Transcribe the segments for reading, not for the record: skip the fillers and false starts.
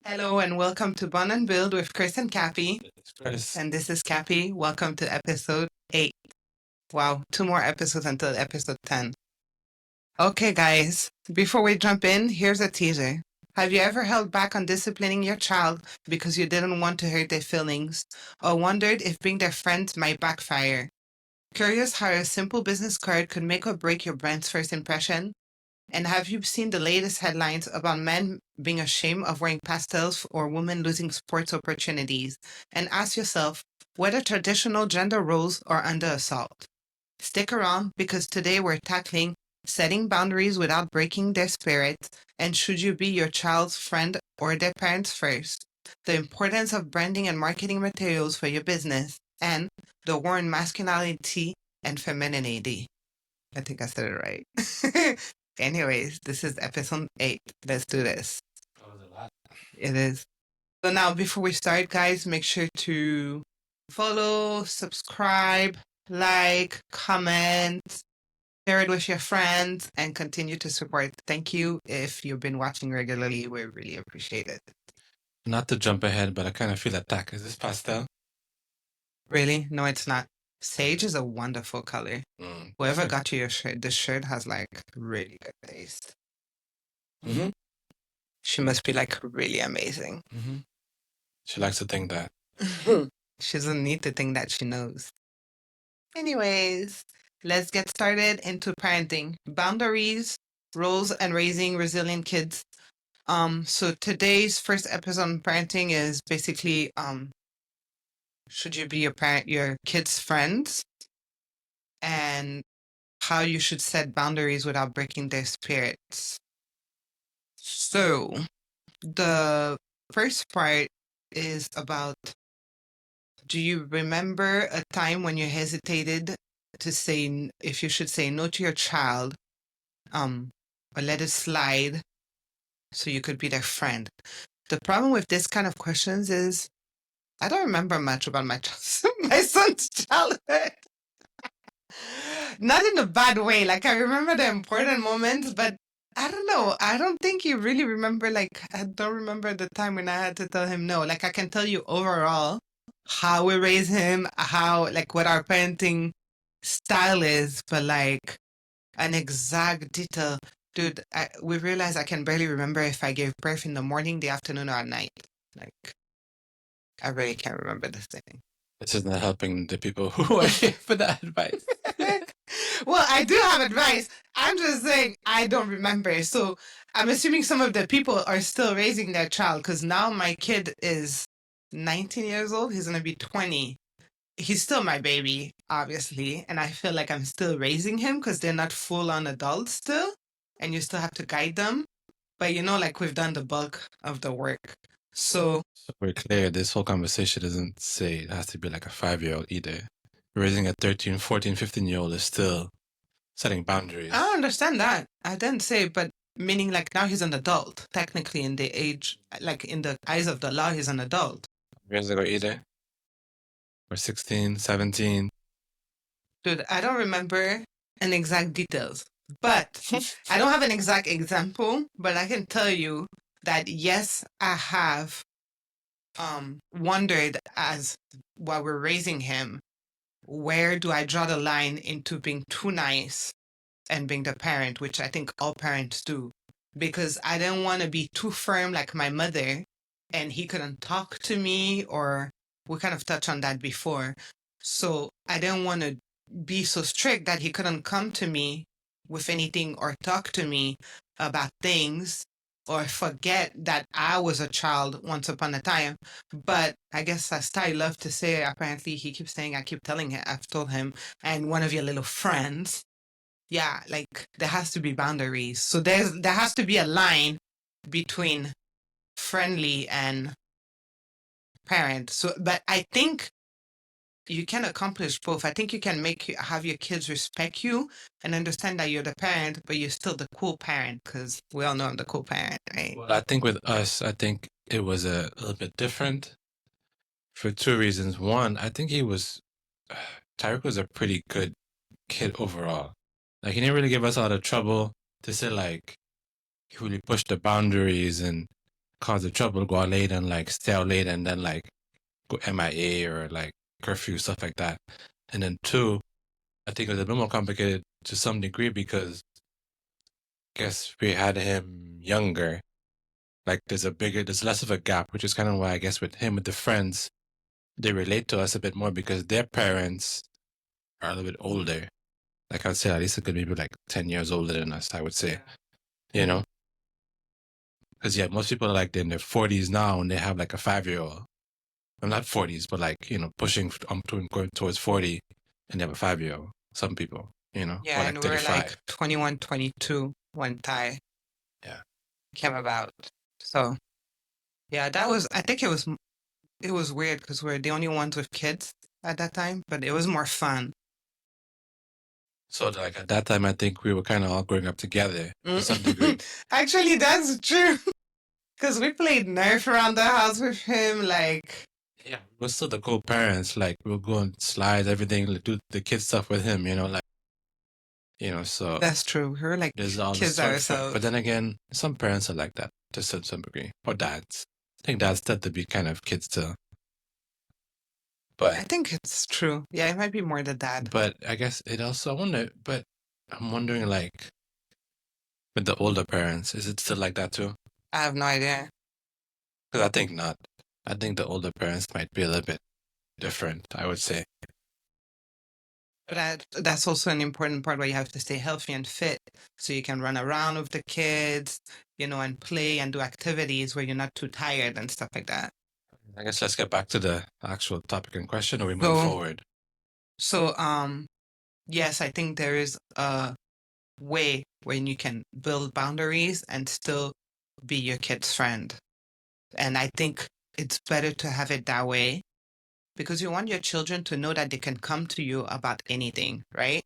Hello and welcome to Bun and Build with Chris and Cappy. It's Chris. And this is Cappy. Welcome to episode 8. Wow, 2 more episodes until episode 10. Okay, guys, before we jump in, here's a teaser. Have you ever held back on disciplining your child because you didn't want to hurt their feelings, or wondered if being their friend might backfire? Curious how a simple business card could make or break your brand's first impression? And have you seen the latest headlines about men being ashamed of wearing pastels or women losing sports opportunities? And ask yourself whether traditional gender roles are under assault. Stick around because today we're tackling setting boundaries without breaking their spirit, and should you be your child's friend or their parents first? The importance of branding and marketing materials for your business, and the war on masculinity and femininity. I think I said it right. Anyways, this is episode 8. Let's do this. That was a lot. It is. So now, before we start, guys, make sure to follow, subscribe, like, comment, share it with your friends, and continue to support. Thank you if you've been watching regularly. We really appreciate it. Not to jump ahead, but I kind of feel attacked. Is this pastel? Really? No, it's not. Sage is a wonderful color. Whoever Perfect. got you your shirt, this shirt has like really good taste. Mm-hmm. She must be like really amazing. Mm-hmm. She likes to think that. She doesn't need to think that she knows. Anyways, let's get started into parenting. Boundaries, roles, and raising resilient kids. So today's first episode on parenting is basically should you be your kids' friends, and how you should set boundaries without breaking their spirits. So the first part is about, do you remember a time when you hesitated to say if you should say no to your child, or let it slide so you could be their friend? The problem with this kind of questions is I don't remember much about my son's childhood. Not in a bad way. Like I remember the important moments, but I don't know. I don't think you really remember. Like I don't remember the time when I had to tell him no. Like I can tell you overall how we raise him, how like what our parenting style is, but like an exact detail, dude. We realized I can barely remember if I gave birth in the morning, the afternoon, or at night. Like I really can't remember this thing. This is not helping the people who are here for that advice. Well, I do have advice. I'm just saying I don't remember. So I'm assuming some of the people are still raising their child because now my kid is 19 years old. He's going to be 20. He's still my baby, obviously. And I feel like I'm still raising him because they're not full on adults still. And you still have to guide them. But you know, like we've done the bulk of the work. So we're clear, this whole conversation doesn't say it has to be like a 5-year-old either. Raising a 13, 14, 15-year-old is still setting boundaries. I understand that. I didn't say, but meaning like now he's an adult. Technically, in the age, like in the eyes of the law, he's an adult. Years ago either. Or 16, 17. Dude, I don't remember an exact details, but I don't have an exact example, but I can tell you that yes, I have wondered as while we're raising him, where do I draw the line into being too nice and being the parent, which I think all parents do, because I didn't want to be too firm like my mother and he couldn't talk to me, or we kind of touched on that before. So I didn't want to be so strict that he couldn't come to me with anything or talk to me about things or forget that I was a child once upon a time. But I guess as Ty loved to say, apparently he keeps saying, I keep telling him, I've told him, and one of your little friends. Yeah, like there has to be boundaries. So there has to be a line between friendly and parent. So, but I think you can accomplish both. I think you can have your kids respect you and understand that you're the parent, but you're still the cool parent, because we all know I'm the cool parent, right? Well, I think with us, I think it was a little bit different for 2 reasons. One, I think Tyreek was a pretty good kid overall. Like, he didn't really give us a lot of trouble to say, like, he really pushed the boundaries and cause the trouble, go out late and like stay out late and then like go MIA or like curfew, stuff like that. And then two, I think it was a bit more complicated to some degree because I guess we had him younger. Like there's less of a gap, which is kind of why I guess with him, with the friends, they relate to us a bit more because their parents are a little bit older. Like I'd say at least it could be like 10 years older than us, I would say. You know? Because yeah, most people are like in their 40s now and they have like a 5-year-old. Well, not 40s, but like, pushing going towards 40 and they have a 5-year-old. Some people, Yeah, or and like we were 35. like 21, 22 when Ty Yeah. came about. So yeah, I think it was weird because we're the only ones with kids at that time, but it was more fun. So like at that time, I think we were kind of all growing up together to some degree. Actually, that's true. Because we played Nerf around the house with him, like. Yeah, we're still the cool parents. Like we'll go and slide everything, like, do the kid stuff with him. So That's true. We were like there's all kids this fun. ourselves. But then again, some parents are like that to some degree, or dads. I think dads tend to be kind of kids too. But I think it's true. Yeah, it might be more the dad. But I guess it also, I'm wondering like with the older parents, is it still like that too? I have no idea. Because I think not. I think the older parents might be a little bit different, I would say. But that's also an important part where you have to stay healthy and fit so you can run around with the kids, and play and do activities where you're not too tired and stuff like that. I guess let's get back to the actual topic in question, or we move forward. So, yes, I think there is a way when you can build boundaries and still be your kid's friend. And I think it's better to have it that way because you want your children to know that they can come to you about anything, right?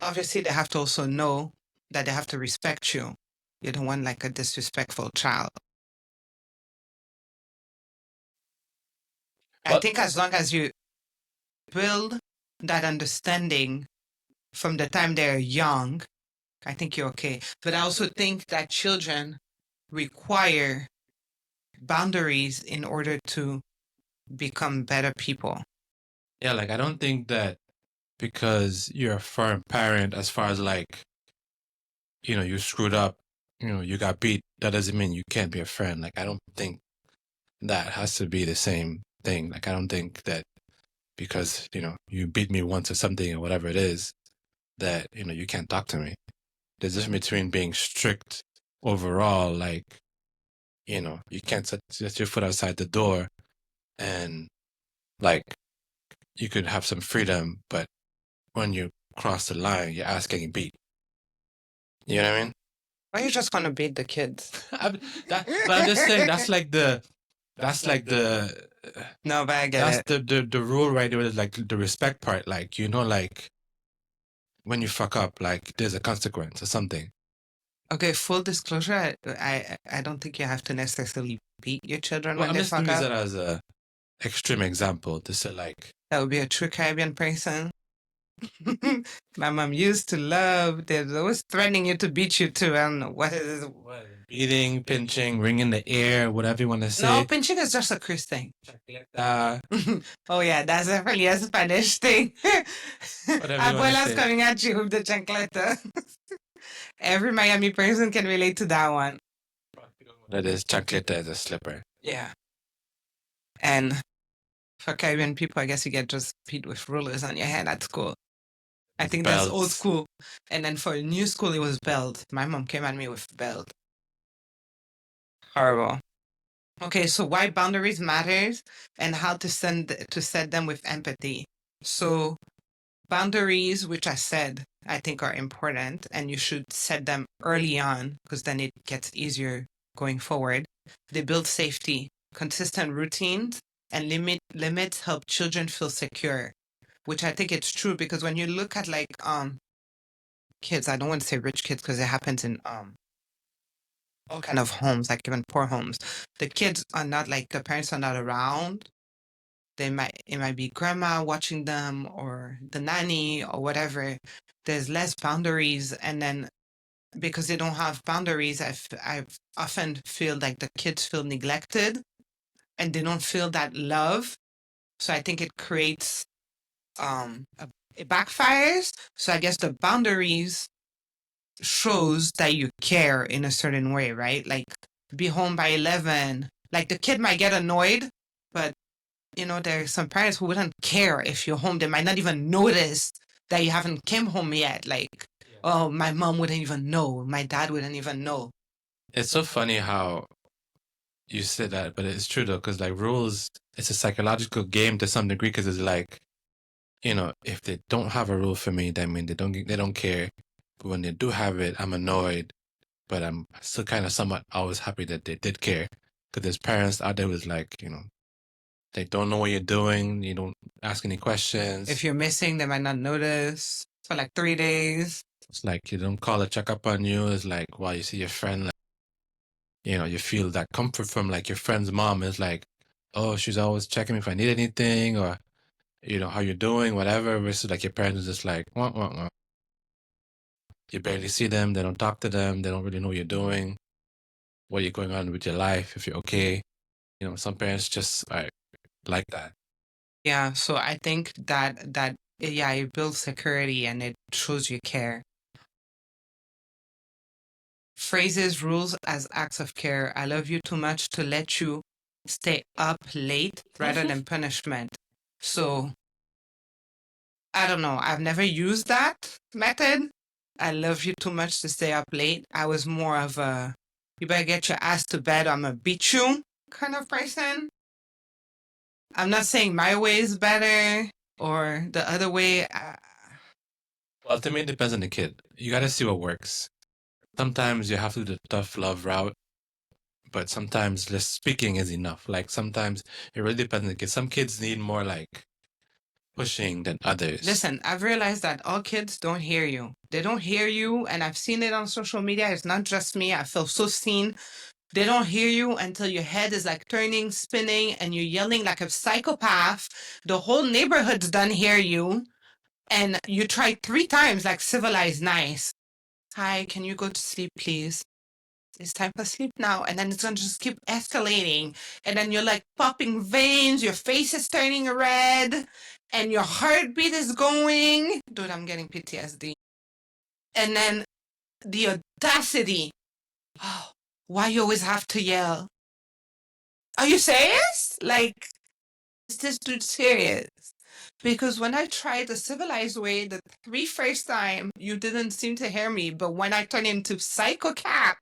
Obviously they have to also know that they have to respect you. You don't want like a disrespectful child. I think as long as you build that understanding from the time they're young, I think you're okay. But I also think that children require boundaries in order to become better people. Yeah, like I don't think that because you're a firm parent, as far as like, you screwed up, you got beat, that doesn't mean you can't be a friend. Like I don't think that has to be the same thing. Like I don't think that because, you beat me once or something or whatever it is, that, you can't talk to me. There's a difference between being strict overall, like, you can't set your foot outside the door and like you could have some freedom, but when you cross the line, your ass getting beat. You know what I mean? Why are you just gonna beat the kids? But I'm just saying that's like the no, but I get it. The rule right there is like the respect part, like like when you fuck up, like there's a consequence or something. Okay, full disclosure, I don't think you have to necessarily beat your children when they fuck up. I'm just using that as a extreme example to say like that would be a true Caribbean person. My mom used to love. They're always threatening you to beat you too. I don't know what is it. Beating, pinching, ring in the air, whatever you want to say. No, pinching is just a Chris thing. Oh yeah, that's definitely a Spanish thing. Abuela's coming at you with the chancleta. Every Miami person can relate to that one. That is, chancleta is a slipper. Yeah. And for Caribbean people, I guess you get just beat with rulers on your head at school. I think belts. That's old school. And then for new school, it was belt. My mom came at me with belt. Horrible. Okay, so why boundaries matters and how to set them with empathy. So boundaries, which I said, I think are important, and you should set them early on because then it gets easier going forward. They build safety, consistent routines, and limits help children feel secure, which I think it's true because when you look at like kids, I don't want to say rich kids because it happens in all kind of homes, like even poor homes. The kids are not like the parents are not around. It might be grandma watching them or the nanny or whatever. There's less boundaries, and then because they don't have boundaries. I've often feel like the kids feel neglected and they don't feel that love. So I think it creates, it backfires. So I guess the boundaries shows that you care in a certain way, right? Like be home by 11. Like the kid might get annoyed, but there are some parents who wouldn't care if you're home. They might not even notice that you haven't came home yet. Like, oh, my mom wouldn't even know. My dad wouldn't even know. It's so funny how you said that, but it's true though, because like rules, it's a psychological game to some degree, because it's like, if they don't have a rule for me, that means they don't care. But when they do have it, I'm annoyed, but I'm still kind of somewhat always happy that they did care. Because there's parents out there who's like, they don't know what you're doing. You don't ask any questions. If you're missing, they might not notice for like 3 days. It's like you don't call to check up on you. It's like, while you see your friend, like, you feel that comfort from like your friend's mom is like, oh, she's always checking me if I need anything, or how you're doing, whatever. Versus like your parents is just like, wah, wah, wah. You barely see them. They don't talk to them. They don't really know what you're doing, what you're going on with your life, if you're okay. Some parents just like that. Yeah, so I think that yeah, it builds security and it shows you care. Phrases, rules as acts of care. I love you too much to let you stay up late rather than punishment. So I don't know. I've never used that method. I love you too much to stay up late. I was more of a, you better get your ass to bed, I'm gonna beat you kind of person. I'm not saying my way is better or the other way. Well, to me, it depends on the kid. You got to see what works. Sometimes you have to do the tough love route, but sometimes just speaking is enough. Like sometimes it really depends on the kid. Some kids need more like pushing than others. Listen, I've realized that all kids don't hear you. They don't hear you, and I've seen it on social media. It's not just me. I feel so seen. They don't hear you until your head is like turning, spinning, and you're yelling like a psychopath. The whole neighborhood's done hear you. And you try 3 times like civilized nice. Hi, can you go to sleep, please? It's time for sleep now. And then it's going to just keep escalating. And then you're like popping veins, your face is turning red, and your heartbeat is going. Dude, I'm getting PTSD. And then the audacity. Oh, why you always have to yell? Are you serious? Like, is this dude serious? Because when I tried the civilized way the 1st time, you didn't seem to hear me. But when I turn into psycho cat,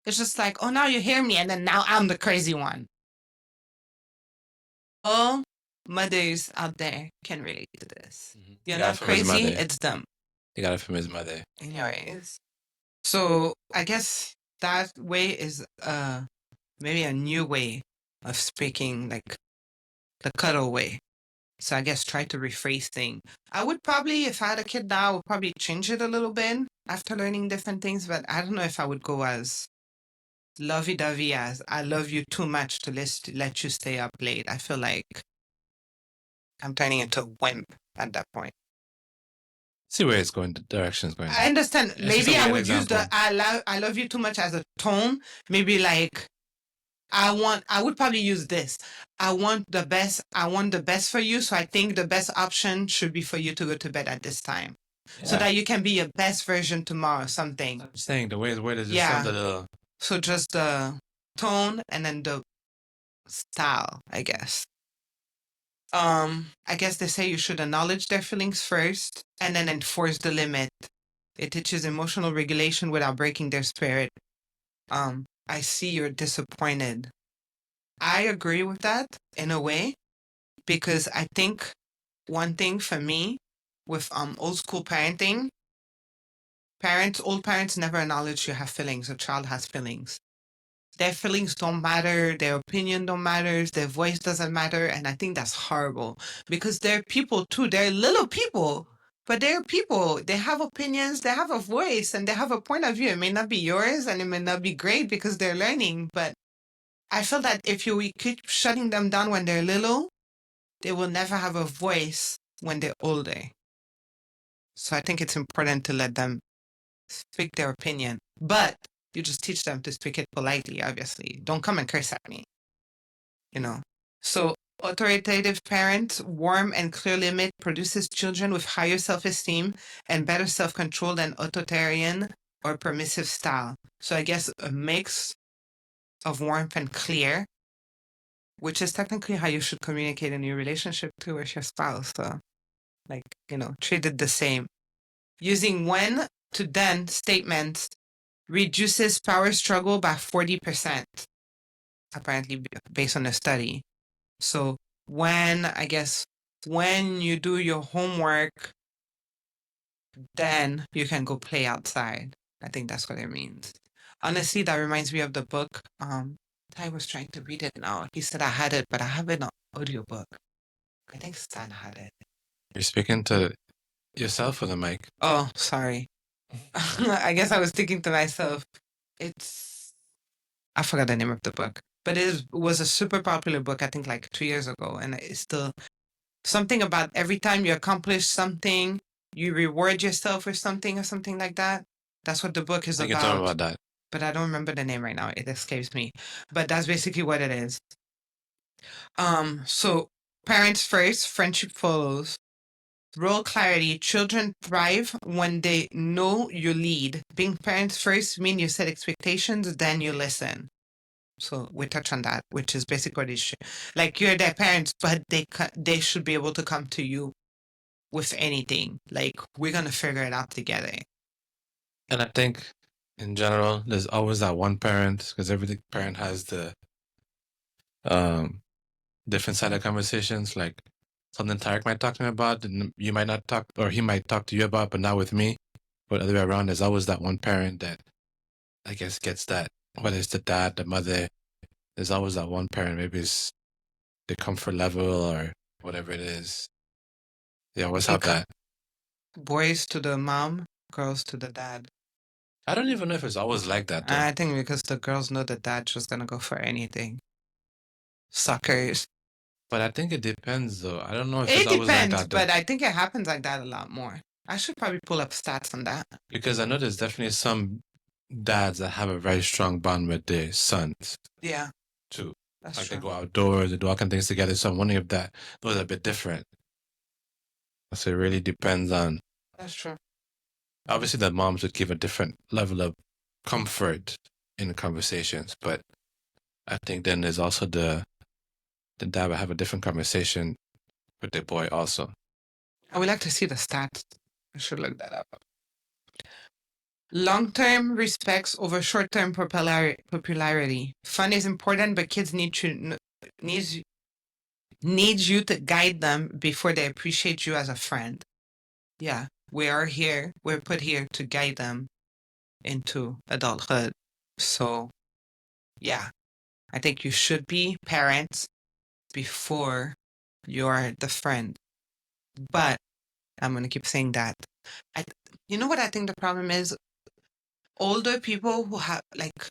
it's just like, oh, now you hear me. And then now I'm the crazy one. All mothers out there can relate to this. You're not crazy, it's them. He got it from his mother. Anyways. So I guess that way is maybe a new way of speaking, like the cuddle way. So I guess try to rephrase things. I would probably, if I had a kid now, I would probably change it a little bit after learning different things, but I don't know if I would go as lovey-dovey as I love you too much to let you stay up late. I feel like I'm turning into a wimp at that point. See where it's going, the direction is going. I understand. Maybe I would use the I love you too much as a tone. Maybe like I would probably use this. I want the best for you. So I think the best option should be for you to go to bed at this time. Yeah. So that you can be your best version tomorrow, something. I'm saying the way is just sounds a little. So just the tone and then the style, I guess. I guess they say you should acknowledge their feelings first and then enforce the limit. It teaches emotional regulation without breaking their spirit. I see you're disappointed. I agree with that in a way, because I think one thing for me with old school parenting, old parents never acknowledge you have feelings. A child has feelings. Their feelings don't matter. Their opinion don't matter. Their voice doesn't matter. And I think that's horrible, because they're people too. They're little people, but they're people. They have opinions. They have a voice and they have a point of view. It may not be yours and it may not be great because they're learning. But I feel that if we keep shutting them down when they're little, they will never have a voice when they're older. So I think it's important to let them speak their opinion, but you just teach them to speak it politely, obviously. Don't come and curse at me, you know. So authoritative parents, warm and clear limit produces children with higher self-esteem and better self-control than authoritarian or permissive style. So I guess a mix of warmth and clear, which is technically how you should communicate in your relationship too with your spouse. So like, treat it the same. Using when to then statements reduces power struggle by 40%, apparently based on a study. So when you do your homework, then you can go play outside. I think that's what it means. Honestly, that reminds me of the book. I was trying to read it now. He said I had it, but I have it on audiobook. I think Stan had it. You're speaking to yourself or the mic? Oh, sorry. I guess I was thinking to myself. I forgot the name of the book, but it was a super popular book, I think like 2 years ago. And it's still something about every time you accomplish something, you reward yourself with something or something like that. That's what the book is You can talk about. about that. But I don't remember the name right now. It escapes me. But that's basically what it is. So parents first, friendship follows. Role clarity. Children thrive when they know you lead. Being parents first mean you set expectations, then you listen. So we touch on that, which is basically what it should. Like you're their parents, but they should be able to come to you with anything. Like we're gonna figure it out together. And I think in general, there's always that one parent, because every parent has the different side of conversations. Like something Tarek might talk to me about, and you might not talk, or he might talk to you about, but not with me. But the other way around, there's always that one parent that I guess gets that, whether it's the dad, the mother, there's always that one parent, maybe it's the comfort level or whatever it is. They always have that. Boys to the mom, girls to the dad. I don't even know if it's always like that, though. I think because the girls know the dad's just gonna go for anything. Suckers. But I think it depends, though. I don't know if It it's always like depends, that, though. but I think it happens like that a lot more. I should probably pull up stats on that. Because I know there's definitely some dads that have a very strong bond with their sons. Yeah. Too. That's like true. they go outdoors, they do all kind of things together. So I'm wondering if those are a bit different. So it really depends on. That's true. Obviously, the moms would give a different level of comfort in the conversations, but I think then there's also the dad would have a different conversation with the boy also. I would like to see the stats. I should look that up. Long-term respects over short-term popularity. Fun is important, but kids needs you to guide them before they appreciate you as a friend. Yeah, we are here. We're put here to guide them into adulthood. So, yeah, I think you should be parents before you're the friend. But I'm going to keep saying that. You know what I think the problem is? Older people who have, like,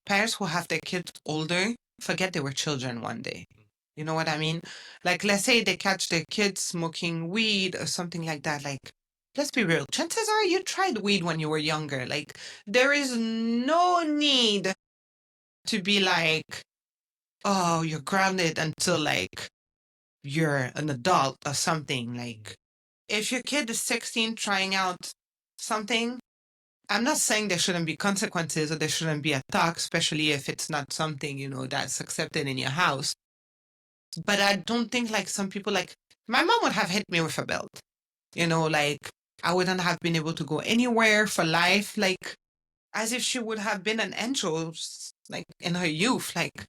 parents who have their kids older forget they were children one day. You know what I mean? Like, let's say they catch their kids smoking weed or something like that. Like, let's be real. Chances are you tried weed when you were younger. Like, there is no need to be like, oh, you're grounded until, like, you're an adult or something. Like, if your kid is 16 trying out something, I'm not saying there shouldn't be consequences or there shouldn't be a talk, especially if it's not something, that's accepted in your house. But I don't think like some people, like my mom would have hit me with a belt. Like I wouldn't have been able to go anywhere for life, like as if she would have been an angel, like in her youth. Like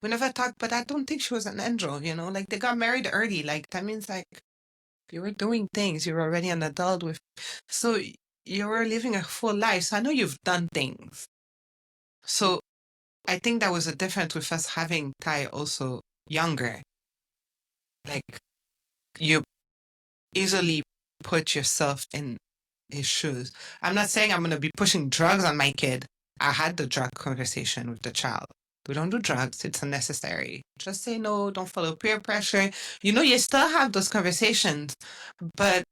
we never talked, but I don't think she was an angel, like they got married early. Like that means like you were doing things, you were already an adult so you were living a full life. So I know you've done things. So I think that was a difference with us having Ty also younger. Like you easily put yourself in his shoes. I'm not saying I'm going to be pushing drugs on my kid. I had the drug conversation with the child. We don't do drugs. It's unnecessary. Just say no. Don't follow peer pressure. You still have those conversations. But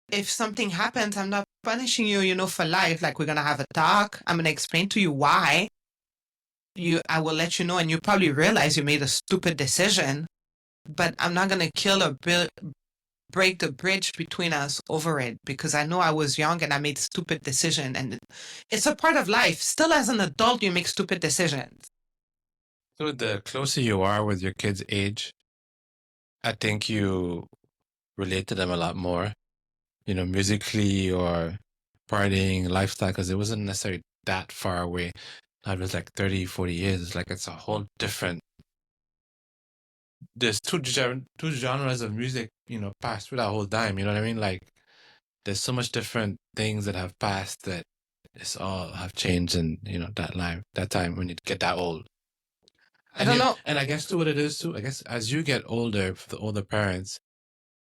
if something happens, I'm not punishing you, for life. Like, we're gonna have a talk. I'm gonna explain to you why. I will let you know, and you probably realize you made a stupid decision. But I'm not gonna kill or break the bridge between us over it, because I know I was young and I made stupid decision, and it's a part of life. Still, as an adult, you make stupid decisions. So the closer you are with your kid's age, I think you relate to them a lot more, musically or partying, lifestyle, because it wasn't necessarily that far away. That was like 30, 40 years. It's like it's a whole different. There's two genres of music, passed through that whole time. You know what I mean? Like, there's so much different things that have passed that it's all have changed in that time when you get that old. I don't know. And I guess too what it is too. I guess as you get older, for the older parents,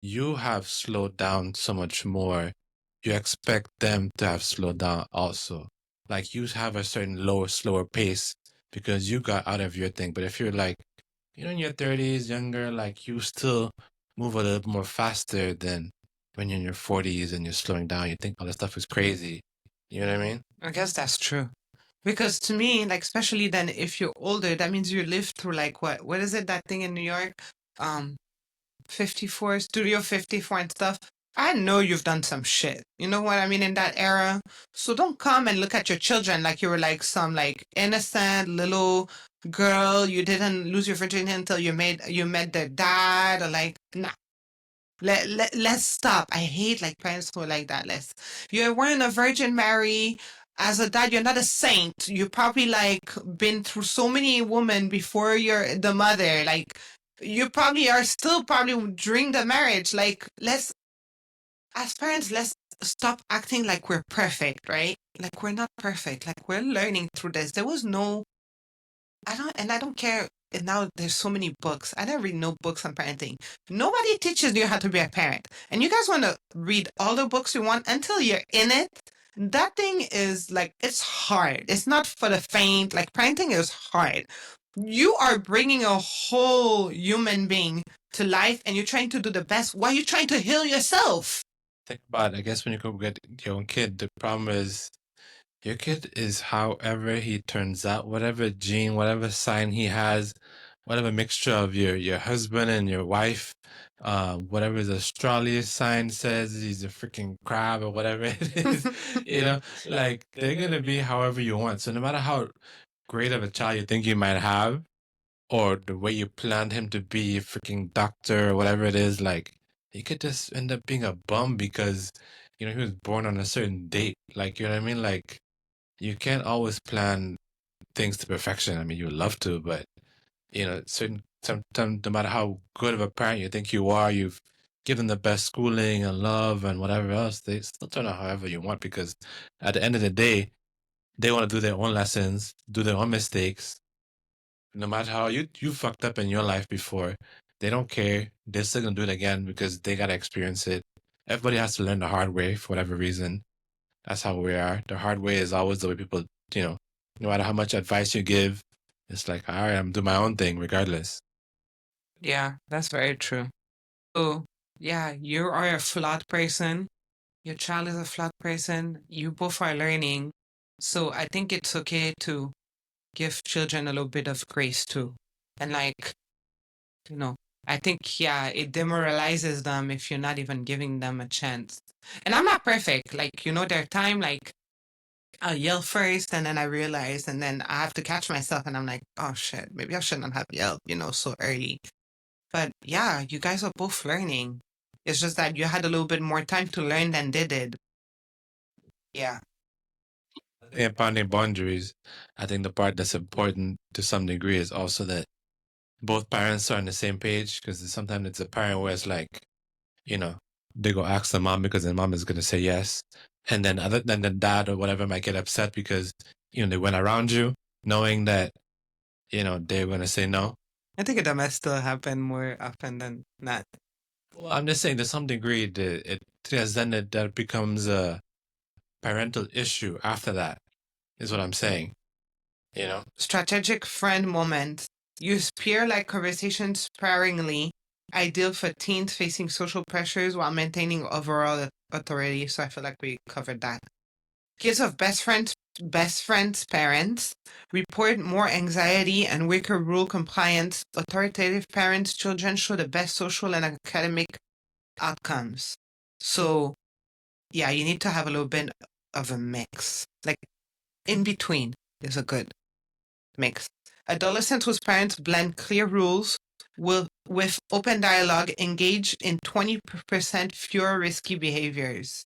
you have slowed down so much more. You expect them to have slowed down also. Like, you have a certain lower, slower pace because you got out of your thing. But if you're like, in your 30s, younger, like, you still move a little more faster than when you're in your 40s and you're slowing down. You think all this stuff is crazy. You know what I mean? I guess that's true. Because to me, like, especially then if you're older, that means you lived through, like, what is it, that thing in New York? 54, Studio 54 and stuff. I know you've done some shit. You know what I mean? In that era. So don't come and look at your children like you were like some like innocent little girl. You didn't lose your virginity until you met their dad, or like, nah. Let's stop. I hate like parents who are like that. You weren't a Virgin Mary. As a dad, you're not a saint. You probably like been through so many women before you're the mother. Like, you probably are still probably during the marriage. Like, as parents, let's stop acting like we're perfect, right? Like, we're not perfect. Like, we're learning through this. There was no, I don't care. And now there's so many books. I don't read no books on parenting. Nobody teaches you how to be a parent. And you guys want to read all the books you want until you're in it. That thing is like, it's hard. It's not for the faint. Like, parenting is hard. You are bringing a whole human being to life, and you're trying to do the best while you're trying to heal yourself. Think about it. I guess when you go get your own kid, the problem is your kid is however he turns out, whatever gene, whatever sign he has, whatever mixture of your husband and your wife, whatever the astrology sign says, he's a freaking crab or whatever it is, like, they're gonna be however you want. So no matter how great of a child you think you might have, or the way you planned him to be a freaking doctor or whatever it is, like, he could just end up being a bum because, he was born on a certain date. Like, you know what I mean? Like, you can't always plan things to perfection. I mean, you would love to, but, sometimes, no matter how good of a parent you think you are, you've given the best schooling and love and whatever else, they still turn out however you want, because at the end of the day, they want to do their own lessons, do their own mistakes. No matter how you fucked up in your life before, they don't care. They're still gonna do it again because they gotta experience it. Everybody has to learn the hard way for whatever reason. That's how we are. The hard way is always the way people, no matter how much advice you give, it's like, all right, I'm doing my own thing regardless. Yeah, that's very true. So, yeah, you are a flawed person. Your child is a flawed person. You both are learning. So I think it's okay to give children a little bit of grace too. And like, I think, yeah, it demoralizes them if you're not even giving them a chance. And I'm not perfect. Like, there are times like I'll yell first, and then I realize, and then I have to catch myself, and I'm like, oh shit, maybe I shouldn't have yelled, so early. But yeah, you guys are both learning. It's just that you had a little bit more time to learn than they did. Yeah. And finding boundaries, I think the part that's important to some degree is also that both parents are on the same page, because sometimes it's a parent where it's like, they go ask the mom because the mom is going to say yes. And then other than the dad or whatever might get upset because, they went around you knowing that, they're going to say no. I think that might still happen more often than not. Well, I'm just saying to some degree that that becomes a parental issue after that, is what I'm saying. Strategic friend moment. Use peer-like conversations sparingly. Ideal for teens facing social pressures while maintaining overall authority. So I feel like we covered that. Kids of best friends, parents report more anxiety and weaker rule compliance. Authoritative parents, children show the best social and academic outcomes. So yeah, you need to have a little bit of a mix. Like in between is a good mix. Adolescents whose parents blend clear rules with open dialogue engage in 20% fewer risky behaviors.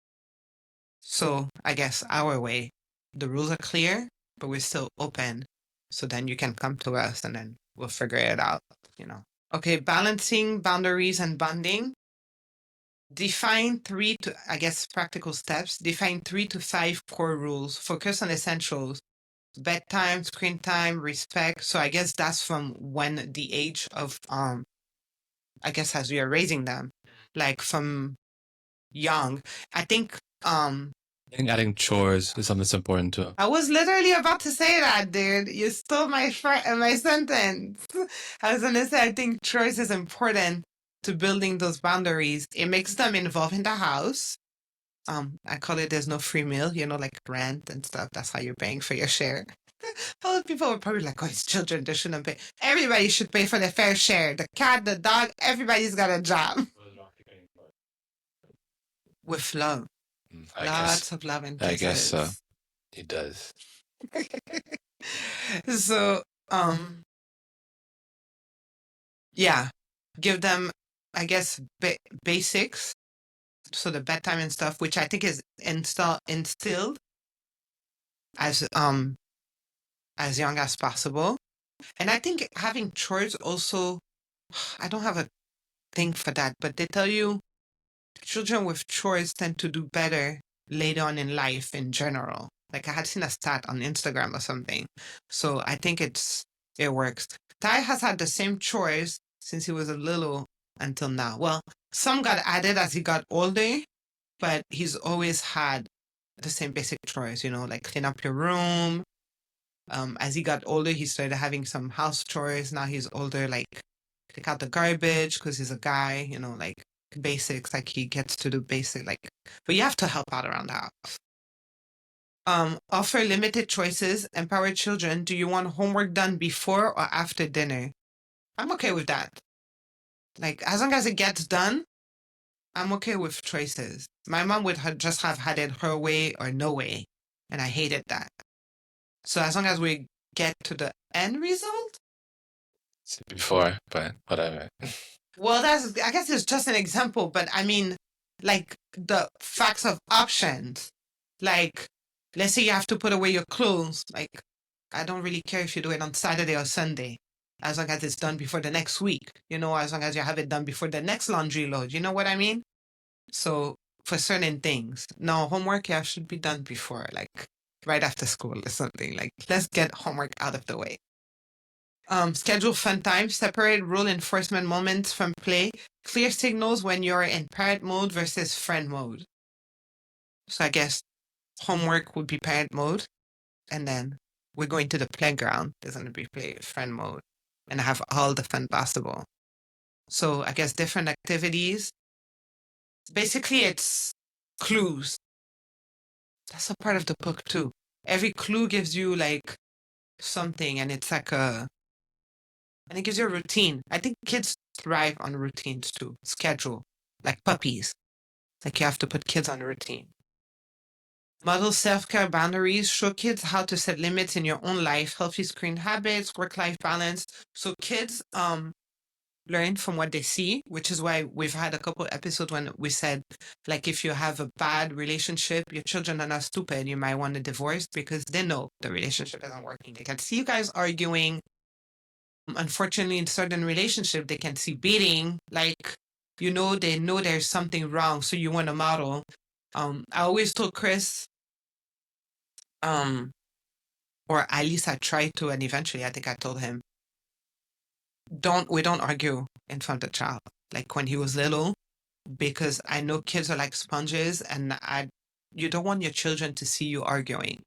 So I guess our way, the rules are clear, but we're still open. So then you can come to us and then we'll figure it out, you know. Okay, balancing boundaries and bonding. Define practical steps. Define 3 to 5 core rules. Focus on essentials. Bedtime, screen time, respect. So I guess that's from when the age of, I guess as we are raising them, like from young. I think, I think adding chores is something that's important too. I was literally about to say that, dude. You stole my sentence. I was gonna say I think choice is important to building those boundaries. It makes them involved in the house. I call it there's no free meal, you know, like rent and stuff. That's how you're paying for your share. All the people were probably like, oh, it's children, they shouldn't pay. Everybody should pay for their fair share. The cat, the dog, everybody's got a job. With love. Lots of love and kisses. I guess so. It does. So, yeah, give them, I guess, basics. So the bedtime and stuff, which I think is instilled as young as possible. And I think having chores also, I don't have a thing for that, but they tell you children with chores tend to do better later on in life in general. Like I had seen a stat on Instagram or something. So I think it works. Ty has had the same chores since he was a little until now. Well, some got added as he got older, but he's always had the same basic chores, you know, like clean up your room. As he got older, he started having some house chores. Now he's older, like take out the garbage because he's a guy, you know, like basics, like he gets to do basic, like, but you have to help out around the house. Offer limited choices, empower children. Do you want homework done before or after dinner? I'm okay with that. Like, as long as it gets done, I'm okay with choices. My mom would just have had it her way or no way, and I hated that. So as long as we get to the end result. Before, but whatever. Well, I guess it's just an example, but I mean, like the facts of options. Like, let's say you have to put away your clothes. Like, I don't really care if you do it on Saturday or Sunday, as long as it's done before the next week, you know, as long as you have it done before the next laundry load. You know what I mean? So for certain things, no, homework, yeah, should be done before, like right after school or something. Like, let's get homework out of the way. Schedule fun time, separate rule enforcement moments from play, clear signals when you're in parent mode versus friend mode. So I guess homework would be parent mode, and then we're going to the playground. There's going to be friend mode, and have all the fun possible. So I guess different activities. Basically, it's clues. That's a part of the book too. Every clue gives you like something, and it's like and it gives you a routine. I think kids thrive on routines too. Schedule, like puppies. Like you have to put kids on a routine. Model self-care boundaries. Show kids how to set limits in your own life. Healthy screen habits, work-life balance. So kids learn from what they see, which is why we've had a couple episodes when we said, like, if you have a bad relationship, your children are not stupid. You might want to divorce because they know the relationship isn't working. They can see you guys arguing. Unfortunately, in certain relationships, they can see beating. Like, you know, they know there's something wrong, so you want to model. I always told Chris, or at least I tried to, and eventually I think I told him, we don't argue in front of the child. Like when he was little, because I know kids are like sponges, and you don't want your children to see you arguing.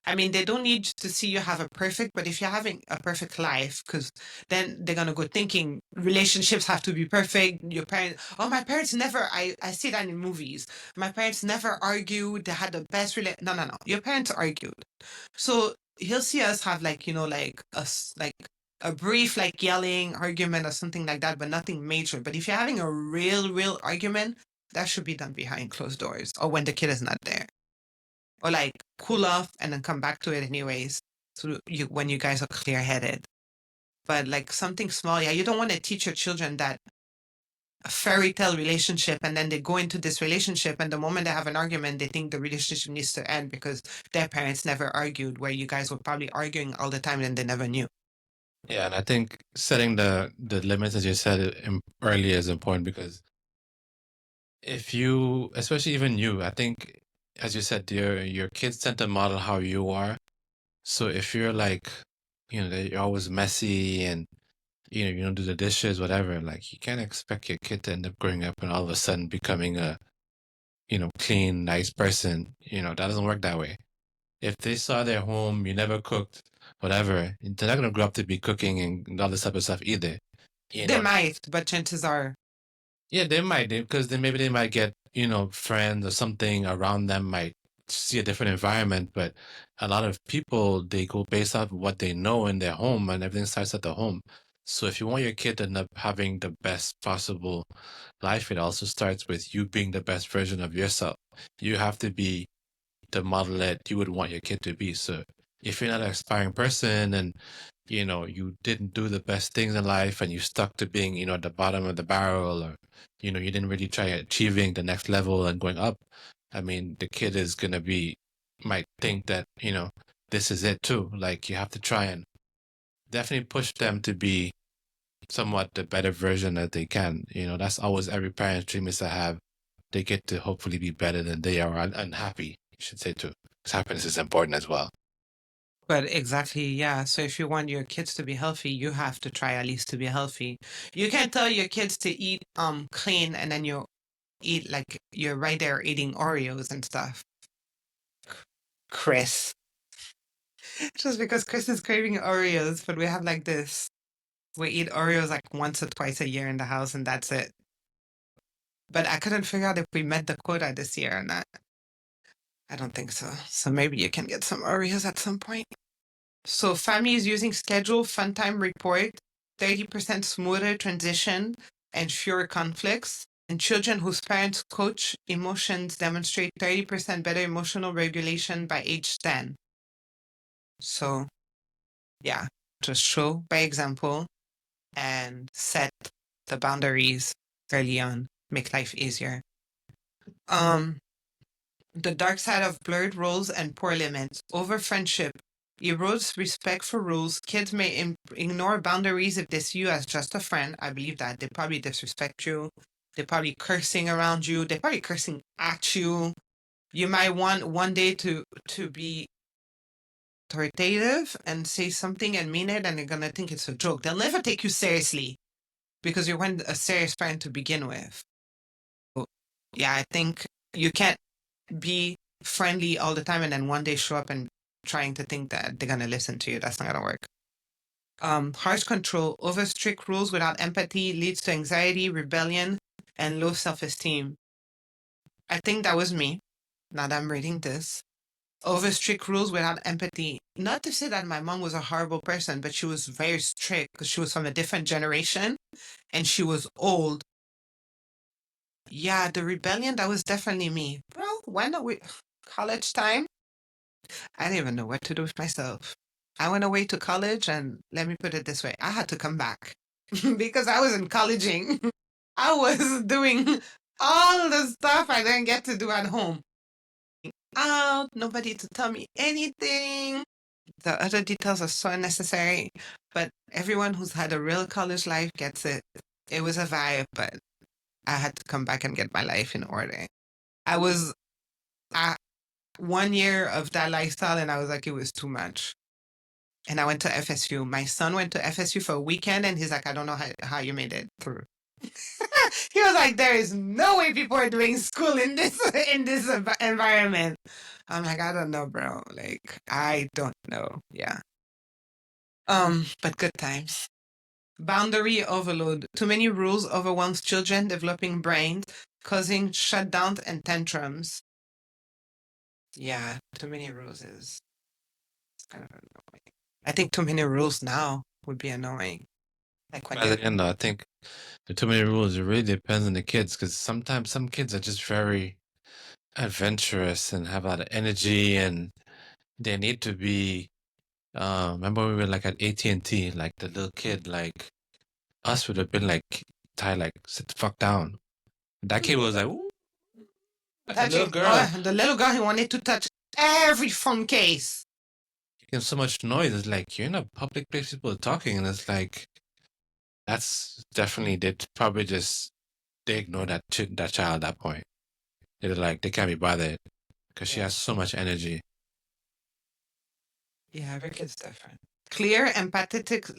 I mean, they don't need to see you have a perfect, but if you're having a perfect life, because then they're gonna go thinking relationships have to be perfect. Your parents, oh, my parents never. I see that in movies. My parents never argued. They had the best No, no, no. Your parents argued. So he'll see us have like like us like a brief like yelling argument or something like that, but nothing major. But if you're having a real argument, that should be done behind closed doors or when the kid is not there, or like cool off and then come back to it anyways. So when you guys are clear headed. But like something small, yeah, you don't want to teach your children that a fairy tale relationship and then they go into this relationship and the moment they have an argument, they think the relationship needs to end because their parents never argued, where you guys were probably arguing all the time and they never knew. Yeah, and I think setting the limits, as you said earlier, is important because if you, especially even you, I think, as you said, your kids tend to model how you are. So if you're like, you're always messy and you don't do the dishes, whatever, like you can't expect your kid to end up growing up and all of a sudden becoming a, clean, nice person. That doesn't work that way. If they saw their home, you never cooked, whatever, they're not gonna grow up to be cooking and all this type of stuff either. They might, but chances are. Yeah, they might, because then maybe they might get, friends or something around them might see a different environment. But a lot of people, they go based off what they know in their home, and everything starts at the home. So if you want your kid to end up having the best possible life, it also starts with you being the best version of yourself. You have to be the model that you would want your kid to be. So if you're not an aspiring person and you didn't do the best things in life and you stuck to being, at the bottom of the barrel, or, you didn't really try achieving the next level and going up, I mean, the kid is going to might think that, this is it too. Like you have to try and definitely push them to be somewhat the better version that they can. That's always every parent's dream, is to have, they get to hopefully be better than they are, and happy, you should say too. Because happiness is important as well. But exactly, yeah. So if you want your kids to be healthy, you have to try at least to be healthy. You can't tell your kids to eat clean and then you eat like you're right there eating Oreos and stuff. Chris. Just because Chris is craving Oreos, but we have like this. We eat Oreos like once or twice a year in the house and that's it. But I couldn't figure out if we met the quota this year or not. I don't think so. So maybe you can get some Oreos at some point. So families using schedule, fun time report, 30% smoother transition and fewer conflicts. And children whose parents coach emotions demonstrate 30% better emotional regulation by age 10. So yeah, just show by example and set the boundaries early on, make life easier. The dark side of blurred roles and poor limits. Over friendship erodes respect for rules. Kids may ignore boundaries if they see you as just a friend. I believe that. They probably disrespect you. They're probably cursing around you. They're probably cursing at you. You might want one day to be authoritative and say something and mean it, and they're going to think it's a joke. They'll never take you seriously because you weren't a serious friend to begin with. So, yeah, I think you can't be friendly all the time and then one day show up and trying to think that they're going to listen to you. That's not going to work. Harsh control, over strict rules without empathy leads to anxiety, rebellion, and low self-esteem. I think that was me. Now that I'm reading this. Over strict rules without empathy. Not to say that my mom was a horrible person, but she was very strict because she was from a different generation and she was old. Yeah, the rebellion, that was definitely me. Bro, why not we college time? I didn't even know what to do with myself. I went away to college and let me put it this way, I had to come back because I wasn't colleging. I was doing all the stuff I didn't get to do at home. Out, nobody to tell me anything. The other details are so unnecessary, but everyone who's had a real college life gets it. It was a vibe, but I had to come back and get my life in order. I was at 1 year of that lifestyle and I was like, it was too much. And I went to FSU. My son went to FSU for a weekend and he's like, I don't know how you made it through. He was like, there is no way people are doing school in this environment. I'm like, I don't know, bro. Like, I don't know. Yeah. But good times. Boundary overload. Too many rules overwhelms children developing brains, causing shutdowns and tantrums. Yeah, too many rules is kind of annoying. I think too many rules now would be annoying. Like when But you're again, though, I think the too many rules, it really depends on the kids because sometimes some kids are just very adventurous and have a lot of energy and they need to be remember we were like at AT&T, like the little kid, like us would have been like Ty, like sit the fuck down. That kid was like, ooh, like a little touching, girl oh, the little girl who wanted to touch every phone case. making so much noise. It's like you're in a public place, people are talking, and it's like that's definitely they probably just they ignore that child at that point. They're like they can't be bothered because she Yeah. has so much energy. Yeah, every kid's different. Clear, empathetic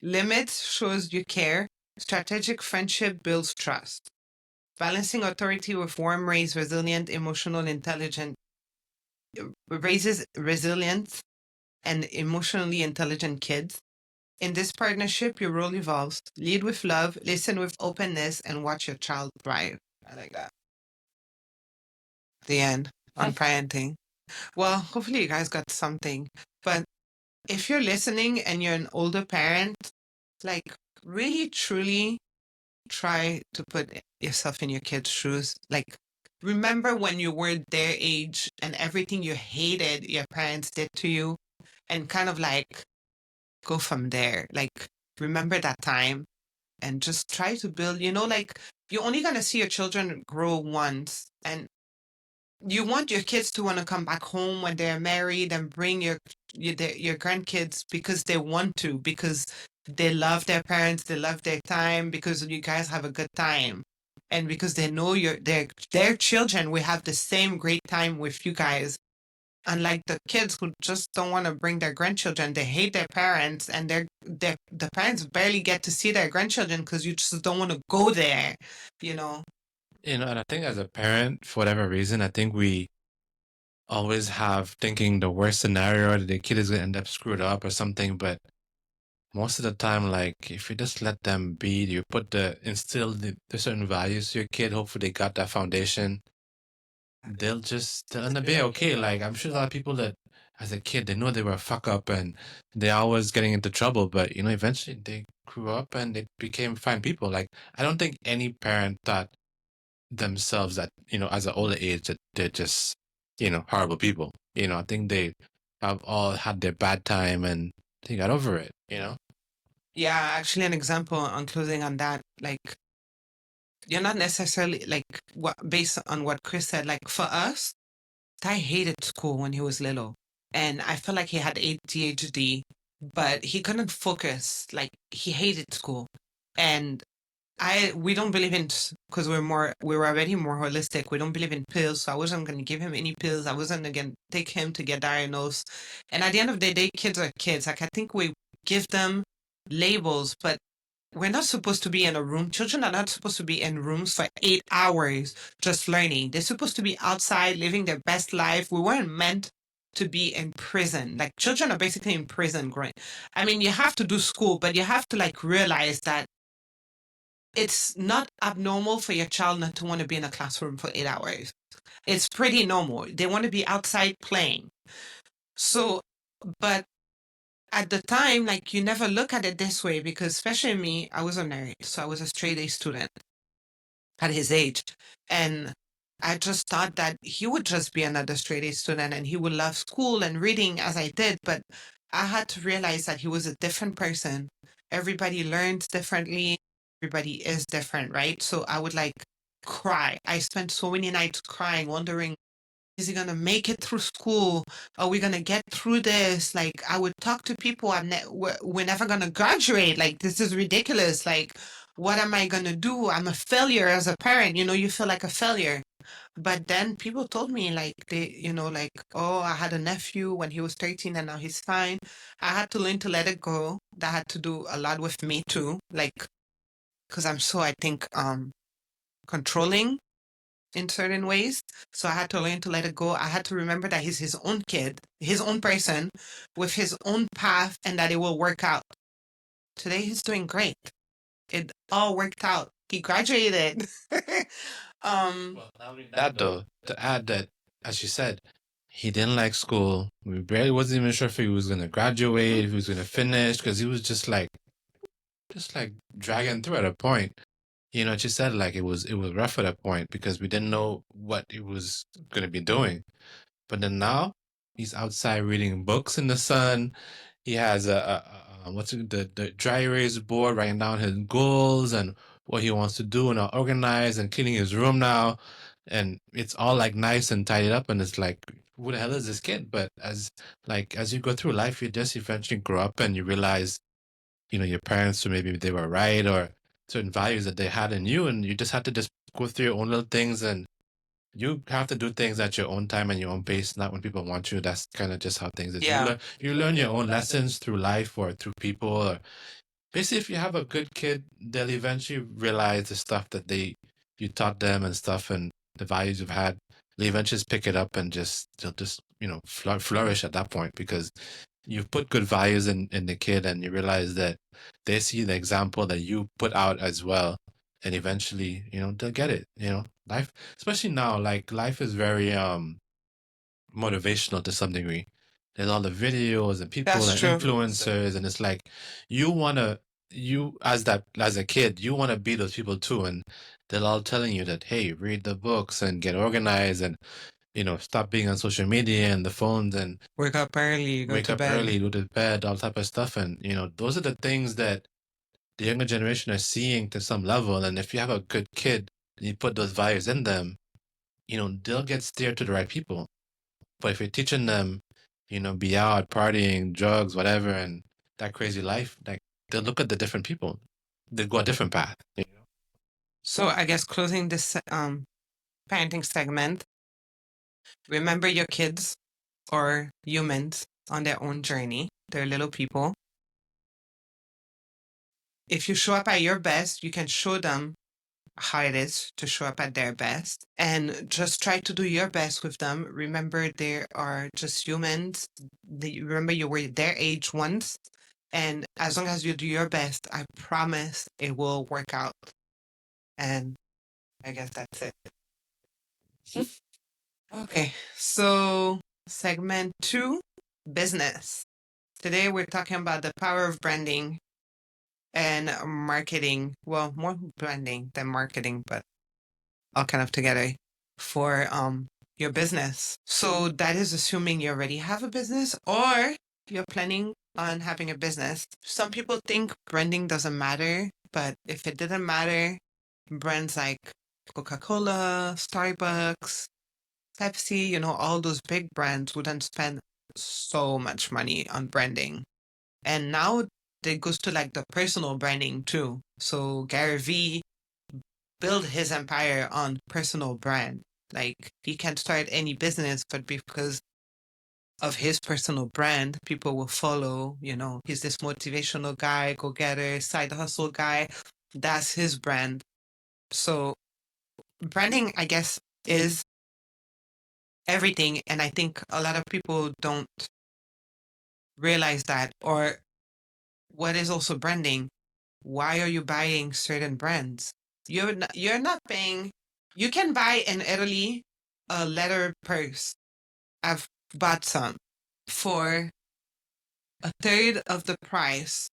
limits shows you care. Strategic friendship builds trust. Balancing authority with warm, raised, resilient, emotional, intelligent, raises resilient and emotionally intelligent kids. In this partnership, your role evolves. Lead with love, listen with openness, and watch your child thrive. I like that. The end on parenting. Well, hopefully you guys got something. But if you're listening and you're an older parent, like really truly try to put yourself in your kids' shoes. Like remember when you were their age and everything you hated your parents did to you and kind of like go from there. Like remember that time and just try to build, like you're only going to see your children grow once and you want your kids to want to come back home when they're married and bring your grandkids because they want to, because they love their parents, they love their time, because you guys have a good time, and because they know their children will have the same great time with you guys. Unlike the kids who just don't want to bring their grandchildren, they hate their parents, and the parents barely get to see their grandchildren because you just don't want to go there, you know. And I think as a parent, for whatever reason, I think we always have thinking the worst scenario that the kid is gonna end up screwed up or something. But most of the time, like if you just let them be, you instill the certain values to your kid. Hopefully, they got that foundation. They'll end up being okay. Like I'm sure a lot of people that as a kid they know they were a fuck up and they're always getting into trouble, but eventually they grew up and they became fine people. Like I don't think any parent thought themselves that as an older age that they're just horrible people. I think they have all had their bad time and they got over it. Yeah, actually, an example on closing on that, like you're not necessarily like what based on what Chris said. Like for us, Ty hated school when he was little, and I felt like he had ADHD, but he couldn't focus. Like he hated school, and we don't believe in because we were already more holistic. We don't believe in pills, so I wasn't going to give him any pills. I wasn't going to take him to get diagnosed. And at the end of the day, kids are kids. Like I think we give them labels, but we're not supposed to be in a room. Children are not supposed to be in rooms for 8 hours just learning. They're supposed to be outside living their best life. We weren't meant to be in prison. Like children are basically in prison growing. I mean, you have to do school, but you have to like realize that it's not abnormal for your child not to want to be in a classroom for 8 hours. It's pretty normal. They want to be outside playing. So, but at the time, like you never look at it this way because, especially me, I wasn't married, so I was a straight A student at his age, and I just thought that he would just be another straight A student and he would love school and reading as I did. But I had to realize that he was a different person. Everybody learns differently. Everybody is different, right? So I would like cry. I spent so many nights crying, wondering, is he gonna make it through school? Are we gonna get through this? Like, I would talk to people. We're never gonna graduate. Like, this is ridiculous. Like, what am I gonna do? I'm a failure as a parent. You feel like a failure. But then people told me, like, like, oh, I had a nephew when he was 13 and now he's fine. I had to learn to let it go. That had to do a lot with me too. Like, because I'm so, I think, controlling in certain ways. So I had to learn to let it go. I had to remember that he's his own kid, his own person with his own path, and that it will work out. Today he's doing great. It all worked out. He graduated. Well, not only that though, to add that, as you said, he didn't like school. We barely wasn't even sure if he was gonna graduate, if he was gonna finish, because he was just like dragging through at a point. You know, she said like it was rough at a point because we didn't know what he was gonna be doing. But then now he's outside reading books in the sun. He has what's it, the dry erase board writing down his goals and what he wants to do and all organized and cleaning his room now. And it's all like nice and tidied up and it's like who the hell is this kid? But as you go through life, you just eventually grow up and you realize, you know, your parents or maybe they were right or certain values that they had in you and you just have to just go through your own little things and you have to do things at your own time and your own pace, not when people want you. That's kind of just how things is. Yeah. You learn your own lessons through life or through people. Or basically, if you have a good kid, they'll eventually realize the stuff that you taught them and stuff and the values you've had. They eventually just pick it up and they'll just flourish at that point because you've put good values in the kid and you realize that they see the example that you put out as well and eventually they'll get it. Life, especially now, like life is very motivational to some degree. There's all the videos and people That's and true. influencers and it's like you as a kid you want to be those people too and they're all telling you that, hey, read the books and get organized and stop being on social media and the phones and Wake up early, go wake to up bed. early, go to bed, all type of stuff. And, those are the things that the younger generation are seeing to some level. And if you have a good kid and you put those values in them, they'll get steered to the right people. But if you're teaching them, be out, partying, drugs, whatever, and that crazy life, like they'll look at the different people. They'll go a different path. So I guess closing this parenting segment, remember your kids or humans on their own journey. They're little people. If you show up at your best, you can show them how it is to show up at their best and just try to do your best with them. Remember, they are just humans. Remember, you were their age once. And as long as you do your best, I promise it will work out. And I guess that's it. Okay, so segment 2, business. Today we're talking about the power of branding and marketing. Well, more branding than marketing, but all kind of together for your business. So that is assuming you already have a business or you're planning on having a business. Some people think branding doesn't matter, but if it didn't matter, brands like Coca-Cola, Starbucks, Pepsi, all those big brands wouldn't spend so much money on branding. And now it goes to like the personal branding too. So Gary Vee built his empire on personal brand. Like he can't start any business, but because of his personal brand, people will follow. He's this motivational guy, go-getter, side hustle guy. That's his brand. So branding, I guess, is everything. And I think a lot of people don't realize that. Or what is also branding? Why are you buying certain brands? You're not paying. You can buy in Italy a leather purse. I've bought some for a third of the price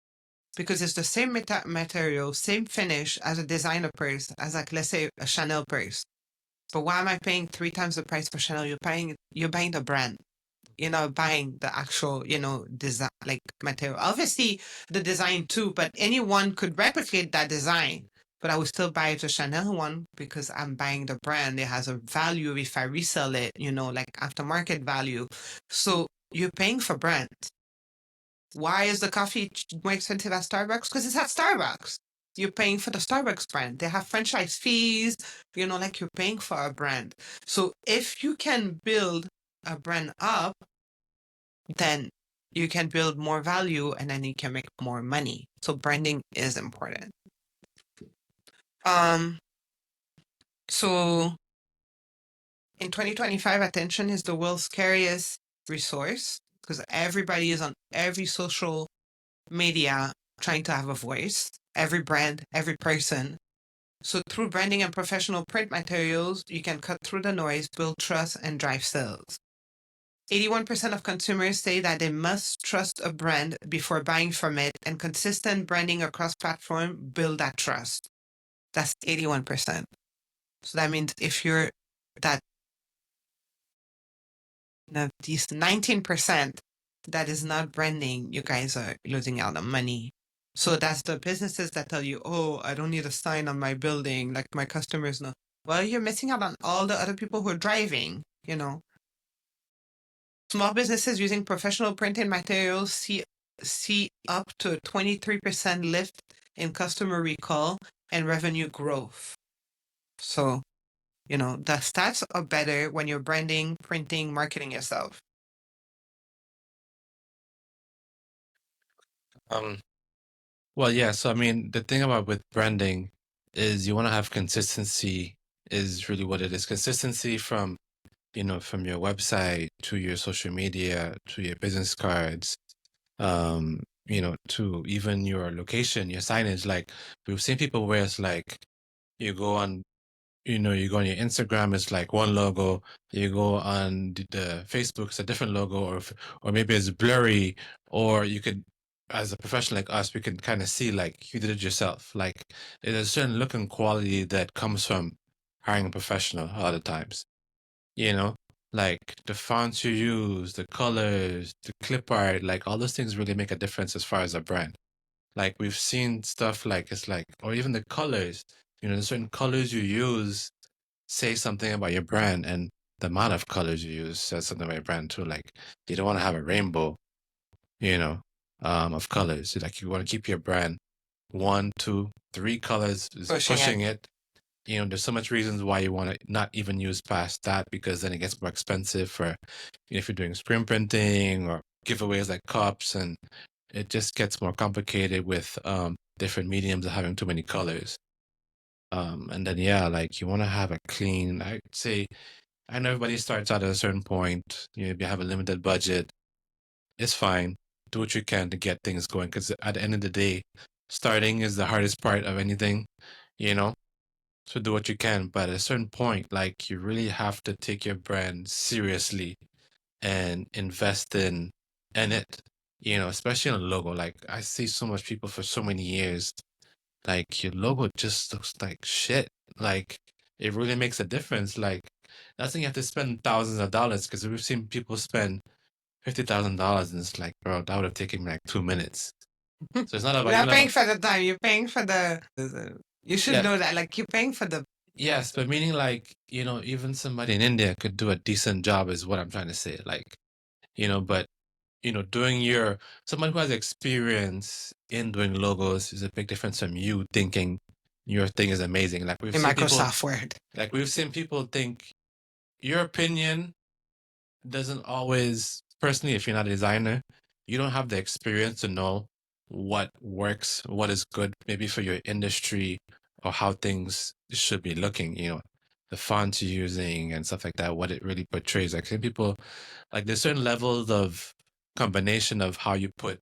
because it's the same material, same finish as a designer purse, as like let's say a Chanel purse. But why am I paying 3 times the price for Chanel? You're buying the brand. You're not buying the actual, design, like material. Obviously, the design too, but anyone could replicate that design. But I would still buy the Chanel one because I'm buying the brand. It has a value if I resell it, like aftermarket value. So you're paying for brand. Why is the coffee more expensive at Starbucks? Because it's at Starbucks. You're paying for the Starbucks brand. They have franchise fees, like you're paying for a brand. So if you can build a brand up, then you can build more value and then you can make more money. So branding is important. Um, so in 2025, attention is the world's scariest resource because everybody is on every social media trying to have a voice, every brand, every person. So through branding and professional print materials, you can cut through the noise, build trust, and drive sales. 81% of consumers say that they must trust a brand before buying from it, and consistent branding across platform build that trust. That's 81%. So that means if you're that these 19% that is not branding, you guys are losing out on money. So that's the businesses that tell you, oh, I don't need a sign on my building, like my customers know. Well, you're missing out on all the other people who are driving, you know. Small businesses using professional printing materials see up to a 23% lift in customer recall and revenue growth. So, you know, the stats are better when you're branding, printing, marketing yourself. Um, well, yeah. So I mean, the thing about with branding is you want to have consistency. Is really what it is. Consistency from from your website to your social media to your business cards, to even your location, your signage. Like we've seen people where it's like you go on you go on your Instagram, it's like one logo. You go on the Facebook, it's a different logo, or maybe it's blurry. Or you could, as a professional like us, we can kind of see like you did it yourself. Like there's a certain look and quality that comes from hiring a professional a lot of times. You know, like the fonts you use, the colors, the clip art, like all those things really make a difference as far as a brand. Like we've seen stuff like it's like, or even the colors. The certain colors you use say something about your brand, and the amount of colors you use says something about your brand too. Like you don't want to have a rainbow, you know, of colors. Like you want to keep your brand one, two, three colors is pushing it. There's so much reasons why you want to not even use past that, because then it gets more expensive for if you're doing screen printing or giveaways like cups, and it just gets more complicated with different mediums of having too many colors. And then yeah, like you want to have a clean, I'd say, I know everybody starts out at a certain point. If you have a limited budget, it's fine. Do what you can to get things going, because at the end of the day, starting is the hardest part of anything, you know? So do what you can. But at a certain point, like you really have to take your brand seriously and invest in it, especially on a logo. Like I see so much people for so many years, like your logo just looks like shit. Like it really makes a difference. Like that's when you have to spend thousands of dollars, because we've seen people spend $50,000, and it's like, bro, that would have taken me like 2 minutes. So it's not about You're not paying for the time. You're paying for the. You should know that. Like you're paying for the. Yes, but meaning like even somebody in India could do a decent job, is what I'm trying to say. Like but doing someone who has experience in doing logos is a big difference from you thinking your thing is amazing. Like we've In seen Microsoft Word. Like we've seen people think your opinion doesn't always, personally, if you're not a designer, you don't have the experience to know what works, what is good, maybe for your industry, or how things should be looking, the fonts you're using and stuff like that, what it really portrays. Like some people, like there's certain levels of combination of how you put,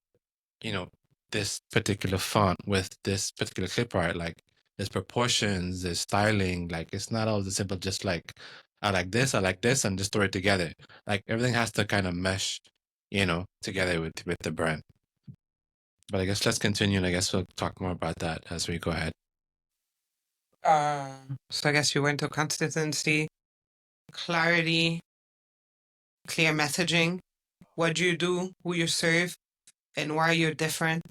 this particular font with this particular clip art. Like there's proportions, there's styling. Like it's not always as simple, just like I like this, and just throw it together. Like everything has to kind of mesh, together with the brand. But I guess let's continue, and I guess we'll talk more about that as we go ahead. So I guess you went to consistency, clarity, clear messaging. What do you do, who you serve, and why you're different.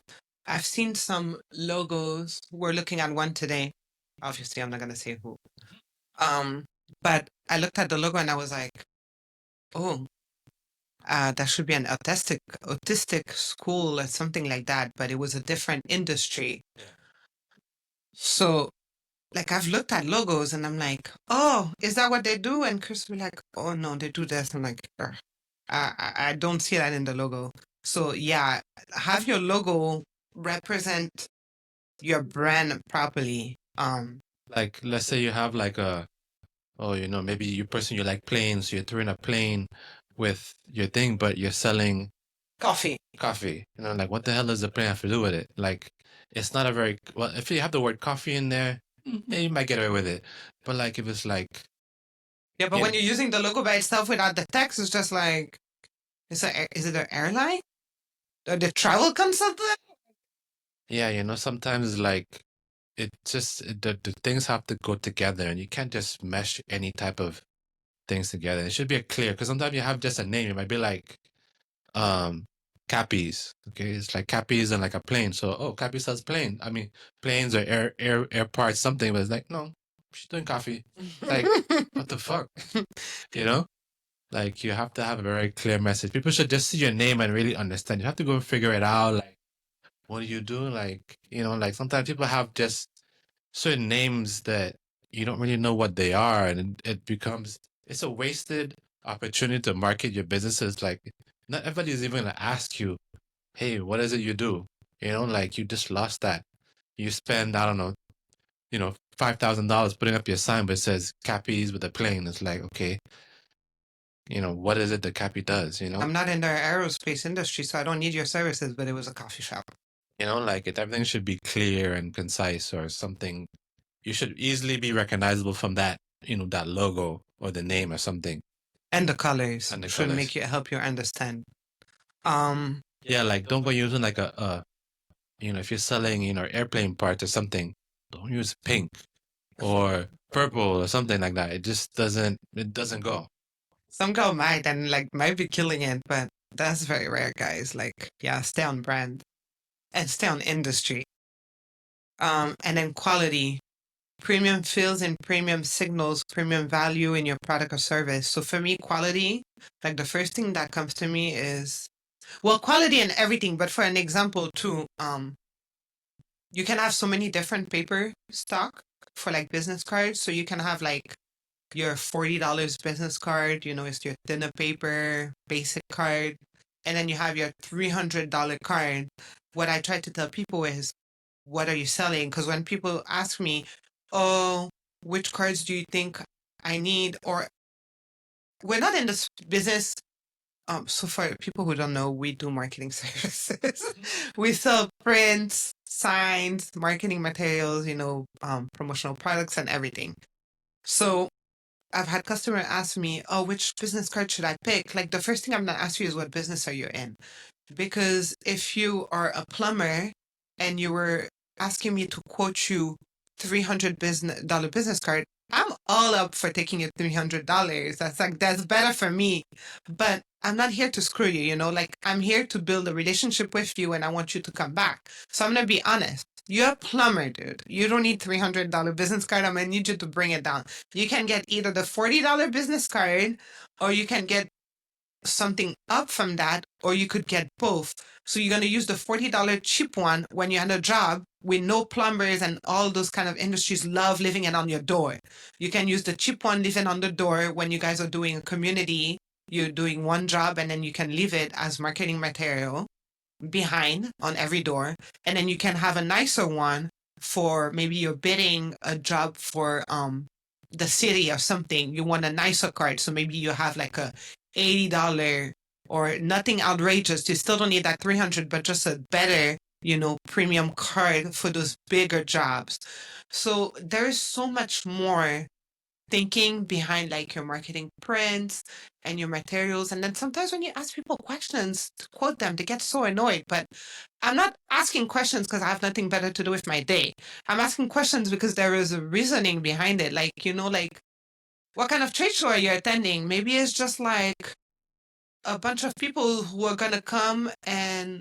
I've seen some logos. We're looking at one today. Obviously, I'm not gonna say who. But I looked at the logo and I was like, oh, that should be an autistic school or something like that. But it was a different industry. So, like, I've looked at logos and I'm like, oh, is that what they do? And Chris will be like, oh no, they do this. I'm like, I don't see that in the logo. So yeah, have your logo represent your brand properly. Like, let's say you have like maybe you like planes, so you're throwing a plane with your thing, but you're selling Coffee. coffee. Like what the hell does the plane have to do with it? Like, it's not a very well. If you have the word coffee in there, maybe you might get away with it. But like, if it's like, Yeah, but when you're using the logo by itself without the text, it's just like, is it an airline? Or the travel consultant? yeah, sometimes like the things have to go together, and you can't just mesh any type of things together. It should be clear, because sometimes you have just a name. It might be like Cappies. Okay, it's like Cappies and like a plane. So Cappy sells plane. I mean, planes or air parts, something. But it's like, no, she's doing coffee. Like, what the fuck? Like, you have to have a very clear message. People should just see your name and really understand. You have to go and figure it out. Like, what do you do? Like, like sometimes people have just certain names that you don't really know what they are, and it's a wasted opportunity to market your businesses. Like, not everybody's even gonna ask you, hey, what is it you do? Like, you just lost that. You spend, I don't know, $5,000 putting up your sign, but it says Cappies with a plane. It's like, okay, what is it that Cappy does? I'm not in the aerospace industry, so I don't need your services, but it was a coffee shop. Like, everything should be clear and concise, or something. You should easily be recognizable from that, that logo or the name or something. And the colors And the should colors. help you understand. Yeah, like, don't go using like if you're selling, airplane parts or something, don't use pink or purple or something like that. It just doesn't go. Some girl might and like might be killing it, but that's very rare, guys. Like, yeah, stay on brand and stay on industry. And then quality. Premium feels and premium signals premium value in your product or service. So for me, quality, like the first thing that comes to me is, well, quality and everything, but for an example too, you can have so many different paper stock for like business cards. So you can have like your $40 business card, it's your thinner paper basic card. And then you have your $300 card. What I try to tell people is, what are you selling? Because when people ask me, oh, which cards do you think I need? Or we're not in this business. So for people who don't know, we do marketing services. We sell prints, signs, marketing materials, promotional products and everything. So I've had customer ask me, oh, which business card should I pick? Like the first thing I'm gonna ask you is, what business are you in? Because if you are a plumber and you were asking me to quote you $300 business card, I'm all up for taking your $300. That's better for me. But I'm not here to screw you, like I'm here to build a relationship with you and I want you to come back. So I'm gonna be honest. You're a plumber, dude. You don't need $300 business card. I'm gonna need you to bring it down. You can get either the $40 business card or you can get something up from that, or you could get both. So you're going to use the $40 cheap one when you're at a job. We know plumbers and all those kind of industries love leaving it on your door. You can use the cheap one, leave it on the door when you guys are doing a community. You're doing one job and then you can leave it as marketing material behind on every door. And then you can have a nicer one for maybe you're bidding a job for the city or something. You want a nicer card. So maybe you have like a $80 or nothing outrageous. You still don't need that 300, but just a better, premium card for those bigger jobs. So there is so much more thinking behind like your marketing prints and your materials. And then sometimes when you ask people questions to quote them, they get so annoyed. But I'm not asking questions because I have nothing better to do with my day. I'm asking questions because there is a reasoning behind it. Like, like what kind of trade show are you attending? Maybe it's just like a bunch of people who are going to come and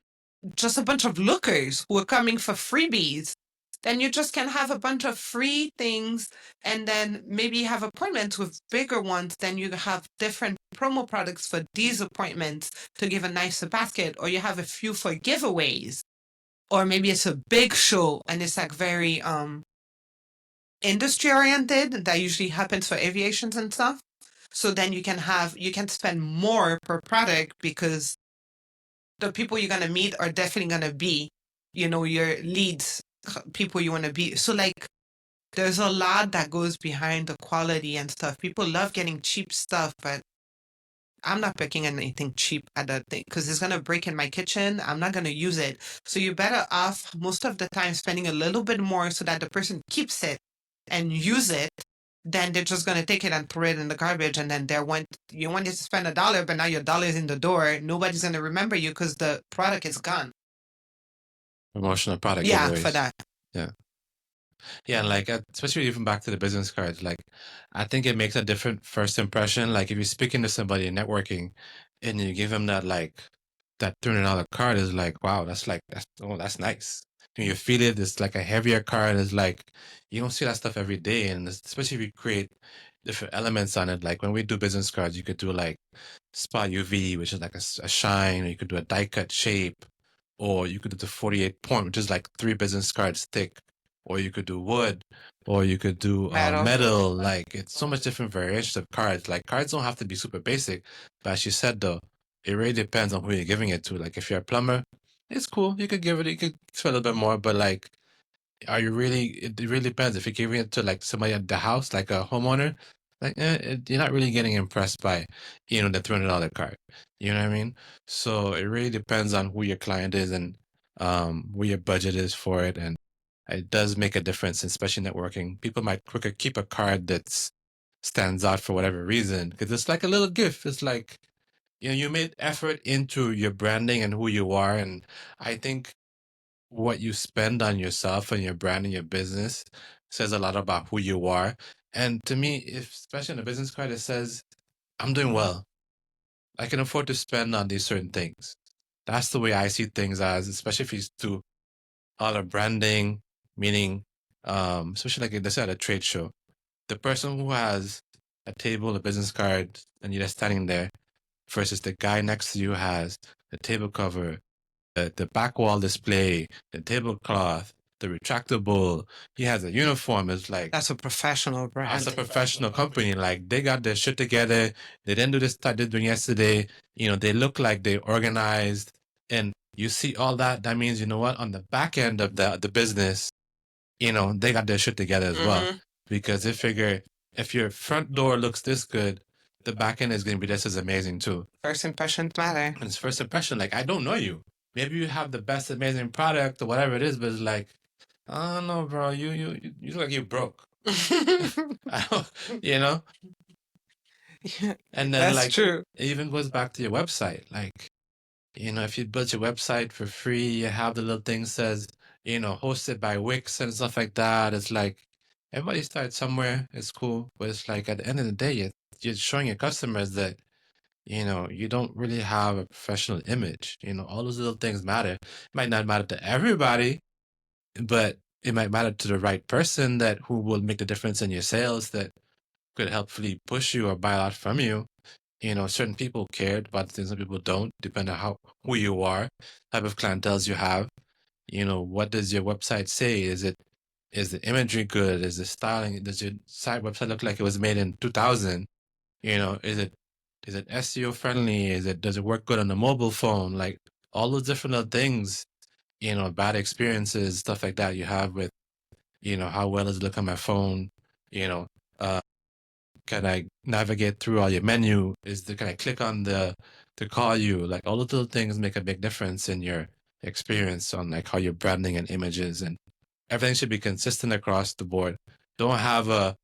just a bunch of lookers who are coming for freebies. Then you just can have a bunch of free things and then maybe have appointments with bigger ones. Then you have different promo products for these appointments to give a nicer basket, or you have a few for giveaways. Or maybe it's a big show and it's like very industry oriented. That usually happens for aviations and stuff. So then you can spend more per product because the people you're gonna meet are definitely gonna be, your leads, people you wanna be. So like there's a lot that goes behind the quality and stuff. People love getting cheap stuff, but I'm not picking anything cheap at that thing because it's gonna break in my kitchen. I'm not gonna use it. So you're better off most of the time spending a little bit more so that the person keeps it and use it. Then they're just gonna take it and throw it in the garbage, and then you wanted to spend $1, but now your dollar is in the door. Nobody's gonna remember you because the product is gone. Promotional product Yeah, for giveaways. that. Yeah. Yeah, like especially even back to the business cards, like I think it makes a different first impression. Like if you're speaking to somebody in networking and you give them that like that $300 card is like, wow, that's nice. When you feel it, it's like a heavier card. It's like you don't see that stuff every day, and especially if you create different elements on it. Like when we do business cards, you could do like spot UV, which is like a shine, or you could do a die cut shape, or you could do the 48 point, which is like 3 business cards thick, or you could do wood, or you could do metal. Like it's so much different variations of cards. Like cards don't have to be super basic, but as you said though, it really depends on who you're giving it to. Like if you're a plumber, it's cool. You could spend a little bit more, but like, are you really? It really depends. If you're giving it to like somebody at the house, like a homeowner, like you're not really getting impressed by, the $300 card. You know what I mean? So it really depends on who your client is and where your budget is for it, and it does make a difference, especially networking. People might quicker keep a card that stands out for whatever reason because it's like a little gift. It's like you made effort into your branding and who you are, and I think what you spend on yourself and your brand and your business says a lot about who you are. And to me, especially in a business card, it says, I'm doing well. I can afford to spend on these certain things. That's the way I see things as, especially if you do all the branding, meaning, especially like let's say at a trade show, the person who has a table, a business card, and you're just standing there versus the guy next to you has the table cover, the back wall display, the tablecloth, the retractable. He has a uniform. It's like That's a professional brand. that's a professional company. Like they got their shit together. They didn't do this that they did doing yesterday. They look like they organized. And you see all that. That means you know what? On the back end of the business, they got their shit together as well. Because they figure if your front door looks this good, the back end is going to be just as amazing too. First impressions matter. And it's first impression. Like I don't know you. Maybe you have the best amazing product or whatever it is, but it's like, I don't know, bro. You look like you broke. you know. Yeah, and then that's true. It even goes back to your website. Like, if you build your website for free, you have the little thing says, hosted by Wix and stuff like that. It's like everybody starts somewhere. It's cool, but it's like at the end of the day, you're showing your customers that you don't really have a professional image. All those little things matter. It might not matter to everybody, but it might matter to the right person who will make the difference in your sales that could helpfully push you or buy a lot from you. Certain people cared about things, some people don't, depending on who you are, type of clientele you have. What does your website say? Is the imagery good? Is the styling? Does your website look like it was made in 2000? Is it SEO friendly? Does it work good on the mobile phone? Like all those different little things, bad experiences, stuff like that you have with, how well does it look on my phone? Can I navigate through all your menu? Can I click on to call you? Like all those little things make a big difference in your experience on like how your branding and images, and everything should be consistent across the board. Don't have a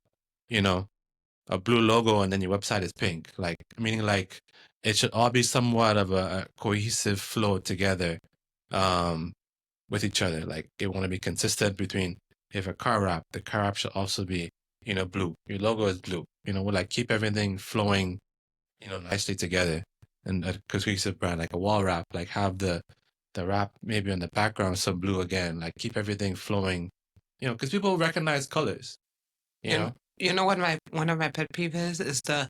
blue logo and then your website is pink. Like meaning like it should all be somewhat of a cohesive flow together with each other. Like they want to be consistent between if a car wrap, the car wrap should also be blue. Your logo is blue. We'll like keep everything flowing nicely together. And a cohesive brand, like a wall wrap, like have the wrap maybe on the background some blue again. Like keep everything flowing. Because people recognize colors. You know what one of my pet peeves is the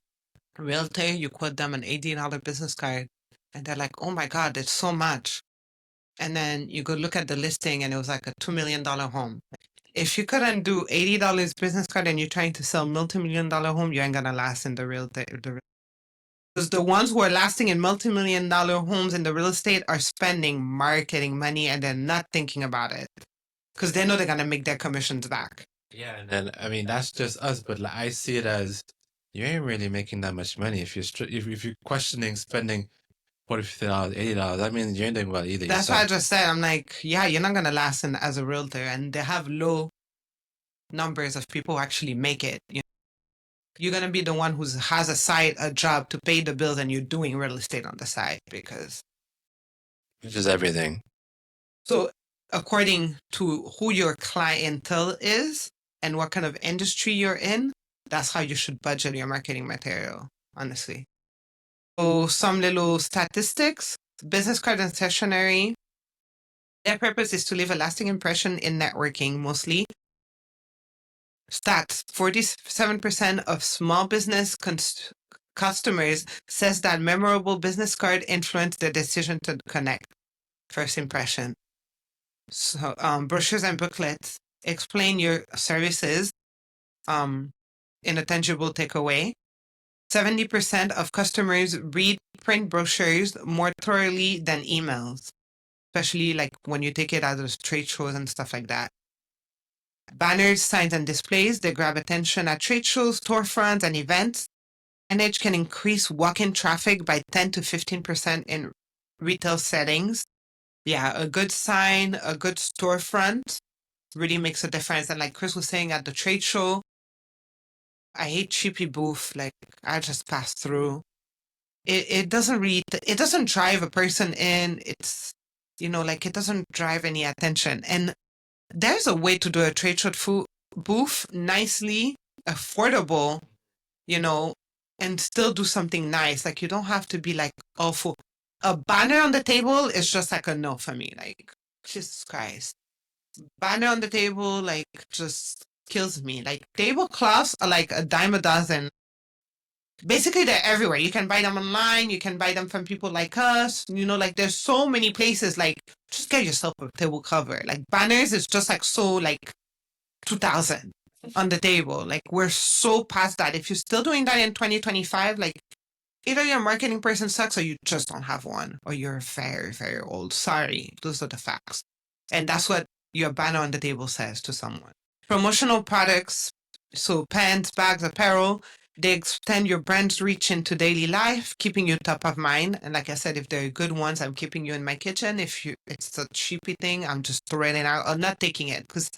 realtor. You quote them an $80 business card, and they're like, "Oh my God, it's so much." And then you go look at the listing, and it was like a $2 million home. If you couldn't do $80 business card and you're trying to sell multi-million-dollar home, you ain't gonna last in the real estate. Because the ones who are lasting in multi-million-dollar homes in the real estate are spending marketing money and they're not thinking about it because they know they're gonna make their commissions back. Yeah, and then I mean that's just us, but like, I see it as you ain't really making that much money if you're if you're questioning spending $40, $50, $80. I mean you ain't doing well either That's why I yourself. just said, I'm like, yeah, you're not gonna last as a realtor, and they have low numbers of people who actually make it. You're gonna be the one who has a job to pay the bills, and you're doing real estate on the side because. Which is everything. So, according to who your clientele is and what kind of industry you're in, that's how you should budget your marketing material, honestly. So, some little statistics: business cards and stationery. Their purpose is to leave a lasting impression in networking, mostly. Stats: 47% of small business customers says that memorable business card influenced their decision to connect. First impression. So, brochures and booklets explain your services in a tangible takeaway. 70% of customers read print brochures more thoroughly than emails, especially like when you take it out of trade shows and stuff like that. Banners, signs, and displays, they grab attention at trade shows, storefronts, and events. Signage can increase walk-in traffic by 10 to 15% in retail settings. Yeah, a good sign, a good storefront really makes a difference. And like Chris was saying at the trade show, I hate cheapy booth. Like I just pass through. It doesn't really it doesn't drive a person in. It's like it doesn't drive any attention. And there's a way to do a trade show booth nicely, affordable, you know, and still do something nice. Like you don't have to be like awful. A banner on the table is just like a no for me. Like Jesus Christ. Banner on the table like just kills me. Like tablecloths are like a dime a dozen. Basically, they're everywhere. You can buy them online. You can buy them from people like us. Like there's so many places. Like just get yourself a table cover. Like banners is just like so like 2000 on the table. Like we're so past that. If you're still doing that in 2025, like either your marketing person sucks or you just don't have one or you're very, very old. Sorry, those are the facts. And that's what your banner on the table says to someone. Promotional products, so pants, bags, apparel, they extend your brand's reach into daily life, keeping you top of mind. And like I said, if they're good ones, I'm keeping you in my kitchen. If it's a cheapy thing, I'm just throwing it out. I'm not taking it because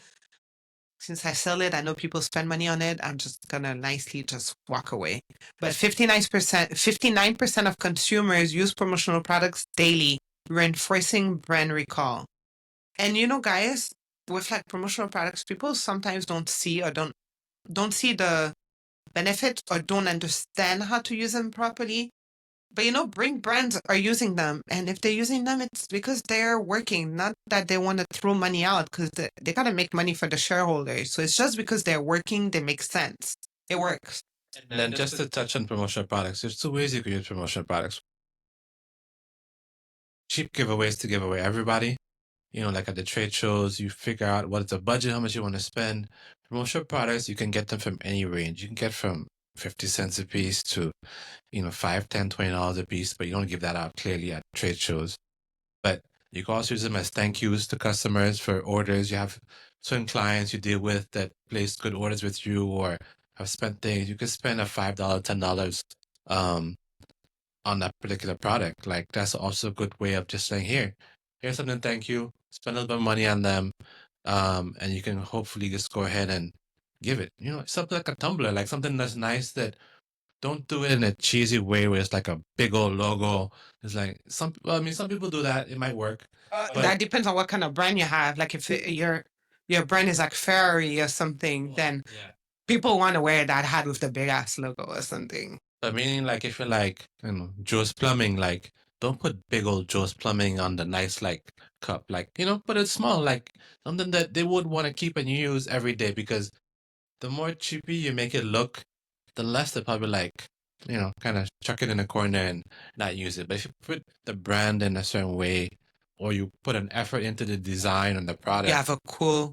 since I sell it, I know people spend money on it. I'm just gonna nicely just walk away. But 59% of consumers use promotional products daily, reinforcing brand recall. And guys, with like promotional products, people sometimes don't see or don't see the benefit or don't understand how to use them properly. But big brands are using them. And if they're using them, it's because they're working, not that they want to throw money out because they got to make money for the shareholders. So it's just because they're working, they make sense. It works. And then just to touch on promotional products, there's two ways you can use promotional products. Cheap giveaways to give away everybody. Like at the trade shows, you figure out what is the budget, how much you want to spend. Promotional products, you can get them from any range. You can get from 50 cents a piece to, $5, $10, $20 a piece, but you don't give that out clearly at trade shows. But you can also use them as thank yous to customers for orders. You have certain clients you deal with that place good orders with you or have spent things. You could spend a $5, $10 on that particular product. Like that's also a good way of just saying, here's something, thank you. Spend a little bit of money on them. And you can hopefully just go ahead and give it. Something like a tumbler, like something that's nice that don't do it in a cheesy way where it's like a big old logo. It's like some people do that. It might work. That depends on what kind of brand you have. Like if your brand is like Ferrari or something, then people want to wear that hat with the big ass logo or something. But meaning like if you're like, Joe's Plumbing, like don't put big old Joe's Plumbing on the nice like cup. Like, put it small, like something that they would want to keep and use every day because the more cheapy you make it look, the less they probably like, kind of chuck it in a corner and not use it. But if you put the brand in a certain way or you put an effort into the design and the product. You have a cool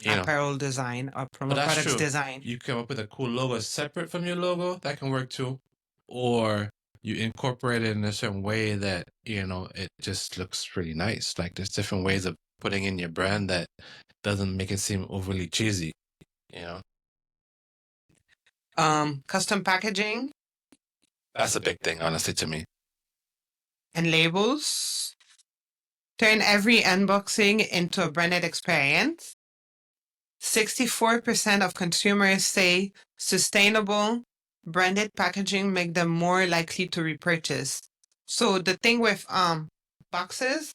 apparel design or promo products design. You come up with a cool logo separate from your logo, that can work too. Or you incorporate it in a certain way that, it just looks really nice. Like there's different ways of putting in your brand that doesn't make it seem overly cheesy. you know. Custom packaging That's a big thing, honestly, to me. and labels. Turn every unboxing into a branded experience. 64% of consumers say sustainable branded packaging make them more likely to repurchase. So the thing with boxes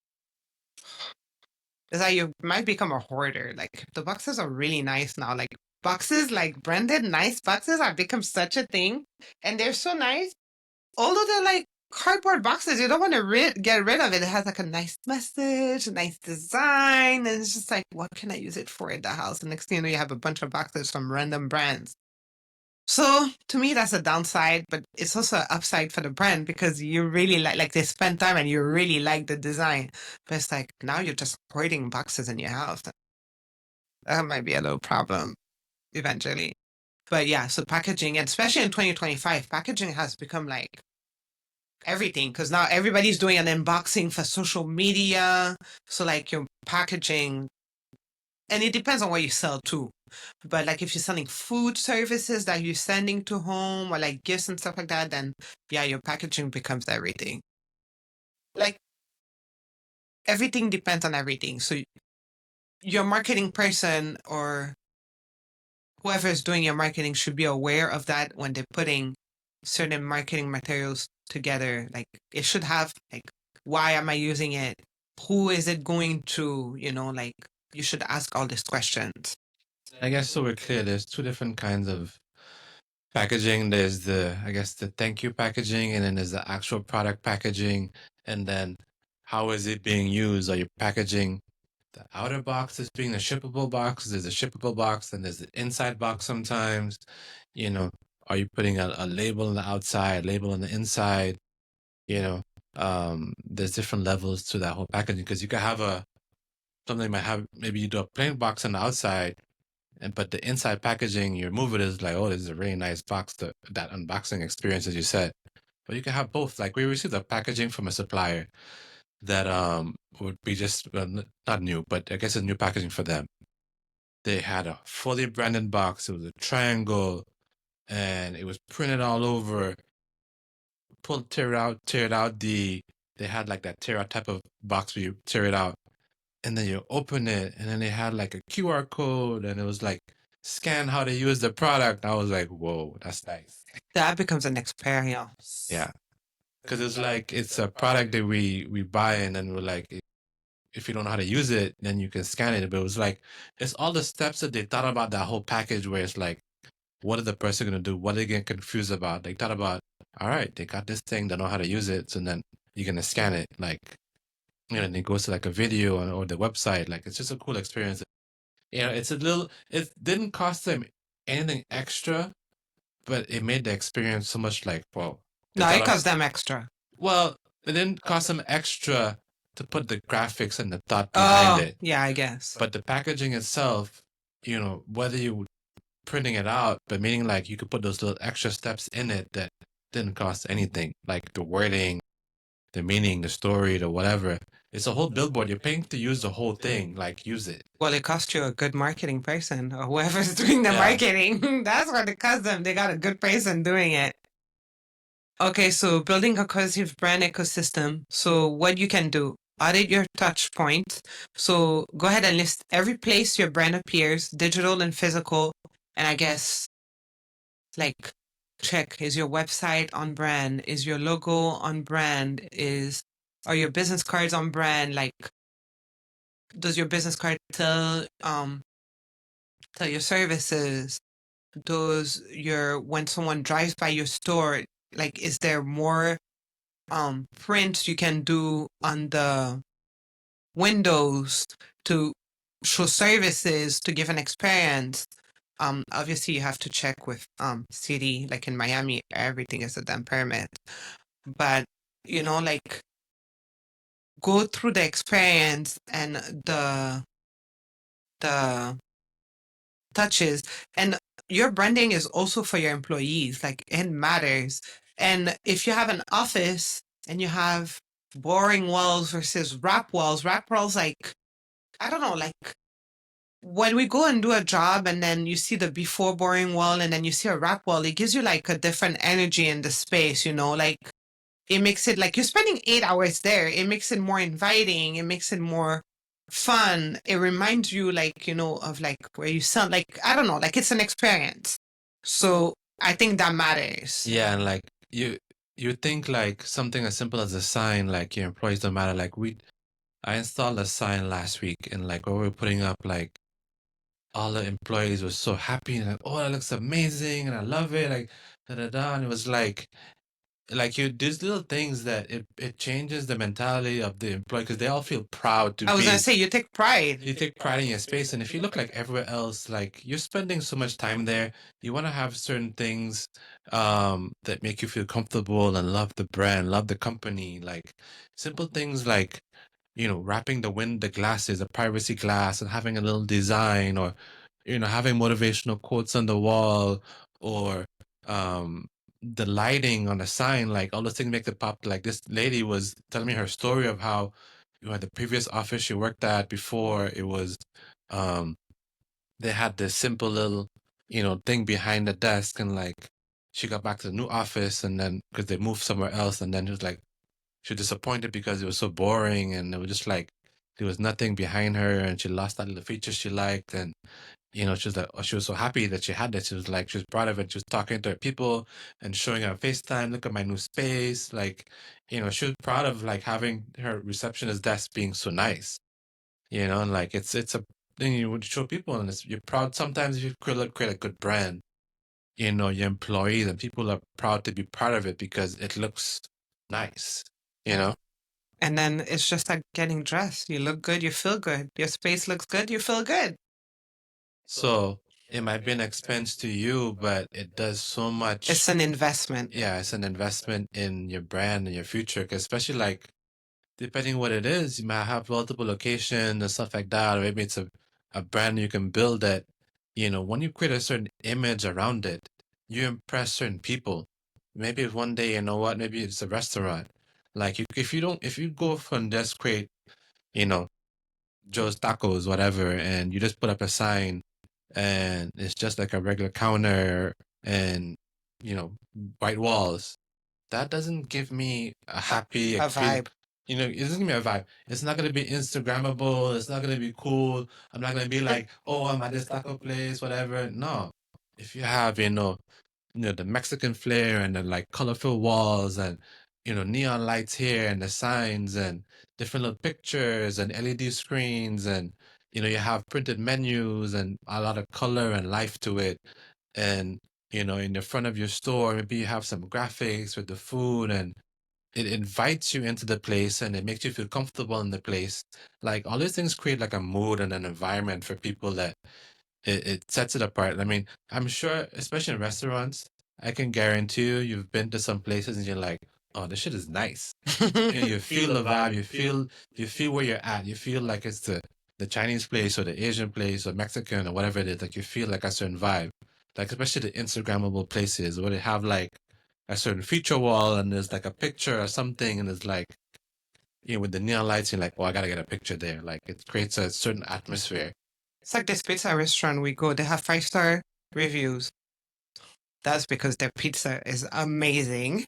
is that you might become a hoarder. Like the boxes are really nice now. Like boxes, like branded nice boxes have become such a thing. And they're so nice. Although they're like cardboard boxes, you don't want to get rid of it. It has like a nice message, a nice design. And it's just like, what can I use it for in the house? And next thing you know, you have a bunch of boxes from random brands. So to me, that's a downside, but it's also an upside for the brand because you really like they spend time and you really like the design. But it's like now you're just hoarding boxes in your house. That might be a little problem eventually. But yeah, so packaging, and especially in 2025, packaging has become like everything because now everybody's doing an unboxing for social media. So like your packaging, and it depends on what you sell too. But like if you're selling food services that you're sending to home or like gifts and stuff like that, then yeah, your packaging becomes everything. Like everything depends on everything. So your marketing person or whoever is doing your marketing should be aware of that when they're putting certain marketing materials together. Like it should have like, why am I using it? Who is it going to? You know, like you should ask all these questions. I guess so we're clear. There's two different kinds of packaging. There's I guess the thank you packaging, and then there's the actual product packaging. And then how is it being used? Are you packaging the outer box as being a shippable box? There's a shippable box, and there's the inside box sometimes. You know, are you putting a label on the outside, label on the inside? You know, there's different levels to that whole packaging because you could have something might have, maybe you do a plain box on the outside, but the inside packaging, you remove it, is like, oh, this is a really nice box, that unboxing experience, as you said. But you can have both. Like we received a packaging from a supplier that would be just not new, but I guess it's new packaging for them. They had a fully branded box. It was a triangle, and it was printed all over. Tear it out. They had like that tear out type of box where you tear it out, and then you open it, and then they had like a QR code, and it was like scan how to use the product. I was like, whoa, that's nice. That becomes an experience. Yeah, because it's like it's a product that we buy, and then we're like, if you don't know how to use it, then you can scan it. But it was like it's all the steps that they thought about that whole package, where it's like, what is the person gonna do? What are they getting confused about? They thought about, all right, they got this thing, they know how to use it, so then you're gonna scan it, like, you know, and it goes to like a video or the website. Like it's just a cool experience. You know, it didn't cost them anything extra, but it made the experience so much like, wow. No, it cost them extra. Well, it didn't cost them extra to put the graphics and the thought behind it. Yeah, I guess. But the packaging itself, you know, whether you printing it out, but meaning like you could put those little extra steps in it that didn't cost anything, like the wording, the meaning, the story, the whatever. It's a whole billboard. You're paying to use the whole thing. Like, use it. Well, it cost you a good marketing person or whoever's doing the marketing. That's what it cost them. They got a good person doing it. Okay, so building a cohesive brand ecosystem. So what you can do, audit your touch points. So go ahead and list every place your brand appears, digital and physical. And I guess like check, is your website on brand? Is your logo on brand? Are your business cards on brand? Like, does your business card tell your services? When someone drives by your store, like, is there more prints you can do on the windows to show services to give an experience? Obviously you have to check with city, like in Miami, everything is a damn permit. But you know, like go through the experience and the touches, and your branding is also for your employees. Like it matters. And if you have an office and you have boring walls versus wrap walls, like I don't know, like when we go and do a job and then you see the before boring wall and then you see a wrap wall, it gives you like a different energy in the space, you know, like it makes it like you're spending 8 hours there. It makes it more inviting. It makes it more fun. It reminds you like, you know, of like where you sound like, I don't know, like it's an experience. So I think that matters. Yeah, and like you think like something as simple as a sign, like your employees don't matter. Like I installed a sign last week, and like when we were putting up, like all the employees were so happy and like, oh, that looks amazing, and I love it, like da da da. And it was like you these little things that it changes the mentality of the employee because they all feel proud to I was be. gonna say you take pride. You take pride in your space, and if you look like everywhere else, like you're spending so much time there, you want to have certain things that make you feel comfortable and love the brand, love the company, like simple things like wrapping the glasses, a privacy glass, and having a little design, or having motivational quotes on the wall, or um the lighting on the sign, like all those things make it pop. Like this lady was telling me her story of how the previous office she worked at before, it was um they had this simple little thing behind the desk, and like she got back to the new office, and then because they moved somewhere else, and then it was like she was disappointed because it was so boring, and it was just like there was nothing behind her, and she lost that little feature she liked. And she was like, oh, she was so happy that she had this. She was like, she was proud of it. She was talking to her people and showing her FaceTime, look at my new space. Like, she was proud of like having her receptionist desk being so nice. And like it's a thing you would show people, and you're proud sometimes if you create a good brand. Your employees and people are proud to be part of it because it looks nice. You know. And then it's just like getting dressed. You look good, you feel good. Your space looks good, you feel good. So it might be an expense to you, but it does so much. It's an investment. Yeah, it's an investment in your brand and your future. 'Cause especially like depending what it is, you might have multiple locations and stuff like that, or maybe it's a brand you can build that, when you create a certain image around it, you impress certain people. Maybe one day, you know what, maybe it's a restaurant. Like if you go from just create, you know, Joe's Tacos, whatever, and you just put up a sign and it's just like a regular counter and, white walls, that doesn't give me a happy A feeling. vibe. It doesn't give me a vibe. It's not gonna be Instagrammable. It's not gonna be cool. I'm not gonna be like, oh, I'm at this taco place, whatever. No. If you have, the Mexican flair and the like colorful walls and neon lights here and the signs and different little pictures and LED screens and you have printed menus and a lot of color and life to it. And in the front of your store, maybe you have some graphics with the food, and it invites you into the place and it makes you feel comfortable in the place. Like all these things create like a mood and an environment for people that it sets it apart. I mean, I'm sure, especially in restaurants, I can guarantee you've been to some places and you're like, oh, this shit is nice. You feel the vibe, you feel where you're at. You feel like it's the Chinese place or the Asian place or Mexican or whatever it is. Like you feel like a certain vibe. Like especially the Instagrammable places where they have like a certain feature wall and there's like a picture or something, and it's like with the neon lights, you're like, oh, I gotta get a picture there. Like it creates a certain atmosphere. It's like this pizza restaurant we go, they have 5-star reviews. That's because their pizza is amazing.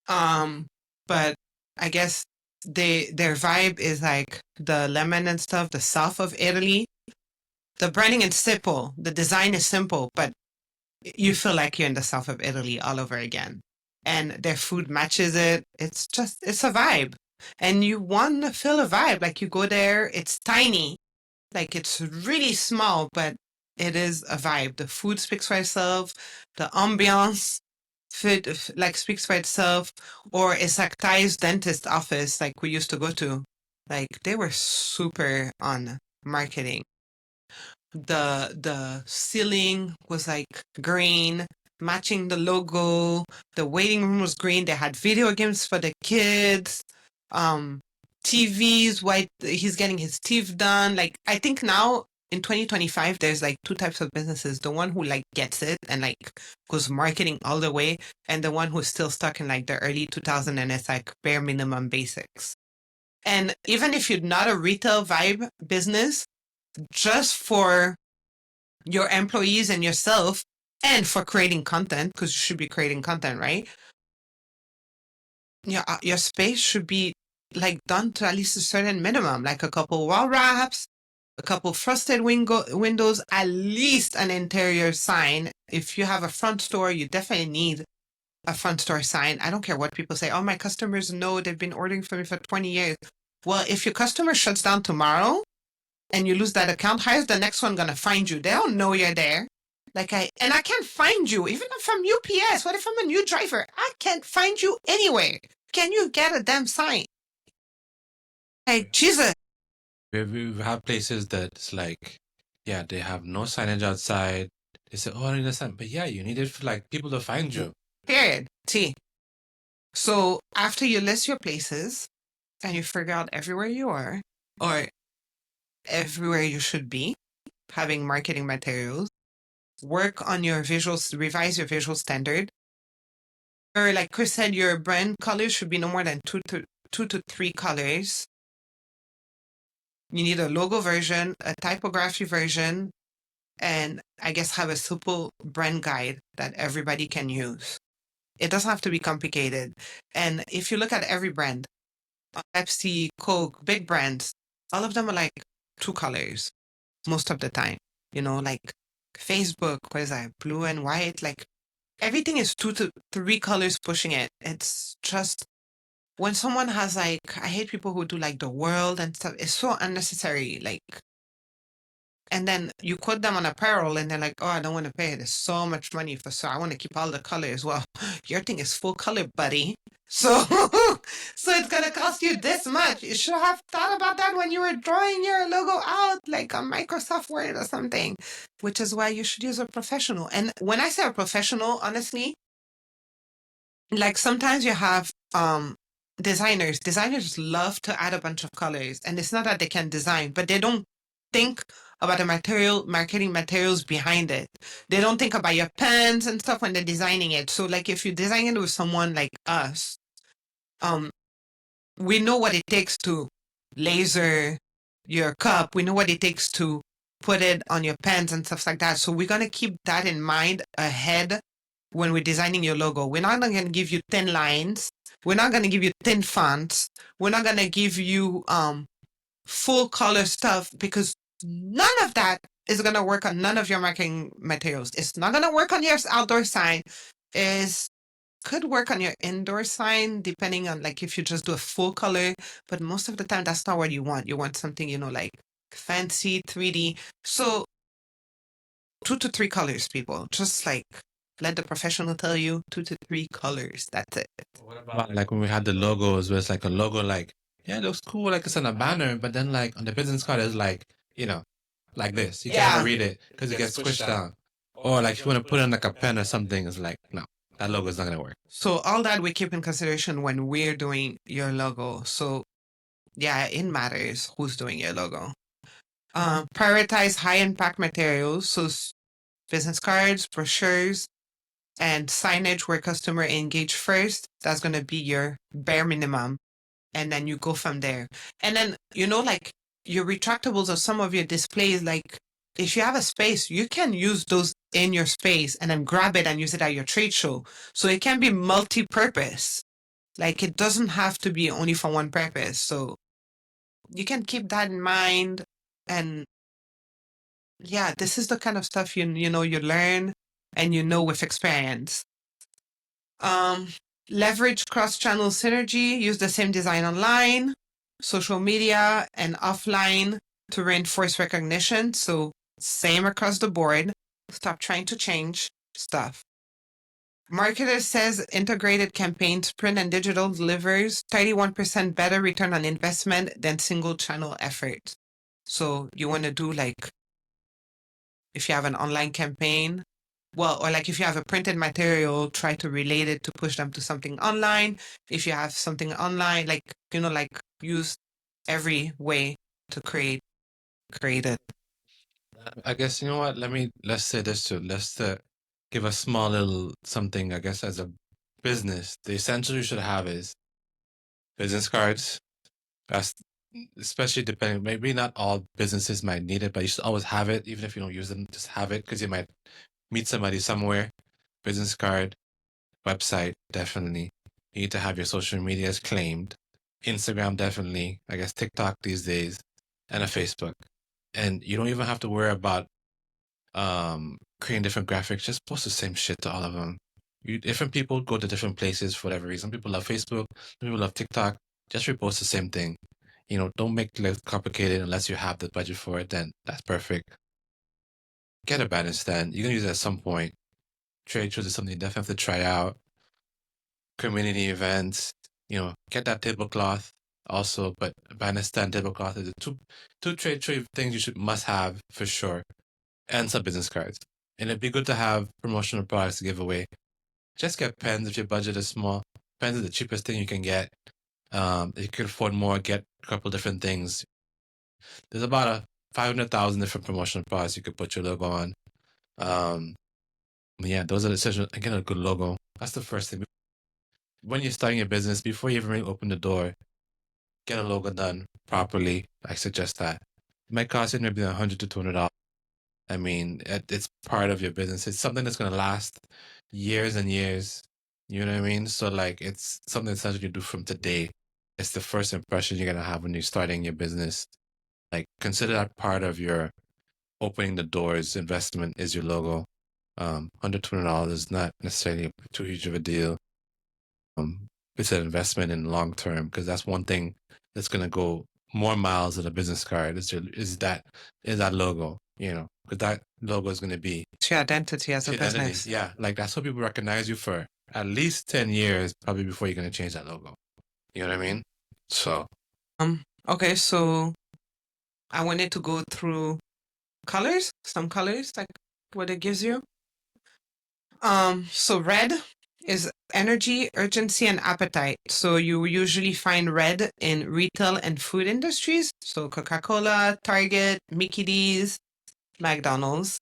But I guess their vibe is like the lemon and stuff, the south of Italy. The branding is simple, the design is simple, but you feel like you're in the south of Italy all over again. And their food matches it. It's a vibe. And you want to feel a vibe. Like you go there, it's tiny. Like it's really small, but it is a vibe. The food speaks for itself. The ambiance like speaks for itself. Or it's like Thai's dentist office, like we used to go to. Like they were super on marketing. The ceiling was like green, matching the logo. The waiting room was green. They had video games for the kids. TVs, white. He's getting his teeth done. Like I think now in 2025, there's like two types of businesses: the one who like gets it and like goes marketing all the way, and the one who's still stuck in like the early 2000s and it's like bare minimum basics. And even if you're not a retail vibe business, just for your employees and yourself and for creating content, because you should be creating content, right? Your space should be like done to at least a certain minimum, like a couple wall wraps, a couple frosted windows, at least an interior sign. If you have a front store, you definitely need a front store sign. I don't care what people say. Oh, my customers know, they've been ordering from me for 20 years. Well, if your customer shuts down tomorrow and you lose that account, how's the next one gonna find you? They don't know you're there. I can't find you, even if I'm UPS. What if I'm a new driver? I can't find you anywhere. Can you get a damn sign? Like, Jesus. We have places that's like, yeah, they have no signage outside. They say, oh, I need a sign. But yeah, you need it for like people to find you. Period. T. So after you list your places and you figure out everywhere you are or everywhere you should be, having marketing materials, work on your visuals, revise your visual standard. Or like Chris said, your brand colors should be no more than two to three colors. You need a logo version, a typography version, and I guess have a simple brand guide that everybody can use. It doesn't have to be complicated. And if you look at every brand, Pepsi, Coke, big brands, all of them are like two colors most of the time. Like Facebook, what is that? Blue and white. Like everything is 2 to 3 colors pushing it. It's just when someone has I hate people who do like the world and stuff. It's so unnecessary. And then you quote them on apparel and they're like, oh, I don't want to pay. There's so much money so I want to keep all the colors. Well, your thing is full color, buddy. So it's going to cost you this much. You should have thought about that when you were drawing your logo out, like on Microsoft Word or something, which is why you should use a professional. And when I say a professional, honestly, like sometimes you have designers love to add a bunch of colors, and it's not that they can design, but they don't think about the marketing materials behind it. They don't think about your pens and stuff when they're designing it. So like if you design it with someone like us, we know what it takes to laser your cup. We know what it takes to put it on your pens and stuff like that. So we're going to keep that in mind ahead when we're designing your logo. We're not going to give you thin lines. We're not going to give you thin fonts. We're not going to give you full color stuff, because none of that is going to work on none of your marketing materials. It's not going to work on your outdoor sign. It could work on your indoor sign, depending on like if you just do a full color. But most of the time, that's not what you want. You want something, like fancy 3D. So 2 to 3 colors, people. Just like let the professional tell you 2 to 3 colors. That's it. What about like when we had the logos where it's like a logo, like, yeah, it looks cool, like it's on a banner, but then like on the business card it's like, like this. You can't read it because it gets squished down. Or like if you want to put it on like a pen or something, it's like, no, that logo is not gonna work. So all that we keep in consideration when we're doing your logo. So yeah, it matters who's doing your logo. Prioritize high impact materials. So business cards, brochures, and signage where customer engage first. That's going to be your bare minimum. And then you go from there. And then, like your retractables or some of your displays, like if you have a space, you can use those in your space and then grab it and use it at your trade show. So it can be multi-purpose. Like it doesn't have to be only for one purpose. So you can keep that in mind. And yeah, this is the kind of stuff you learn and with experience. Leverage cross-channel synergy, use the same design online, social media, and offline to reinforce recognition. So same across the board. Stop trying to change stuff. Marketer says integrated campaigns, print and digital, delivers 31% better return on investment than single channel effort. So you want to do like, if you have an online campaign, or like if you have a printed material, try to relate it to push them to something online. If you have something online, like, use every way to create it. I guess, you know what? Let's say this too. Let's give a small little something, I guess, as a business. The essential you should have is business cards. That's especially depending, maybe not all businesses might need it, but you should always have it, even if you don't use them, just have it, because you might meet somebody somewhere. Business card, website, definitely. You need to have your social medias claimed. Instagram, definitely. I guess TikTok these days, and a Facebook. And you don't even have to worry about creating different graphics. Just post the same shit to all of them. Different people go to different places for whatever reason. Some people love Facebook, some people love TikTok. Just repost the same thing. Don't make life complicated unless you have the budget for it. Then that's perfect. Get a bandstand. You're gonna use it at some point. Trade shows is something you definitely have to try out. Community events. Get that tablecloth also. But a bandstand, tablecloth is the two trade things you must have for sure. And some business cards. And it'd be good to have promotional products to give away. Just get pens if your budget is small. Pens is the cheapest thing you can get. If you can afford more, get a couple different things. There's about 500,000 different promotional products you could put your logo on. Yeah, those are the essential. Again, a good logo. That's the first thing. When you're starting your business, before you even really open the door, get a logo done properly. I suggest that. It might cost you maybe $100 to $200. I mean, it's part of your business. It's something that's gonna last years and years. You know what I mean? So it's something that's you do from today. It's the first impression you're gonna have when you're starting your business. Consider that part of your opening the doors investment is your logo. $120 is not necessarily too huge of a deal. It's an investment in long term because that's one thing that's gonna go more miles than a business card. Is that logo? Because that logo is gonna be It's your identity as a business. Yeah, that's what people recognize you for at least 10 years, probably before you're gonna change that logo. You know what I mean? So okay, so I wanted to go through some colors, like what it gives you. So red is energy, urgency, and appetite. So you usually find red in retail and food industries. So Coca-Cola, Target, Mickey D's, McDonald's.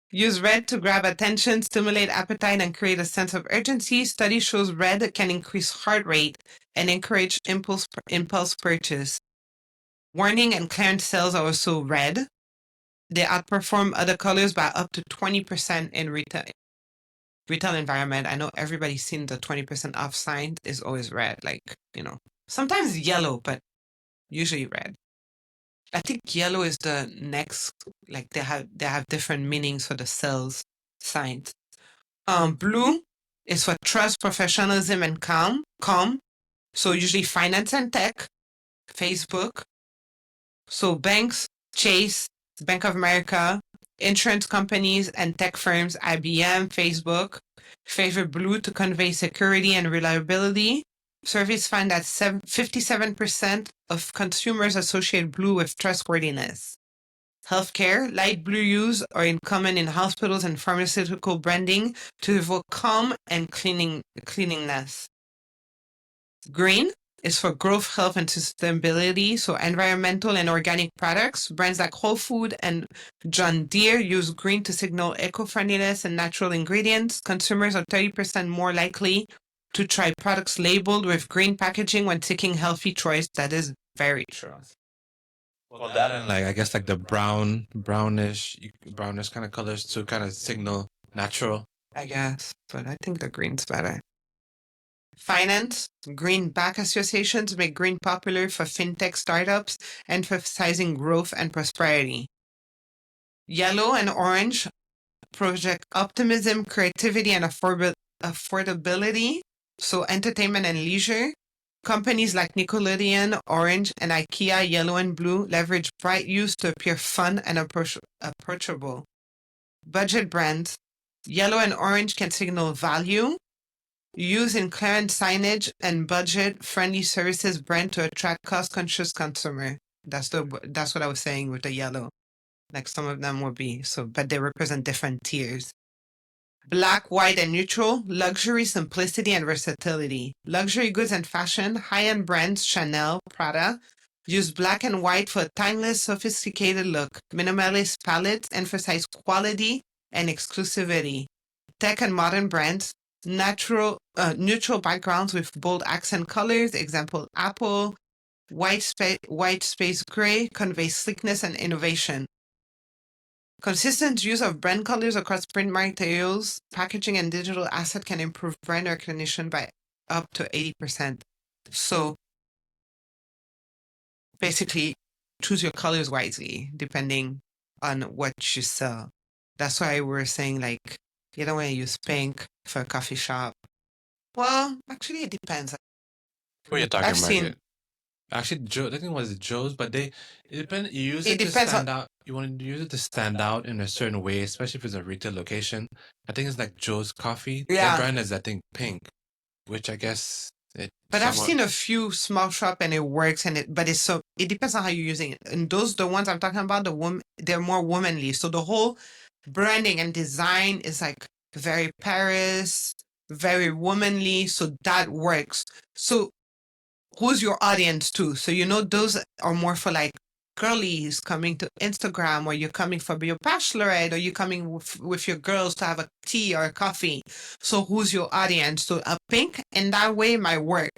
Use red to grab attention, stimulate appetite, and create a sense of urgency. Study shows red can increase heart rate and encourage impulse purchase. Warning and clearance sales are also red. They outperform other colors by up to 20% in retail environment. I know everybody's seen the 20% off sign is always red, sometimes yellow, but usually red. I think yellow is the next, they have different meanings for the sales signs. Blue is for trust, professionalism, and calm. So usually finance and tech, Facebook. So banks, Chase, Bank of America, insurance companies and tech firms, IBM, Facebook, favor blue to convey security and reliability. Surveys find that 57% of consumers associate blue with trustworthiness. Healthcare, light blue hues are common in hospitals and pharmaceutical branding to evoke calm and cleanliness. Green is for growth, health, and sustainability. So environmental and organic products. Brands like Whole Food and John Deere use green to signal eco-friendliness and natural ingredients. Consumers are 30% more likely to try products labeled with green packaging when seeking healthy choice. That is very true. Well, that and I guess the brownish kind of colors to kind of signal natural. I guess, but I think the green's better. Finance, green-back associations make green popular for fintech startups, emphasizing growth and prosperity. Yellow and orange project optimism, creativity, and affordability. So entertainment and leisure. Companies like Nickelodeon, Orange, and IKEA, yellow and blue, leverage bright hues to appear fun and approachable. Budget brands. Yellow and orange can signal value. Use in clearance signage and budget-friendly services brand to attract cost-conscious consumer. That's what I was saying with the yellow. Some of them will be but they represent different tiers. Black, white, and neutral, luxury, simplicity, and versatility. Luxury goods and fashion, high-end brands, Chanel, Prada, use black and white for a timeless, sophisticated look. Minimalist palettes emphasize quality and exclusivity. Tech and modern brands, neutral backgrounds with bold accent colors, example, Apple, White space gray conveys sleekness and innovation. Consistent use of brand colors across print materials, packaging, and digital asset can improve brand recognition by up to 80%. So basically, choose your colors wisely depending on what you sell. That's why we're saying, like, you don't want to use pink for a coffee shop. Well, actually, it depends. What you're talking I've about seen it. Actually, Joe, I think it was Joe's, but it depends. You use it it to depends on stand out. You want to use it to stand out in a certain way, especially if it's a retail location. I think it's like Joe's Coffee. Their yeah. brand is, I think, pink, which I guess it But I've somewhat. seen a few small shop and it works but it depends on how you're using it. And the ones I'm talking about, they're more womanly. So the whole branding and design is like very Paris, very womanly. So that works. So who's your audience too? So those are more for like girlies coming to Instagram, or you're coming for your bachelorette, or you're coming with your girls to have a tea or a coffee. So who's your audience? So a pink in that way might work.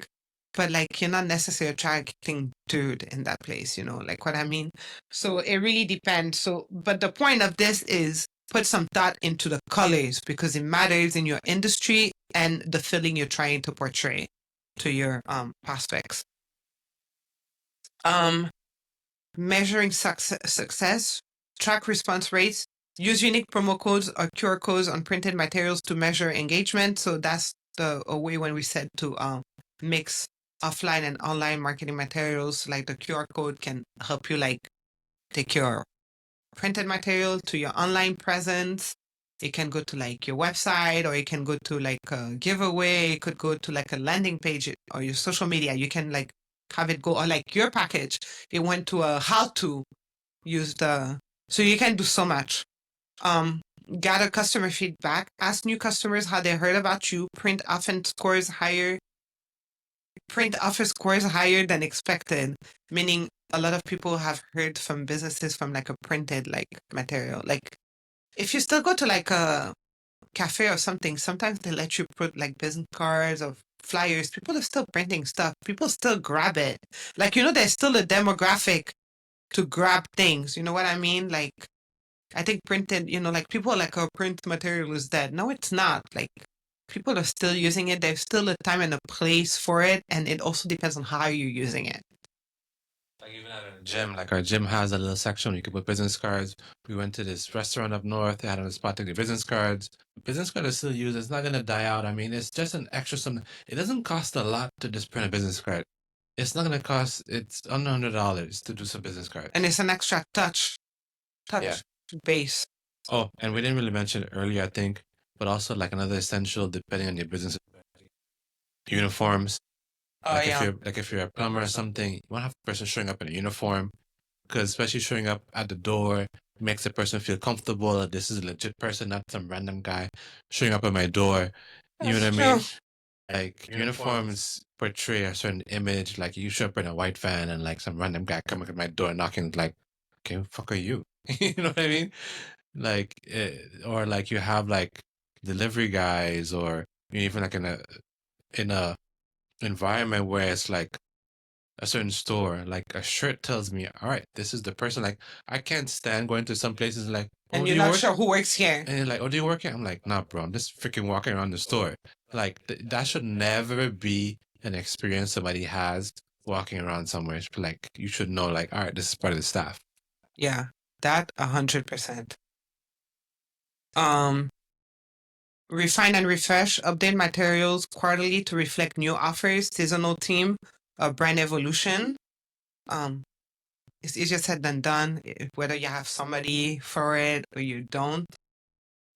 But like you're not necessarily attracting dude in that place, like what I mean? So it really depends. So but the point of this is put some thought into the colors because it matters in your industry and the feeling you're trying to portray to your prospects. Measuring success, track response rates, use unique promo codes or QR codes on printed materials to measure engagement. So that's a way when we said to mix offline and online marketing materials. Like the QR code can help you like take your printed material to your online presence. It can go to like your website, or it can go to like a giveaway. It could go to like a landing page or your social media. You can like have it go, or like your package. It went to a how to use so you can do so much. Gather customer feedback, ask new customers how they heard about you, print offer scores higher than expected, meaning a lot of people have heard from businesses from like a printed like material. Like if you still go to like a cafe or something, sometimes they let you put like business cards or flyers. People are still printing stuff. People still grab it. Like, there's still a demographic to grab things. You know what I mean? Like, I think printed, like people are like, oh, print material is dead. No, it's not. Like, people are still using it. There's still a time and a place for it. And it also depends on how you're using it. Like even at a gym, like our gym has a little section where you can put business cards. We went to this restaurant up north. They had on the spot to get business cards. Business card is still used. It's not gonna die out. I mean, it's just an extra something. It doesn't cost a lot to just print a business card. It's not gonna cost. It's under $100 to do some business cards. And it's an extra touch Yeah. base. Oh, and we didn't really mention it earlier, I think, but also like another essential depending on your business, uniforms. Oh, Like yeah. if you're a plumber or something, you want to have a person showing up in a uniform, because especially showing up at the door makes the person feel comfortable that this is a legit person, not some random guy showing up at my door. You know what I mean? Like uniforms portray a certain image. Like you show up in a white van and like some random guy coming at my door knocking, like, okay, who the fuck are you? You know what I mean? Like, or like you have like delivery guys, or even like in a environment where it's like a certain store, like a shirt tells me, all right, this is the person. Like I can't stand going to some places like, oh, And do you're you not work? sure who works here. And you're like, oh, do you work here? I'm like, nah, bro, I'm just freaking walking around the store. Like that should never be an experience somebody has walking around somewhere. It's like you should know, like, all right, this is part of the staff. Yeah, that 100%. Refine and refresh, update materials quarterly to reflect new offers, seasonal theme, brand evolution. It's easier said than done, whether you have somebody for it or you don't.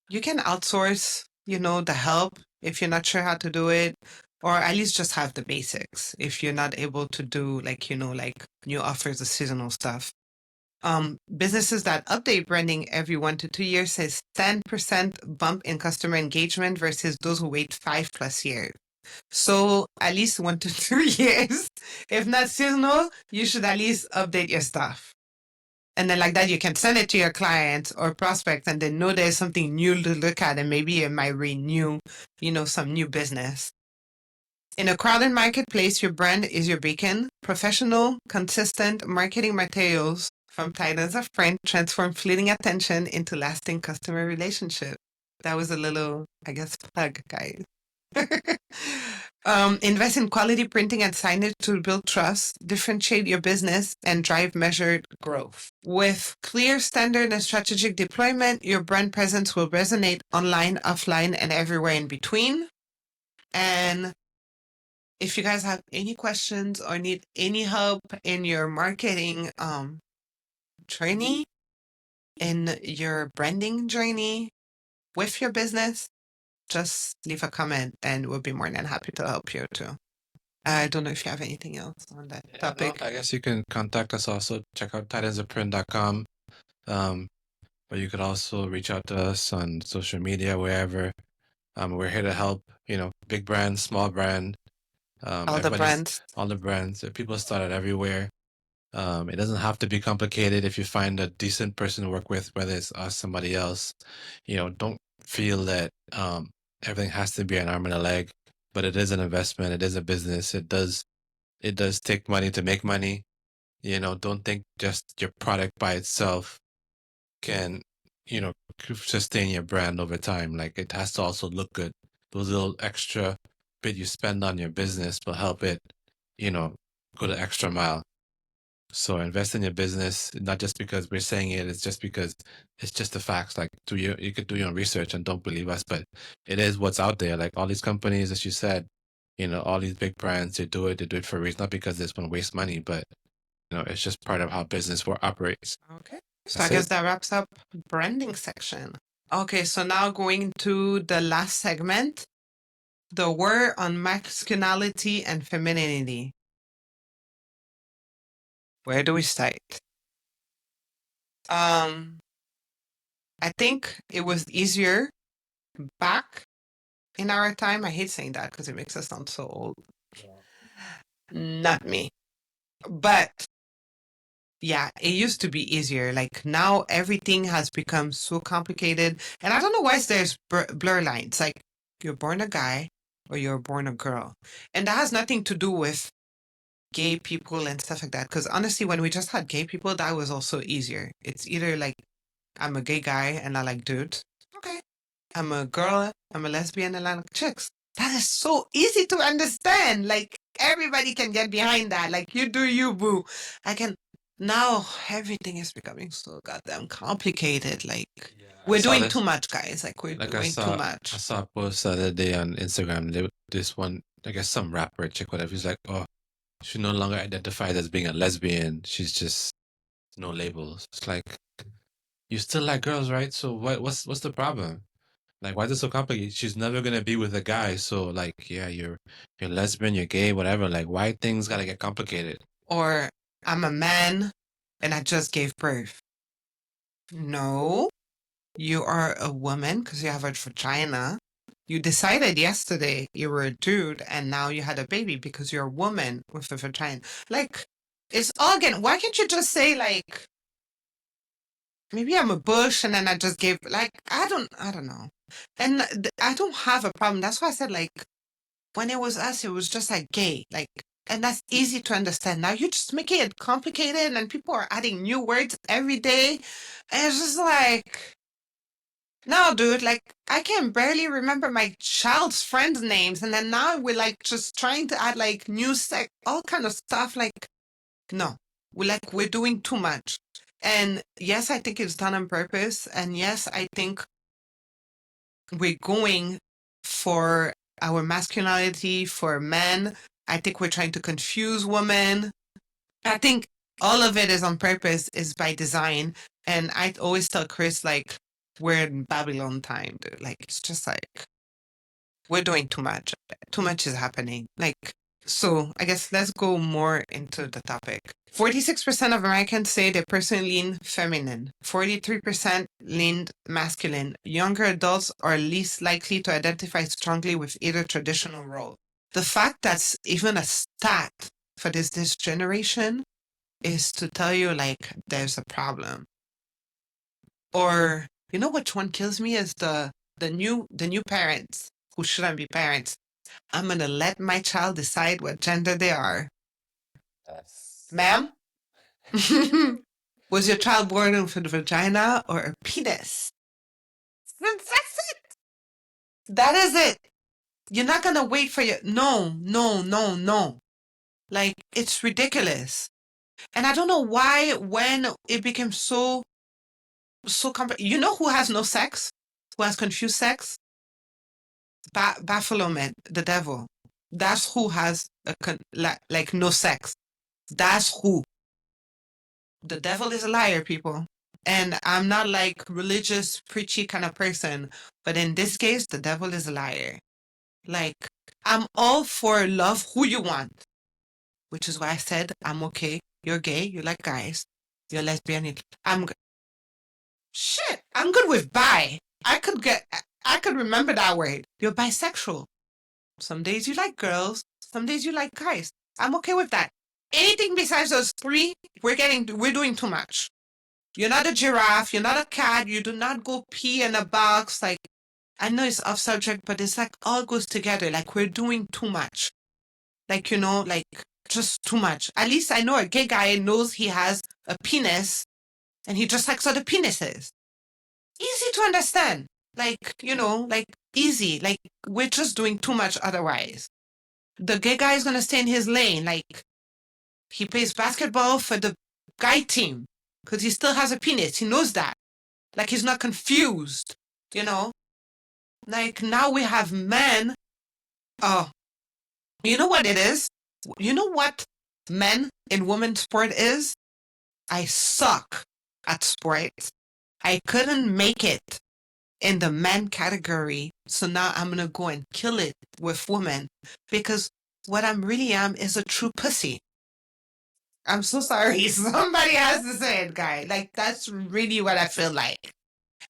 You can outsource, the help if you're not sure how to do it, or at least just have the basics if you're not able to do like, like new offers or seasonal stuff. Businesses that update branding every 1 to 2 years says 10% bump in customer engagement versus those who wait 5+ years. So at least 1 to 2 years. If not seasonal, you should at least update your stuff. And then like that, you can send it to your clients or prospects and they know there's something new to look at and maybe it might renew, some new business. In a crowded marketplace, your brand is your beacon. Professional, consistent marketing materials from titles of friend transform fleeting attention into lasting customer relationship. That was a little, I guess, plug, guys. Invest in quality printing and signage to build trust, differentiate your business, and drive measured growth. With clear standard and strategic deployment, your brand presence will resonate online, offline, and everywhere in between. And if you guys have any questions or need any help in your marketing journey, in your branding journey with your business, just leave a comment and we'll be more than happy to help you too. I don't know if you have anything else on that topic. No, I guess you can contact us also. Check out titansofprint.com. But you could also reach out to us on social media, wherever. We're here to help, big brand, small brand. All the brands. All the brands. People start everywhere. It doesn't have to be complicated if you find a decent person to work with, whether it's us, somebody else. Don't feel that everything has to be an arm and a leg, but it is an investment. It is a business. It does take money to make money. Don't think just your product by itself can, sustain your brand over time. Like, it has to also look good. Those little extra bit you spend on your business will help it, go the extra mile. So invest in your business, not just because we're saying it, it's just because it's just the facts. Like, you could do your own research and don't believe us, but it is what's out there. Like, all these companies, as you said, all these big brands, they do it for a reason, not because they just want to waste money, but it's just part of how business operates. Okay. So I guess that wraps up branding section. Okay, so now going to the last segment, the word on masculinity and femininity. Where do we start? I think it was easier back in our time. I hate saying that because it makes us sound so old. Not me. But yeah, it used to be easier. Like, now everything has become so complicated. And I don't know why there's blur lines. Like, you're born a guy or you're born a girl. And that has nothing to do with gay people and stuff like that. Because honestly, when we just had gay people, that was also easier. It's either like, I'm a gay guy and I like dudes. Okay. I'm a girl, I'm a lesbian and I like chicks. That is so easy to understand. Like, everybody can get behind that. Like, you do you, boo. Now everything is becoming so goddamn complicated. Like, we're doing too much, guys. Like, we're doing too much. I saw a post the other day on Instagram. This one, I guess some rapper chick, whatever. He's like, oh, she no longer identifies as being a lesbian. She's just no labels. It's like, you still like girls, right? So what's the problem? Like, why is it so complicated? She's never gonna be with a guy. So, like, yeah, you're lesbian, you're gay, whatever. Like, why things gotta get complicated? Or, I'm a man and I just gave birth. No, you are a woman because you have a vagina. You decided yesterday you were a dude and now you had a baby because you're a woman with a vagina. Like, it's all again, why can't you just say, like, maybe I'm a bush and then I just gave, like, I don't know. And I don't have a problem. That's why I said, like, when it was us, it was just like gay, like, and that's easy to understand. Now you're just making it complicated and people are adding new words every day. And it's just like, no, dude, like, I can barely remember my child's friends' names. And then now we're like just trying to add like new all kind of stuff. Like, no, we're doing too much. And yes, I think it's done on purpose. And yes, I think we're going for our masculinity for men. I think we're trying to confuse women. I think all of it is on purpose, is by design. And I always tell Chris, like, we're in Babylon time, dude. Like, it's just like, we're doing too much. Too much is happening. Like, so I guess let's go more into the topic. 46% of Americans say they personally lean feminine. 43% lean masculine. Younger adults are least likely to identify strongly with either traditional role. The fact that's even a stat for this generation is to tell you, like, there's a problem. Or, you know which one kills me is the new parents who shouldn't be parents. I'm going to let my child decide what gender they are. Ma'am? Was your child born with a vagina or a penis? That's it. That is it. You're not going to wait for your... No. Like, it's ridiculous. And I don't know why when it became so you know who has no sex? Who has confused sex? Baphomet, the devil. That's who has like no sex. That's who. The devil is a liar, people. And I'm not like religious, preachy kind of person, but in this case, the devil is a liar. Like, I'm all for love who you want, which is why I said I'm okay. You're gay, you like guys, you're lesbian. I'm good with bi. I could remember that word. You're bisexual. Some days you like girls, some days you like guys. I'm okay with that. Anything besides those three, we're doing too much. You're not a giraffe, you're not a cat, you do not go pee in a box. Like, I know it's off subject, but it's like all goes together. Like, we're doing too much. Like, like just too much. At least I know a gay guy knows he has a penis and he just likes other penises. Easy to understand. Like, like easy. Like, we're just doing too much otherwise. The gay guy is going to stay in his lane. Like, he plays basketball for the guy team because he still has a penis. He knows that. Like, he's not confused, Like, now we have men. Oh, you know what it is? You know what men in women's sport is? I suck at sports. I couldn't make it in the men category. So now I'm going to go and kill it with women because what I'm really am is a true pussy. I'm so sorry. Somebody has to say it, guy. Like, that's really what I feel like.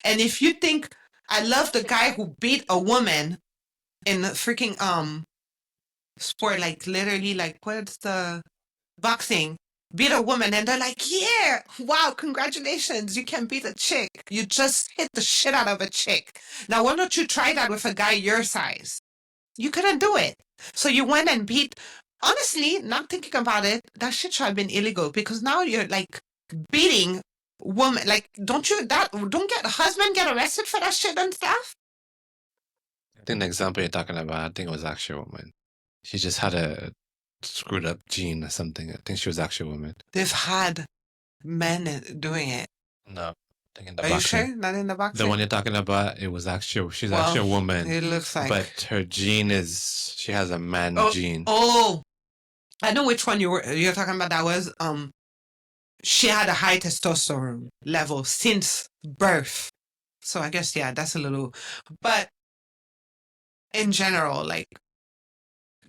And if you think I love the guy who beat a woman in the freaking sport, like literally, like what's the boxing? Beat a woman and they're like, yeah, wow, congratulations, you can beat a chick. You just hit the shit out of a chick. Now, why don't you try that with a guy your size? You couldn't do it. So you went and beat. Honestly, not thinking about it, that shit should have been illegal because now you're like beating woman. Like, don't husband get arrested for that shit and stuff? I think the example you're talking about, I think it was actually a woman. She just had a screwed up gene or something. I think she was actually a woman. They've had men doing it. No. I think in the Are boxing. you sure? Not in the boxing? The one you're talking about, she's actually a woman. It looks like. But her gene she has a man gene. Oh, I know which one you're talking about. That was, she had a high testosterone level since birth. So I guess, yeah, that's a little, but in general, like,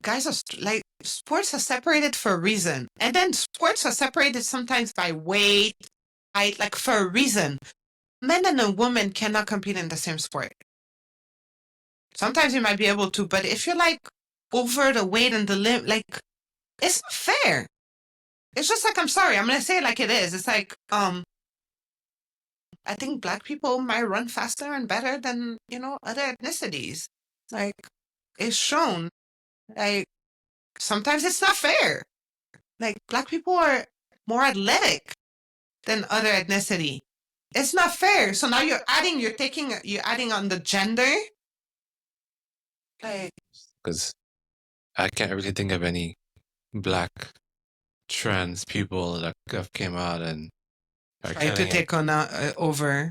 guys are like, sports are separated for a reason. And then sports are separated sometimes by weight, height, like for a reason. Men and a woman cannot compete in the same sport. Sometimes you might be able to, but if you're like over the weight and the limb, like, it's not fair. It's just like, I'm sorry, I'm going to say it like it is. It's like, I think Black people might run faster and better than, other ethnicities. Like, it's shown. Like, sometimes it's not fair. Like, Black people are more athletic than other ethnicity. It's not fair. So now you're adding on the gender. Like, because I can't really think of any Black trans people that have came out and are try to take on over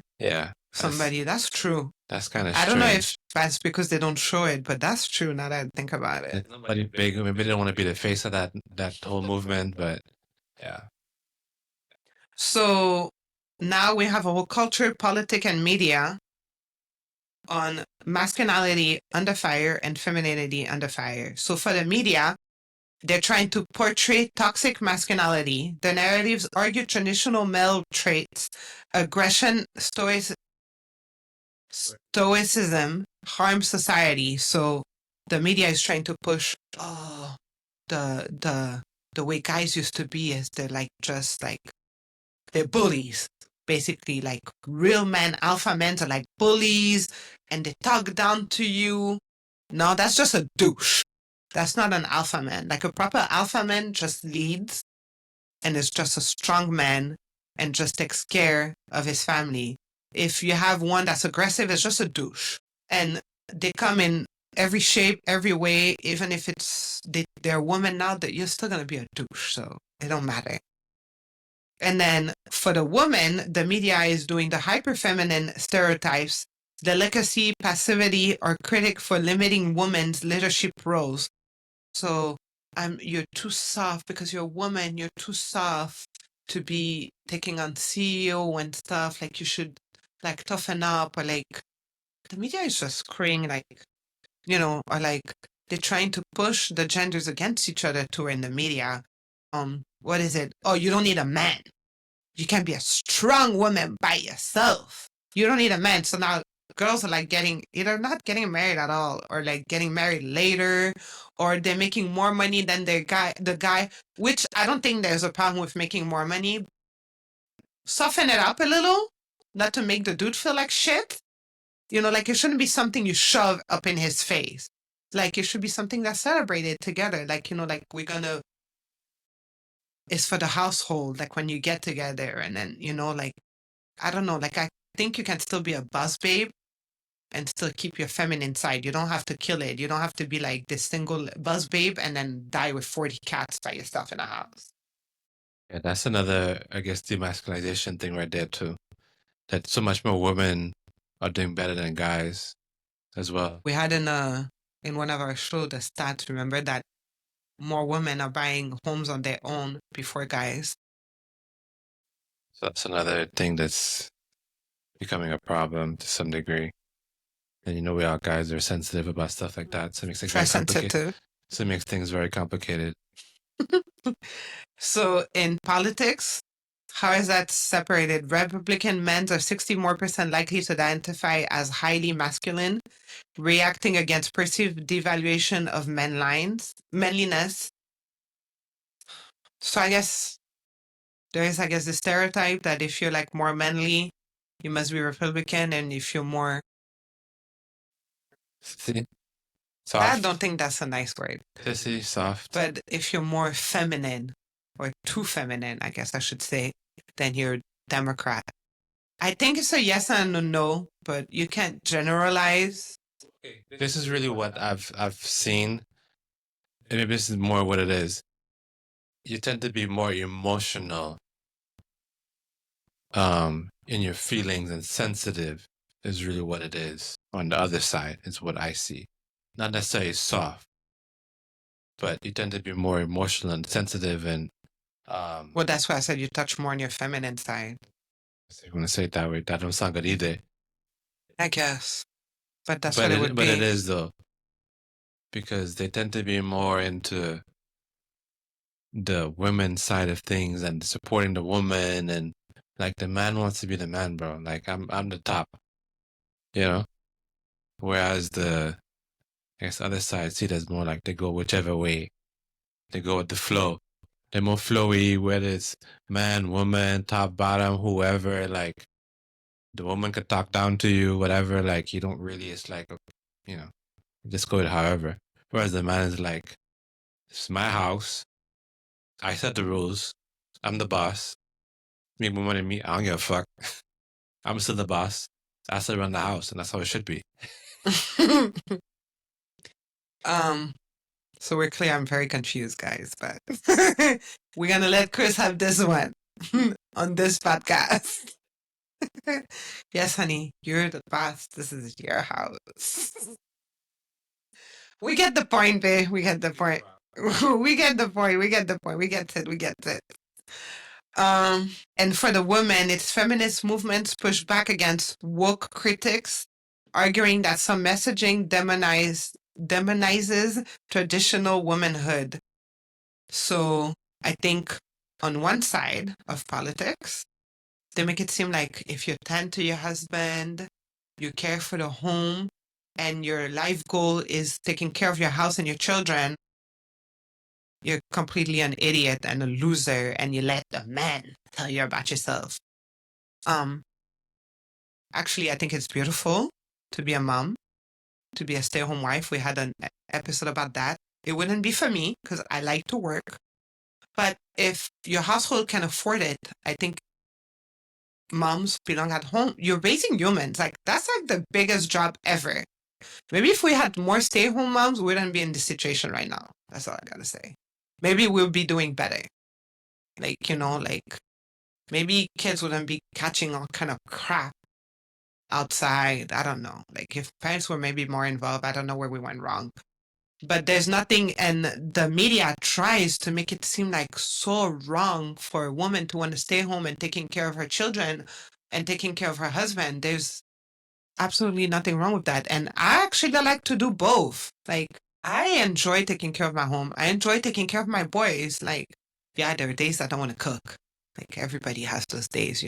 somebody. That's true. That's kind of I strange. don't know if that's because they don't show it, but that's true now that I think about it. There's nobody big. Maybe they don't want to be the face of that whole movement, but yeah. So now we have a whole culture, politics, and media on masculinity under fire and femininity under fire. So for the media, they're trying to portray toxic masculinity. The narratives argue traditional male traits, aggression, stoicism harm society. So the media is trying to push the way guys used to be is they're like just like they're bullies. Basically, like real men, alpha men are like bullies and they talk down to you. No, that's just a douche. That's not an alpha man. Like a proper alpha man just leads and is just a strong man and just takes care of his family. If you have one that's aggressive, it's just a douche. And they come in every shape, every way, even if they're a woman now, that you're still gonna be a douche. So it don't matter. And then for the woman, the media is doing the hyper feminine stereotypes, delicacy, passivity, or critic for limiting women's leadership roles. So you're too soft because you're a woman, you're too soft to be taking on CEO and stuff. Like you should like toughen up, or like the media is just screaming like, or like they're trying to push the genders against each other too in the media. What is it? Oh, you don't need a man. You can be a strong woman by yourself. You don't need a man. So now girls are like either not getting married at all, or like getting married later, or they're making more money than the guy, which I don't think there's a problem with making more money. Soften it up a little, not to make the dude feel like shit. Like it shouldn't be something you shove up in his face. Like it should be something that's celebrated together. Like, like it's for the household, like when you get together, and then, like, I don't know, like I think you can still be a boss babe and still keep your feminine side. You don't have to kill it. You don't have to be like this single buzz babe and then die with 40 cats by yourself in a house. Yeah, that's another, I guess, demasculization thing right there too. That so much more women are doing better than guys as well. We had in one of our shows the stats, remember, that more women are buying homes on their own before guys. So that's another thing that's becoming a problem to some degree. And we all guys are sensitive about stuff like that. So it makes things very complicated. So it makes things very complicated. So in politics, how is that separated? Republican men are 60% more likely to identify as highly masculine, reacting against perceived devaluation of manliness. So I guess there is, the stereotype that if you're like more manly, you must be Republican, and if you're more soft, I don't think that's a nice word. Sissy, soft. But if you're more feminine, or too feminine, I guess I should say, then you're Democrat. I think it's a yes and a no, but you can't generalize. This is really what I've seen, and maybe this is more what it is. You tend to be more emotional, in your feelings, and sensitive is really what it is. On the other side is what I see. Not necessarily soft, but you tend to be more emotional and sensitive, and well, that's why I said you touch more on your feminine side. I'm gonna say it that way. That don't sound good either. I guess, but that's what it would be. But it is though, because they tend to be more into the women's side of things and supporting the woman, and like the man wants to be the man, bro. Like I'm the top, Whereas I guess the other side see it as more like they go whichever way, they go with the flow. They're more flowy, whether it's man, woman, top, bottom, whoever. Like the woman could talk down to you, whatever. Like you don't really. It's like, just go with however. Whereas the man is like, it's my house. I set the rules. I'm the boss. Make more money than me. I don't give a fuck. I'm still the boss. I still run the house, and that's how it should be. So we're clear. I'm very confused, guys, but we're gonna let Chris have this one on this podcast. Yes, honey, you're the boss. This is your house. We get the point, babe. We get the point. We get the point. We get the point. We get it. We get it. And for the women, its feminist movements push back against woke critics, arguing that some messaging demonizes traditional womanhood. So I think on one side of politics, they make it seem like if you tend to your husband, you care for the home, and your life goal is taking care of your house and your children, you're completely an idiot and a loser, and you let the man tell you about yourself. Actually, I think it's beautiful to be a mom, to be a stay-at-home wife. We had an episode about that. It wouldn't be for me because I like to work. But if your household can afford it, I think moms belong at home. You're raising humans. Like, that's like the biggest job ever. Maybe if we had more stay-at-home moms, we wouldn't be in this situation right now. That's all I gotta say. Maybe we'll be doing better. Like, like maybe kids wouldn't be catching all kind of crap outside. I don't know. Like if parents were maybe more involved, I don't know where we went wrong. But there's nothing, and the media tries to make it seem like so wrong for a woman to want to stay home and taking care of her children and taking care of her husband. There's absolutely nothing wrong with that. And I actually like to do both. Like, I enjoy taking care of my home. I enjoy taking care of my boys. Like, yeah, there are days I don't want to cook. Like, everybody has those days,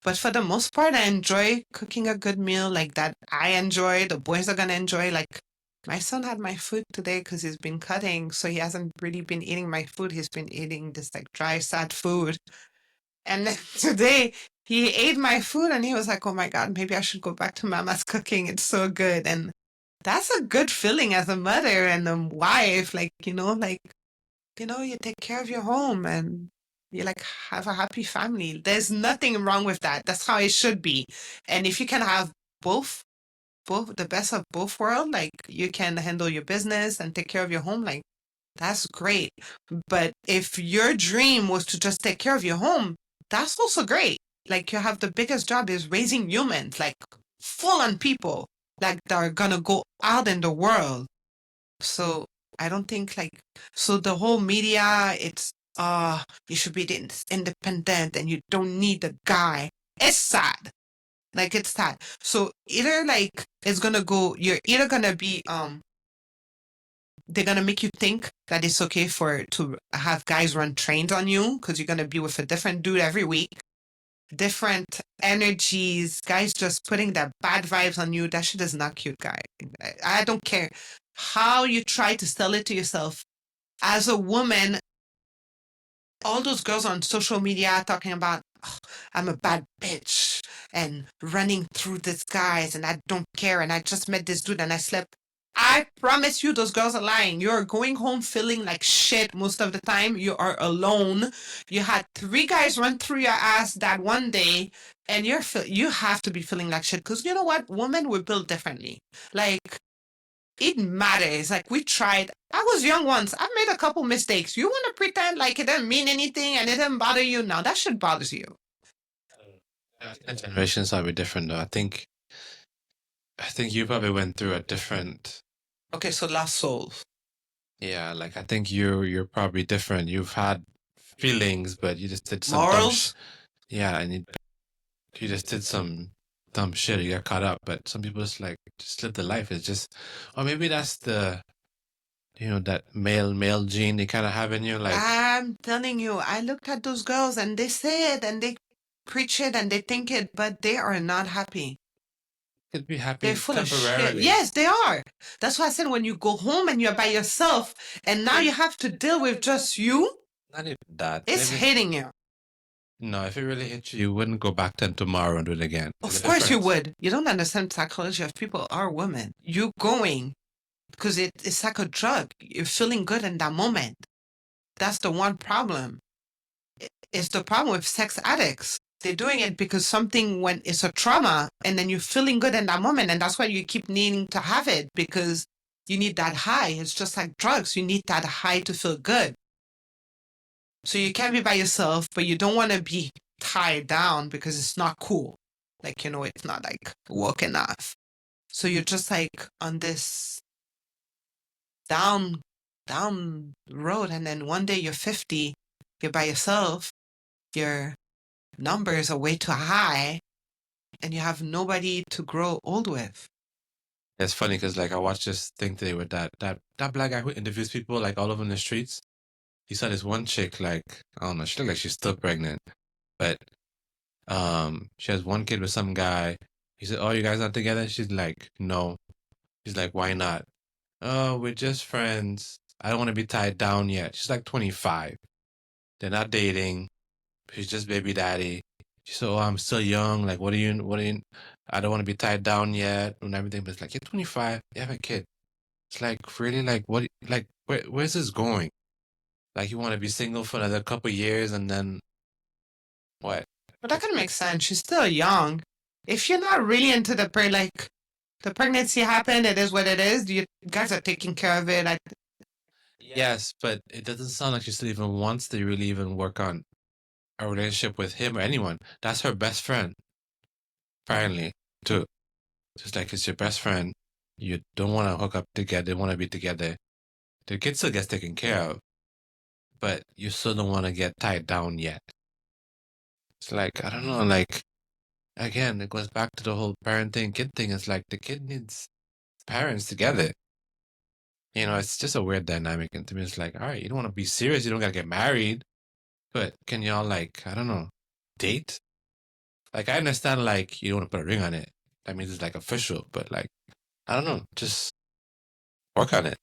But for the most part, I enjoy cooking a good meal like that. I enjoy, the boys are going to enjoy. Like, my son had my food today because he's been cutting. So he hasn't really been eating my food. He's been eating this like dry, sad food. And then today he ate my food and he was like, oh my God, maybe I should go back to mama's cooking. It's so good. And that's a good feeling as a mother and a wife. Like, you take care of your home and you like have a happy family. There's nothing wrong with that. That's how it should be. And if you can have both the best of both worlds, like you can handle your business and take care of your home, like that's great. But if your dream was to just take care of your home, that's also great. Like you have the biggest job is raising humans, like full on people, like that are gonna go out in the world. So I don't think so the whole media, it's you should be independent and you don't need a guy. It's sad. Like it's sad. So either you're either gonna be they're gonna make you think that it's okay to have guys run trains on you because you're gonna be with a different dude every week, different energies, guys just putting their bad vibes on you. That shit is not cute, guy. I don't care how you try to sell it to yourself. As a woman, all those girls on social media talking about, "Oh, I'm a bad bitch and running through these guys and I don't care and I just met this dude and I slept." I promise you, those girls are lying. You're going home feeling like shit most of the time. You are alone. You had 3 guys run through your ass that one day, and you have to be feeling like shit. Because you know what? Women were built differently. Like, it matters. Like, we tried. I was young once. I made a couple mistakes. You want to pretend like it didn't mean anything and it didn't bother you? Now that shit bothers you. Generations are a bit different though. I think you probably went through a different. Okay, so Lost Souls. Yeah, like I think you're probably different. You've had feelings, but you just did some Morals? yeah, and you just did some dumb shit. You got caught up. But some people just live the life. It's just, or maybe that's the, that male gene they kind of have in you. Like I'm telling you, I looked at those girls and they say it and they preach it and they think it, but they are not happy. could be happy They're full of shit. temporarily. Yes, they are. That's why I said when you go home and you're by yourself and now you have to deal with just you, Not even that. it's Maybe, hitting you. no, if it really hit you, you wouldn't go back then tomorrow and do it again. Of course you would. You don't understand psychology of people are women. You going because it's like a drug. You're feeling good in that moment. That's the one problem. It's the problem with sex addicts. They're doing it because when it's a trauma and then you're feeling good in that moment. And that's why you keep needing to have it because you need that high. It's just like drugs. You need that high to feel good. So you can't be by yourself, but you don't want to be tied down because it's not cool. Like, it's not like woke enough. So you're just like on this down road. And then one day you're 50, you're by yourself, your numbers are way too high, and you have nobody to grow old with. It's funny because I watched this thing today with that black guy who interviews people like all over in the streets. He saw this one chick, I don't know, she looked like she's still pregnant, but she has one kid with some guy. He said, "Oh, you guys not together?" She's like, "No." He's like, "Why not?" "Oh, we're just friends. I don't want to be tied down yet." She's like 25. They're not dating. She's just baby daddy. She said, "Oh, I'm still young. Like, what do you, I don't want to be tied down yet," and everything. But it's like, you're 25, you have a kid. It's like, really, like, what, like, where's this going? Like you want to be single for another couple years and then what? But that kind of makes sense. She's still young. If you're not really into like the pregnancy happened, it is what it is. You guys are taking care of it. Yes, but it doesn't sound like she still even wants to really even work on a relationship with him or anyone. That's her best friend, apparently, too. Just like it's your best friend. You don't want to hook up together, want to be together. The kid still gets taken care of, but you still don't want to get tied down yet. It's like, I don't know, like, again, it goes back to the whole parenting kid thing. It's like the kid needs parents together. You know, it's just a weird dynamic. And to me, it's like, all right, you don't want to be serious. You don't got to get married. But can y'all, like, I don't know, date? Like, I understand, like, you don't want to put a ring on it. That means it's, like, official. But, like, I don't know, just work on it.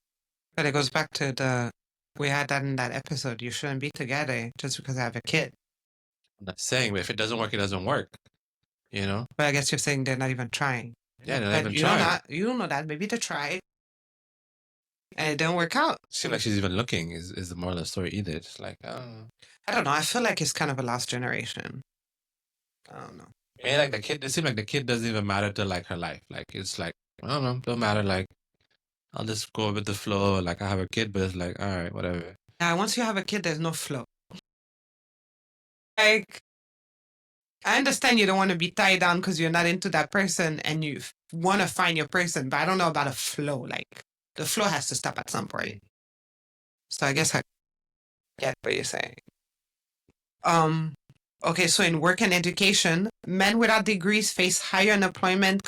But it goes back to we had that in that episode. You shouldn't be together just because I have a kid. I'm not saying, but if it doesn't work, it doesn't work. You know? But I guess you're saying they're not even trying. Yeah, they're not But even you trying. you don't know that. Maybe they tried and it didn't work out. Seems like she's even looking is the moral of the story either. It's like, I don't know. I feel like it's kind of a lost generation. I don't know. Yeah, like the kid, it seems like the kid doesn't even matter to like her life. Like it's like, I don't know, don't matter. Like I'll just go with the flow. Like I have a kid, but it's like, all right, whatever. Yeah, once you have a kid, there's no flow. Like, I understand you don't want to be tied down because you're not into that person and you want to find your person, but I don't know about a flow. Like, the flow has to stop at some point. So I guess I get what you're saying. Okay, so in work and education, men without degrees face higher unemployment,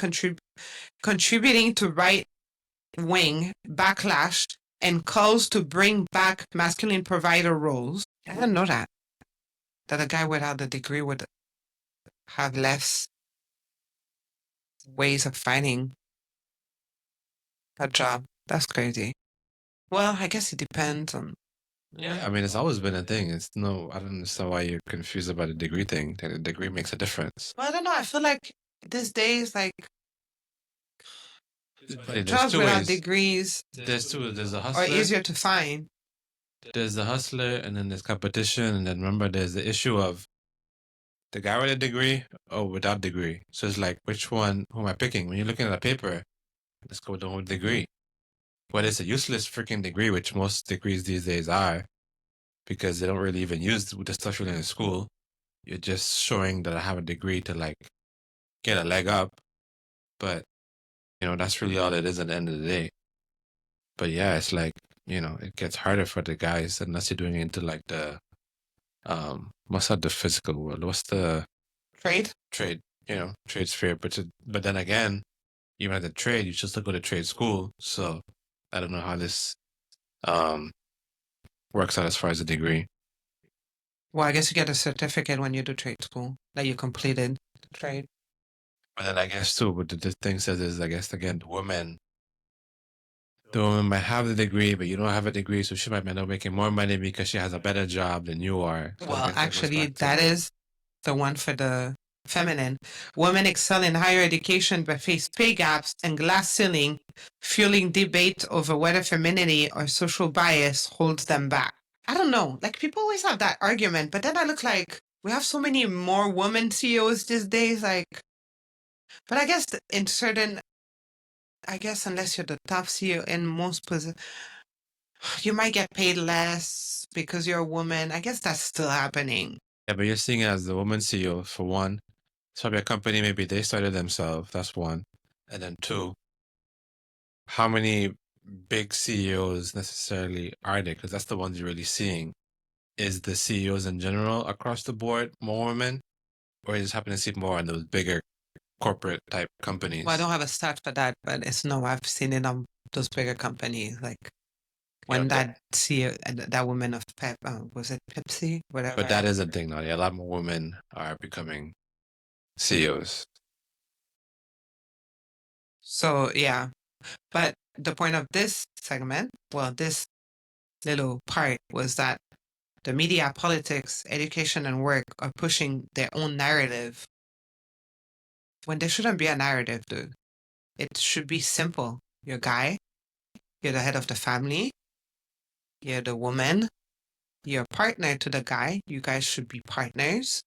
contributing to right-wing backlash and calls to bring back masculine provider roles. I didn't know that a guy without a degree would have less ways of finding a job. That's crazy. Well, I guess it depends on. Yeah, I mean, it's always been a thing. I don't understand why you're confused about a degree thing. That a degree makes a difference. Well, I don't know. I feel like these days, like, There's jobs two without ways. Degrees There's a are hustler. easier to find. There's the hustler, and then there's competition, and then remember, there's the issue of the guy with a degree or without degree. So it's like, which one? Who am I picking? When you're looking at a paper, let's go with the whole degree. But it's a useless freaking degree, which most degrees these days are, because they don't really even use the stuff you learn in school. You're just showing that I have a degree to like get a leg up. But, you know, that's really all it is at the end of the day. But yeah, it's like, you know, it gets harder for the guys unless you're doing it into like the, what's not the physical world? What's the Trade? Trade, you know, trade sphere. But then again, even at the trade, you should still go to trade school. So I don't know how this works out as far as a degree. Well, I guess you get a certificate when you do trade school that you completed the trade. But then I guess too, what the thing says is, I guess again, the woman might have the degree, but you don't have a degree, so she might end up making more money because she has a better job than you are. So well, actually, that is the one for the feminine. Women excel in higher education but face pay gaps and glass ceiling, fueling debate over whether femininity or social bias holds them back. I don't know. Like, people always have that argument, but then I look like we have so many more women CEOs these days. Like, but I guess in certain, I guess unless you're the top CEO in most positions, you might get paid less because you're a woman. I guess that's still happening. Yeah, but you're seeing it as the woman CEO for one. It's probably a company, maybe they started themselves. That's one. And then two, how many big CEOs necessarily are there? Because that's the ones you're really seeing. Is the CEOs in general across the board more women? Or you just happen to see more on those bigger corporate type companies? Well, I don't have a stat for that, but it's no, I've seen it on those bigger companies. Like when that CEO, that woman of Pep, was it Pepsi? Whatever. But that is a thing now. Yeah, a lot more women are becoming CEOs. So, yeah. But the point of this segment, well, this little part was that the media, politics, education, and work are pushing their own narrative when there shouldn't be a narrative, dude. It should be simple. You're a guy, you're the head of the family, You're the woman. You're a partner to the guy. You guys should be partners.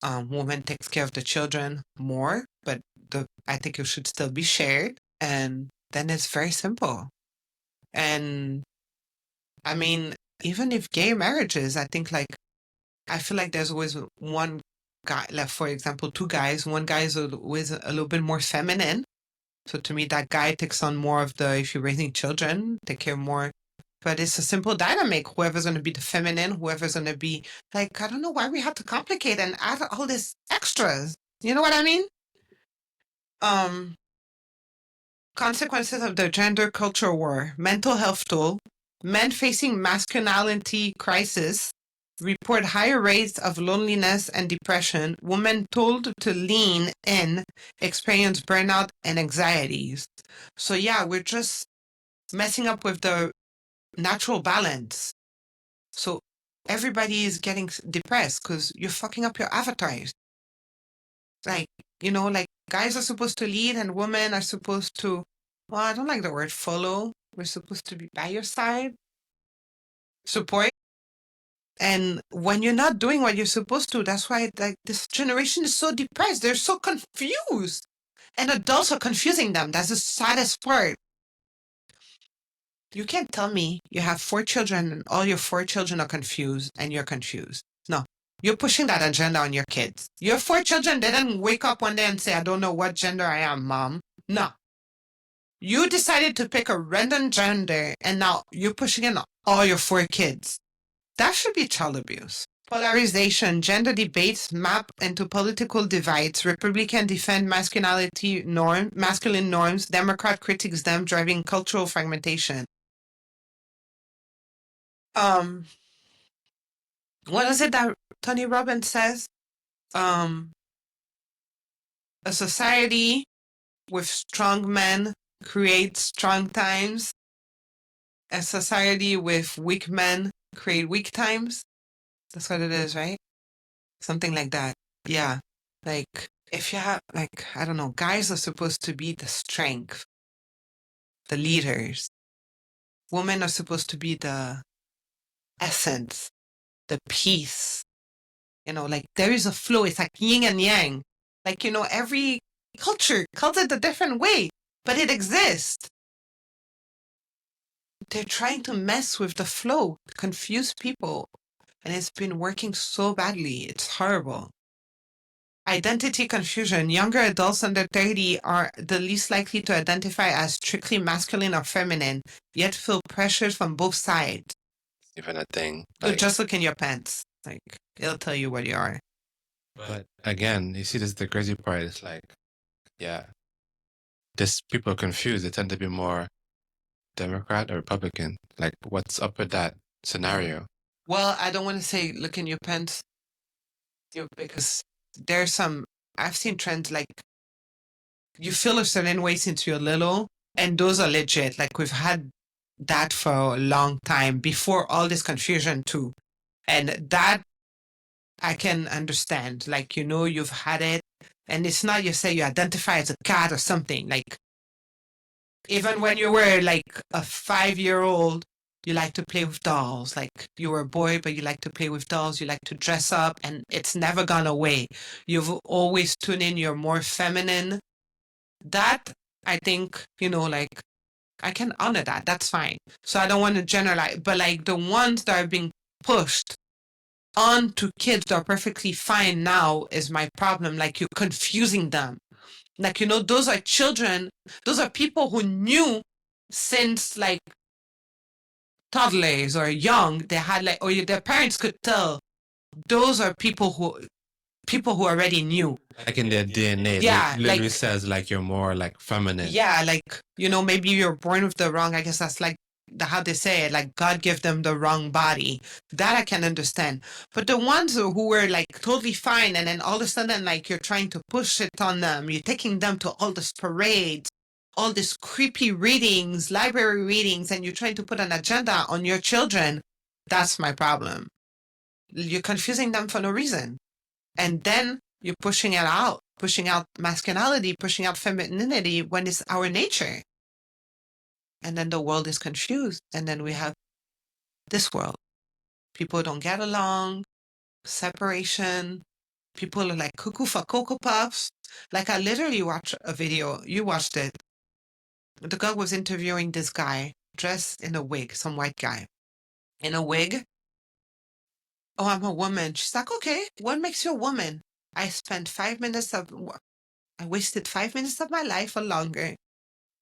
Woman takes care of the children more, but I think it should still be shared. And then it's very simple. And I mean, even if gay marriages, I think like, I feel like there's always one guy, like for example, two guys. One guy is always a little bit more feminine. So to me, that guy takes on more of the, if you're raising children, take care more. But it's a simple dynamic. Whoever's going to be the feminine, whoever's going to be like, I don't know why we have to complicate and add all this extras. You know what I mean? Consequences of the gender culture war, mental health toll. Men facing masculinity crisis report higher rates of loneliness and depression. Women told to lean in experience burnout and anxieties. So yeah, we're just messing up with the natural balance. So everybody is getting depressed because you're fucking up your avatars. Like, like guys are supposed to lead and women are supposed to, well, I don't like the word follow. We're supposed to be by your side, support. And when you're not doing what you're supposed to, that's why like this generation is so depressed. They're so confused. And adults are confusing them. That's the saddest part. You can't tell me you have 4 children and all your 4 children are confused and you're confused. No, you're pushing that agenda on your kids. Your 4 children didn't wake up one day and say, I don't know what gender I am, mom. No. You decided to pick a random gender and now you're pushing it on all your 4 kids. That should be child abuse. Polarization, gender debates map into political divides. Republican defend masculine norms. Democrat critiques them, driving cultural fragmentation. What is it that Tony Robbins says? A society with strong men creates strong times. A society with weak men create weak times. That's what it is, right? Something like that. Yeah. Like, if you have, like, I don't know, guys are supposed to be the strength, the leaders. Women are supposed to be the essence, the peace. Like there is a flow. It's like yin and yang. Like, every culture calls it a different way, but it exists. They're trying to mess with the flow, confuse people. And it's been working so badly. It's horrible. Identity confusion. Younger adults under 30 are the least likely to identify as strictly masculine or feminine, yet feel pressures from both sides. Even a thing. So just look in your pants. Like, it'll tell you what you are. But again, you see, this is the crazy part. It's like, yeah, this people are confused. They tend to be more Democrat or Republican. Like, what's up with that scenario? Well, I don't want to say look in your pants, because there's I've seen trends like you feel a certain way since you're little, and those are legit. Like we've had that for a long time before all this confusion too. And that I can understand. Like, you've had it, and it's not you say you identify as a cat or something. Like, even when you were like a 5-year-old, you like to play with dolls. Like, you were a boy, but you like to play with dolls. You like to dress up, and it's never gone away. You've always tuned in. You're more feminine. That, I think, like, I can honor that. That's fine. So I don't want to generalize, but like the ones that are being pushed onto kids that are perfectly fine now is my problem. Like, you're confusing them. Like, those are children. Those are people who knew since like toddlers or young. They had like, or their parents could tell. Those are people who already knew. Like in their DNA. Yeah. It literally says like you're more like feminine. Yeah. Like, maybe you're born with the wrong, I guess that's like how they say it, like God gave them the wrong body. That I can understand. But the ones who were like totally fine, and then all of a sudden, like, you're trying to push it on them, you're taking them to all these parades, all these creepy readings, library readings, and you're trying to put an agenda on your children. That's my problem. You're confusing them for no reason. And then you're pushing out masculinity, pushing out femininity when it's our nature. And then the world is confused. And then we have this world. People don't get along, separation. People are like cuckoo for Cocoa Puffs. Like I literally watched a video, you watched it. The girl was interviewing this guy dressed in a wig, some white guy in a wig. Oh, I'm a woman. She's like, okay, what makes you a woman? I spent 5 minutes of, I wasted 5 minutes of my life or longer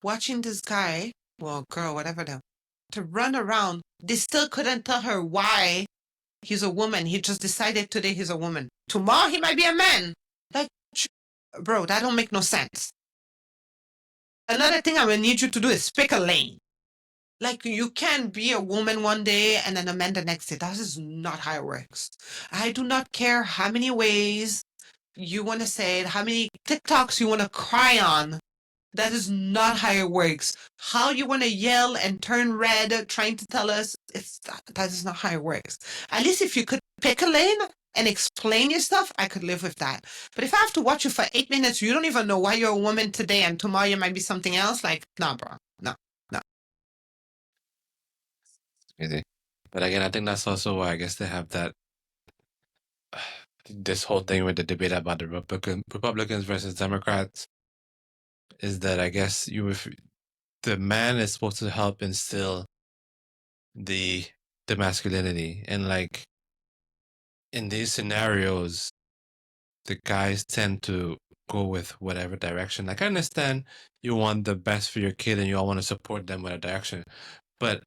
watching this guy, well, girl, whatever, to run around. They still couldn't tell her why he's a woman. He just decided today he's a woman. Tomorrow he might be a man. Like, bro, that don't make no sense. Another thing I'm gonna need you to do is pick a lane. Like you can be a woman one day and then a man the next day. That is not how it works. I do not care how many ways you want to say it, how many TikToks you want to cry on. That is not how it works. How you want to yell and turn red trying to tell us that is not how it works. At least if you could pick a lane and explain your stuff, I could live with that. But if I have to watch you for 8 minutes, you don't even know why you're a woman today and tomorrow you might be something else, like, nah, bro. No, no. Crazy. But again, I think that's also why I guess they have that this whole thing with the debate about the Republicans versus Democrats is that I guess the man is supposed to help instill the masculinity, and like in these scenarios, the guys tend to go with whatever direction. Like I understand you want the best for your kid and you all want to support them with a direction, but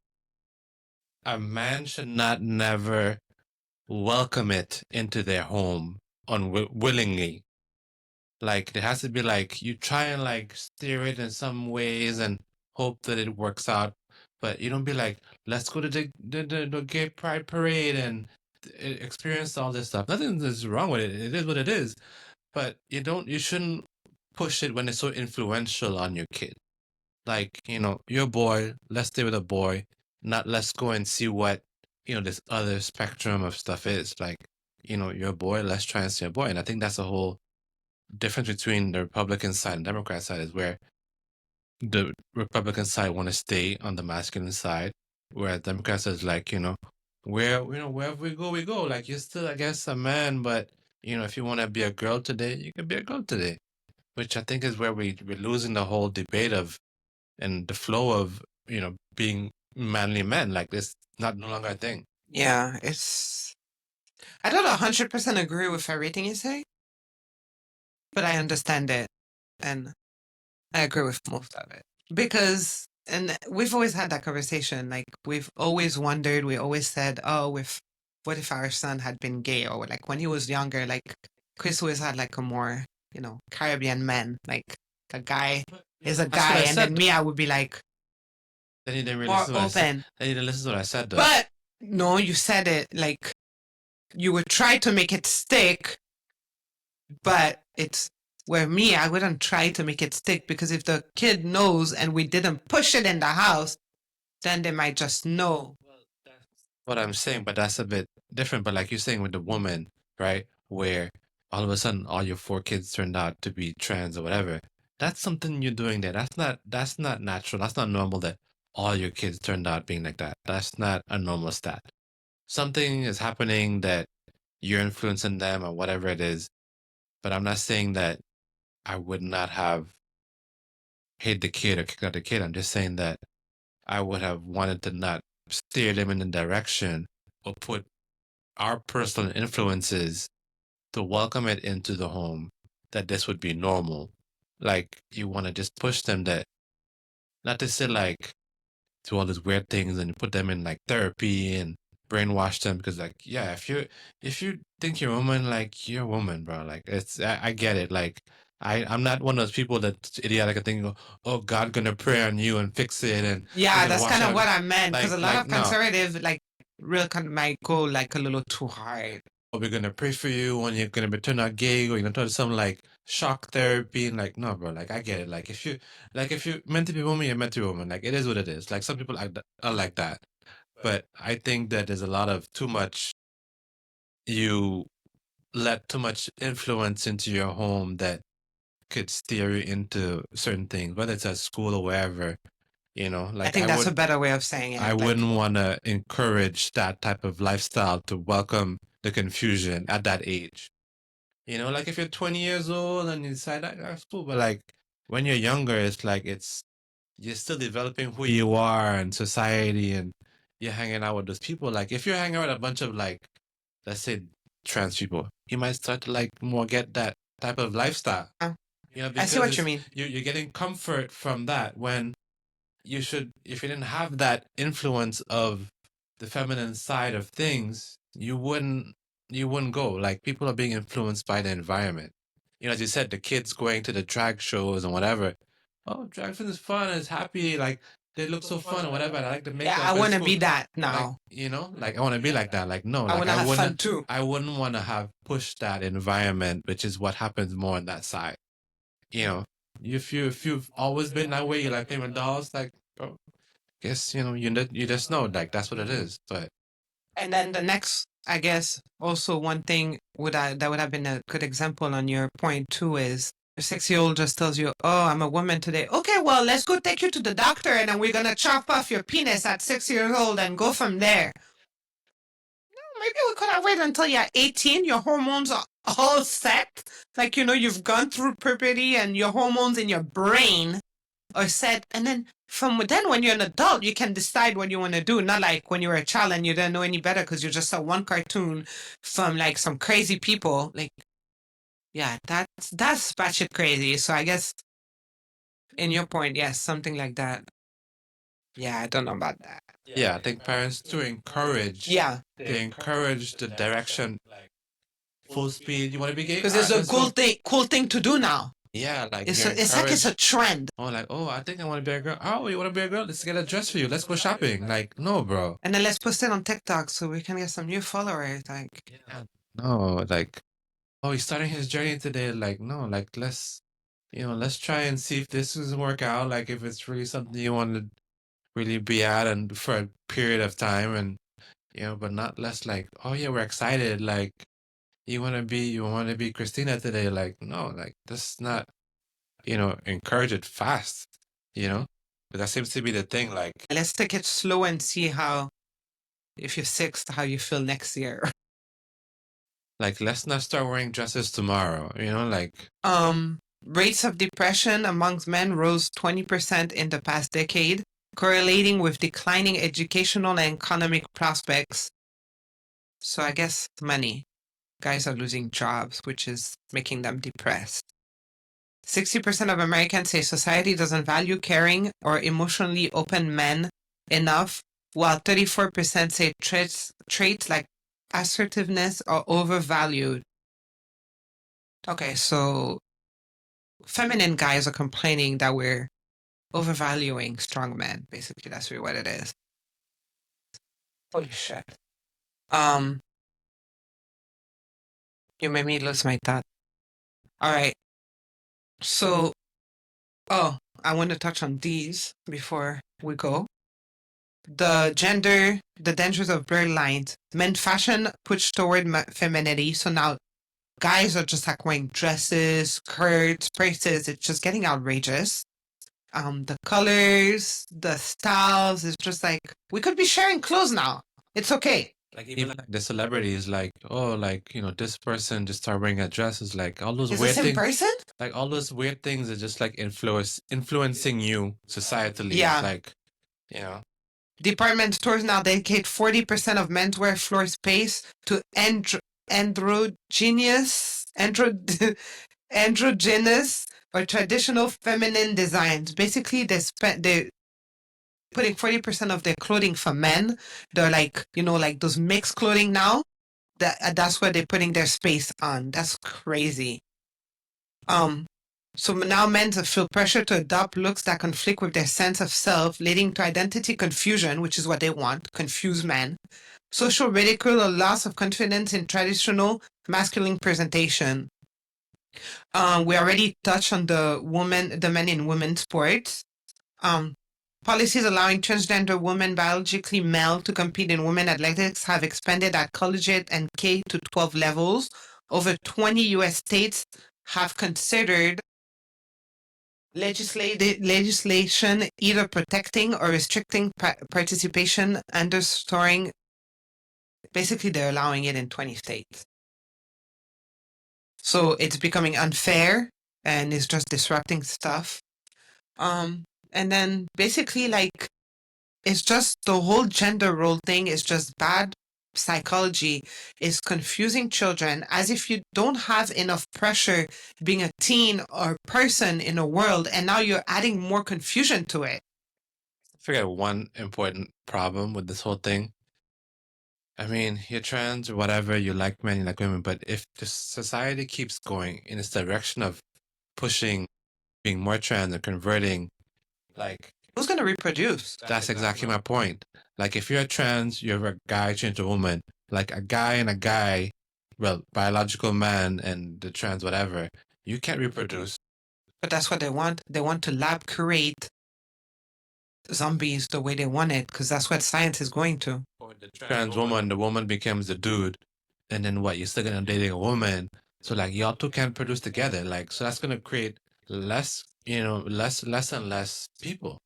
a man should not never welcome it into their home unwillingly. Like there has to be like you try and like steer it in some ways and hope that it works out, but you don't be like, let's go to the gay pride parade and experience all this stuff. Nothing is wrong with it. It is what it is. But you shouldn't push it when it's so influential on your kid. Like, your boy, let's stay with a boy, not let's go and see what, this other spectrum of stuff is. Like, your boy, let's try and see a boy. And I think that's a whole difference between the Republican side and Democrat side is where the Republican side want to stay on the masculine side, whereas Democrats is like, wherever we go, we go. Like you're still, I guess, a man, but if you want to be a girl today, you can be a girl today. Which I think is where we're losing the whole debate of and the flow of, being manly men. Like this no longer a thing. Yeah, I don't 100% agree with everything you say, but I understand it. And I agree with most of it. Because, and we've always had that conversation. Like, we've always wondered, we always said, oh, what if our son had been gay? Or like when he was younger, like Chris always had like a more, Caribbean man. Like a guy is a guy. And then me, I would be like, then he didn't really more listen to what I said. open. Then he didn't listen to what I said, though. But no, you said it like you would try to make it stick, but it's where me, I wouldn't try to make it stick because if the kid knows and we didn't push it in the house, then they might just know. Well, that's what I'm saying, but that's a bit different. But like you're saying with the woman, right, where all of a sudden all your 4 kids turned out to be trans or whatever, that's something you're doing there. That's not natural. That's not normal that all your kids turned out being like that. That's not a normal stat. Something is happening that you're influencing them or whatever it is. But I'm not saying that I would not have hate the kid or kicked out the kid. I'm just saying that I would have wanted to not steer them in the direction or put our personal influences to welcome it into the home, that this would be normal. Like you want to just push them that, not to say like do all these weird things and put them in like therapy and brainwash them, because like, yeah, if you think you're a woman, like you're a woman, bro. Like I get it. Like I'm not one of those people that's idiotic and think, oh, God gonna pray on you and fix it, and Yeah, that's kind of what I meant, like, because a lot of no. conservative like real kind of might go like a little too hard. Or we're gonna pray for you when you're gonna be turned out gay, or you're gonna do some like shock therapy, and like, no, bro. Like I get it. Like if you meant to be a woman, you're meant to be a woman. Like it is what it is. Like some people are like that, but I think that there's a lot of too much. You let too much influence into your home that could steer you into certain things, whether it's at school or wherever. You know, I like think that's a better way of saying it. I wouldn't want to encourage that type of lifestyle to welcome the confusion at that age. You know, like if you're 20 years old and you decide that's cool, but like when you're younger, it's like you're still developing who you are and society, and you're hanging out with those people. Like if you're hanging out with a bunch of like, let's say trans people, you might start to like more get that type of lifestyle. You know, I see what you mean. You're getting comfort from that when you should, if you didn't have that influence of the feminine side of things, you wouldn't go. Like people are being influenced by the environment. You know, as you said, the kids going to the drag shows and whatever. Oh, drag is fun, it's happy, like they look so fun or whatever. I like the makeup. Yeah, I want to cool. be that now. Like, you know, like I want to be like that. Like no, I like want to have fun too. I wouldn't want to have pushed that environment, which is what happens more on that side. You know, if you've always been that way, you like playing with dolls, like oh, guess you know you just know like that's what it is. But and then the next, I guess, also one thing that would have been a good example on your point too is your 6-year-old just tells you, "Oh, I'm a woman today." Okay, well, let's go take you to the doctor, and then we're gonna chop off your penis at 6 years old and go from there. No, maybe we could have waited until you're 18. Your hormones are all set, like you've gone through puberty, and your hormones in your brain are set, and then from then when you're an adult you can decide what you want to do, not like when you were a child and you didn't know any better because you just saw one cartoon from like some crazy people. Like, yeah, that's batshit crazy. So I guess in your point, yes, something like that. Yeah, I don't know about that. Yeah, I think parents to encourage. Yeah, they encourage the direction. Full speed. You want to be gay? because it's a cool thing to do now. Yeah, like it's like it's a trend. Oh, like, oh, I think I want to be a girl. Oh, you want to be a girl? Let's get a dress for you. Let's go shopping. Like, no, bro. And then let's post it on TikTok so we can get some new followers. Like, no, like, oh, he's starting his journey today. Like, no, like, let's try and see if this doesn't work out. Like, if it's really something you want to really be at and for a period of time, and but not less like, oh yeah, we're excited. Like, you want to be Christina today. Like, no, like, this is not. Encourage it fast, but that seems to be the thing. Like, let's take it slow and see how, if you're 6, how you feel next year. Like, let's not start wearing dresses tomorrow, like. Rates of depression amongst men rose 20% in the past decade, correlating with declining educational and economic prospects. So I guess money. Guys are losing jobs, which is making them depressed. 60% of Americans say society doesn't value caring or emotionally open men enough, while 34% say traits like assertiveness are overvalued. Okay, so feminine guys are complaining that we're overvaluing strong men. Basically, that's really what it is. Holy shit. You made me lose my thought. All right. So, I want to touch on these before we go. The dangers of blurred lines. Men fashion push toward femininity. So now guys are just like wearing dresses, skirts, braces. It's just getting outrageous. The colors, the styles, it's just like, we could be sharing clothes now. It's okay. Like even like the celebrities, like, oh, like, this person just started wearing a dress, is like all those Is weird the same things. person? Like all those weird things are just like influencing you societally. Yeah. Like, Department stores now dedicate 40% of menswear floor space to androgynous or traditional feminine designs. Basically, they're putting 40% of their clothing for men. They're like, like those mixed clothing now. That's where they're putting their space on. That's crazy. So now men feel pressure to adopt looks that conflict with their sense of self, leading to identity confusion, which is what they want, confuse men. Social ridicule or loss of confidence in traditional masculine presentation. We already touched on the men in women's sports. Policies allowing transgender women biologically male to compete in women athletics have expanded at collegiate and K-12 levels. Over 20 U.S. states have considered legislation either protecting or restricting participation, underscoring. Basically, they're allowing it in 20 states. So it's becoming unfair and it's just disrupting stuff. And then basically, like, it's just the whole gender role thing is just bad psychology. Is confusing children as if you don't have enough pressure being a teen or person in a world, and now you're adding more confusion to it. I forget one important problem with this whole thing. I mean, you're trans or whatever, you like men, you like women, but if the society keeps going in this direction of pushing being more trans and converting, like, who's going to reproduce? That's exactly my point. Like, if you're a trans, you're a guy changed to a woman. Like, a guy and a guy, well, biological man and the trans whatever, you can't reproduce. But that's what they want. They want to lab create zombies the way they want it, because that's what science is going to. Or the trans woman, the woman becomes the dude, and then what? You're still gonna dating a woman, so like y'all two can't produce together. Like, so that's gonna create less and less people.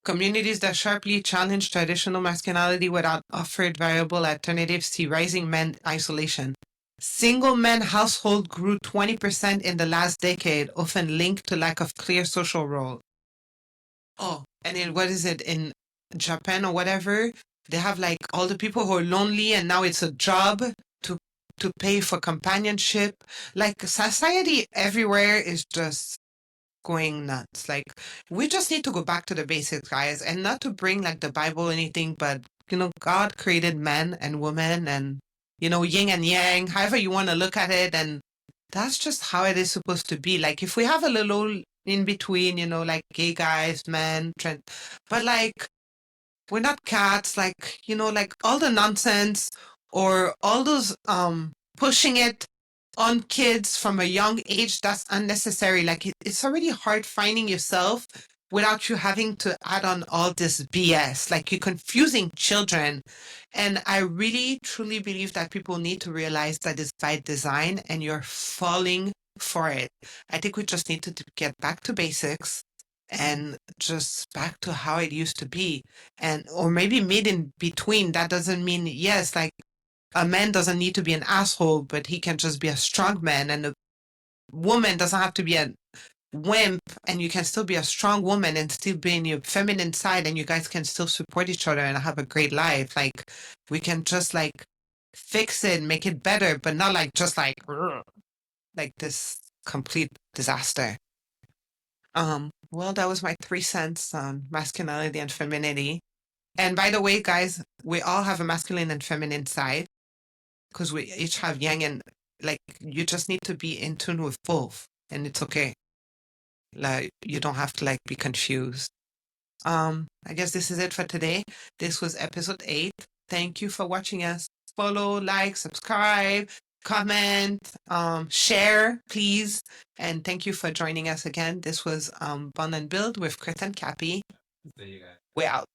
Communities that sharply challenge traditional masculinity without offered viable alternatives see rising men isolation. Single men household grew 20% in the last decade, often linked to lack of clear social role. Oh, and in what is it, in Japan or whatever, they have like all the people who are lonely and now it's a job to pay for companionship. Like, society everywhere is just going nuts. Like, we just need to go back to the basics, guys, and not to bring like the Bible or anything, but God created men and women and yin and yang, however you want to look at it, and that's just how it is supposed to be. Like, if we have a little in between, like gay guys, men, but like, we're not cats, like, like all the nonsense or all those pushing it on kids from a young age, that's unnecessary. Like, it's already hard finding yourself without you having to add on all this BS. Like, you're confusing children. And I really, truly believe that people need to realize that it's by design and you're falling for it. I think we just need to get back to basics and just back to how it used to be. And, or maybe mid in between. That doesn't mean, yes, like, a man doesn't need to be an asshole, but he can just be a strong man. And a woman doesn't have to be a wimp, and you can still be a strong woman and still be in your feminine side, and you guys can still support each other and have a great life. Like, we can just like fix it, make it better, but not like just like this complete disaster. Well, that was my 3 cents on masculinity and femininity. And by the way, guys, we all have a masculine and feminine side, because we each have yang, and like, you just need to be in tune with both, and it's okay. Like, you don't have to like be confused. I guess this is it for today. This was episode 8. Thank you for watching us. Follow, like, subscribe, comment, share, please. And thank you for joining us again. This was Bond and Build with Chris and Cappy. There you go. We're out.